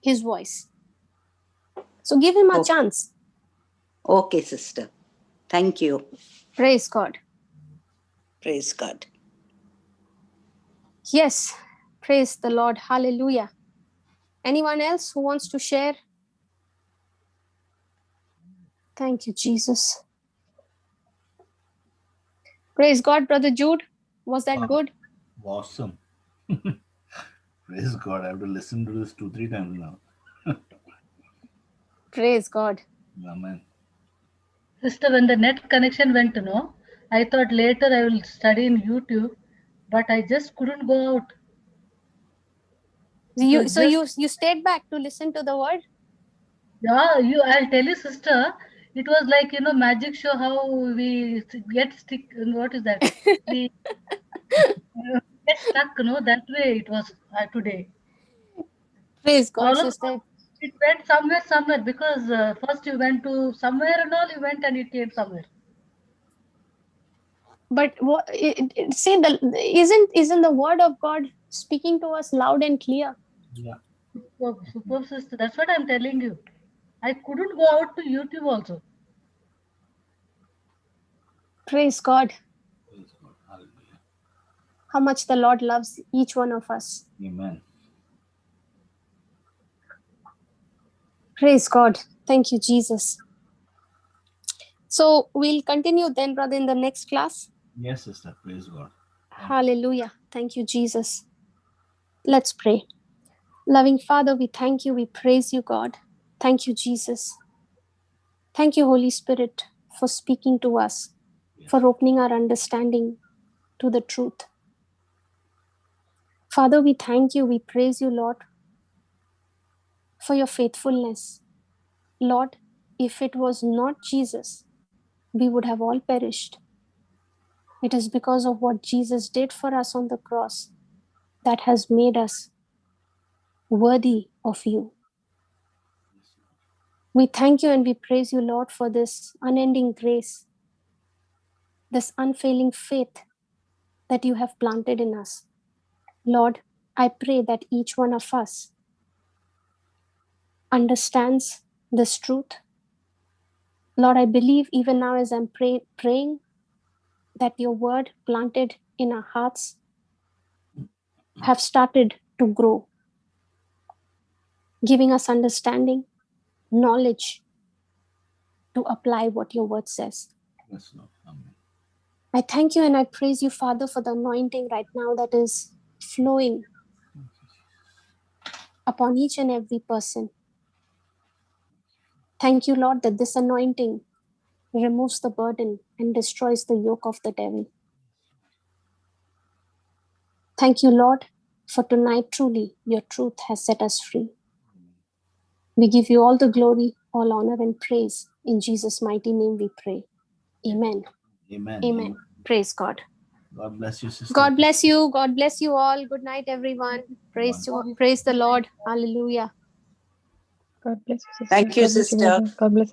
B: his voice. So give him a
E: Okay.
B: chance.
E: Okay, sister. Thank you.
B: Praise God.
E: Praise God.
B: Yes, praise the Lord. Hallelujah. Anyone else who wants to share? Thank you, Jesus. Praise God, Brother Jude. Was that good?
A: Awesome. Praise God. I have to listen to this 2-3 times now.
B: Praise God.
A: Amen.
C: Sister, when the net connection went, I thought later I will study in YouTube, but I just couldn't go out.
B: So you stayed back to listen to the word?
C: Yeah, I'll tell you, sister, it was like, magic show how we get stick, what is that? We get stuck, that way it was today.
B: Praise God,
C: All of
B: sister.
C: it went somewhere, because first you went to somewhere and all, you went and it came somewhere.
B: But what say the isn't the word of God speaking to us loud and clear?
A: Yeah.
C: Superb, sister. That's what I'm telling you. I couldn't go out to YouTube also.
B: Praise God.
A: Praise God. Hallelujah.
B: How much the Lord loves each one of us.
A: Amen.
B: Praise God. Thank you, Jesus. So we'll continue then, brother, in the next class.
A: Yes, sister. Praise God.
B: Hallelujah. Thank you, Jesus. Let's pray. Loving Father, we thank you. We praise you, God. Thank you, Jesus. Thank you, Holy Spirit, for speaking to us,
A: Yes.
B: for opening our understanding to the truth. Father, we thank you. We praise you, Lord, for your faithfulness. Lord, if it was not Jesus, we would have all perished. It is because of what Jesus did for us on the cross that has made us worthy of you. We thank you and we praise you, Lord, for this unending grace, this unfailing faith that you have planted in us. Lord, I pray that each one of us understands this truth. Lord, I believe even now as I'm praying that your word planted in our hearts have started to grow, giving us understanding, knowledge to apply what your word says.
A: Yes, Lord. Amen.
B: I thank you and I praise you, Father, for the anointing right now that is flowing upon each and every person. Thank you, Lord, that this anointing removes the burden and destroys the yoke of the devil. Thank you, Lord, for tonight truly your truth has set us free. We give you all the glory, all honor and praise. In Jesus' mighty name we pray. Amen.
A: Amen.
B: Amen. Praise God.
A: God bless you, sister.
B: God bless you. God bless you all. Good night, everyone. Praise the Lord. Hallelujah.
D: God bless you, sister.
E: Thank you,
D: God bless you,
E: sister.
D: brother. God bless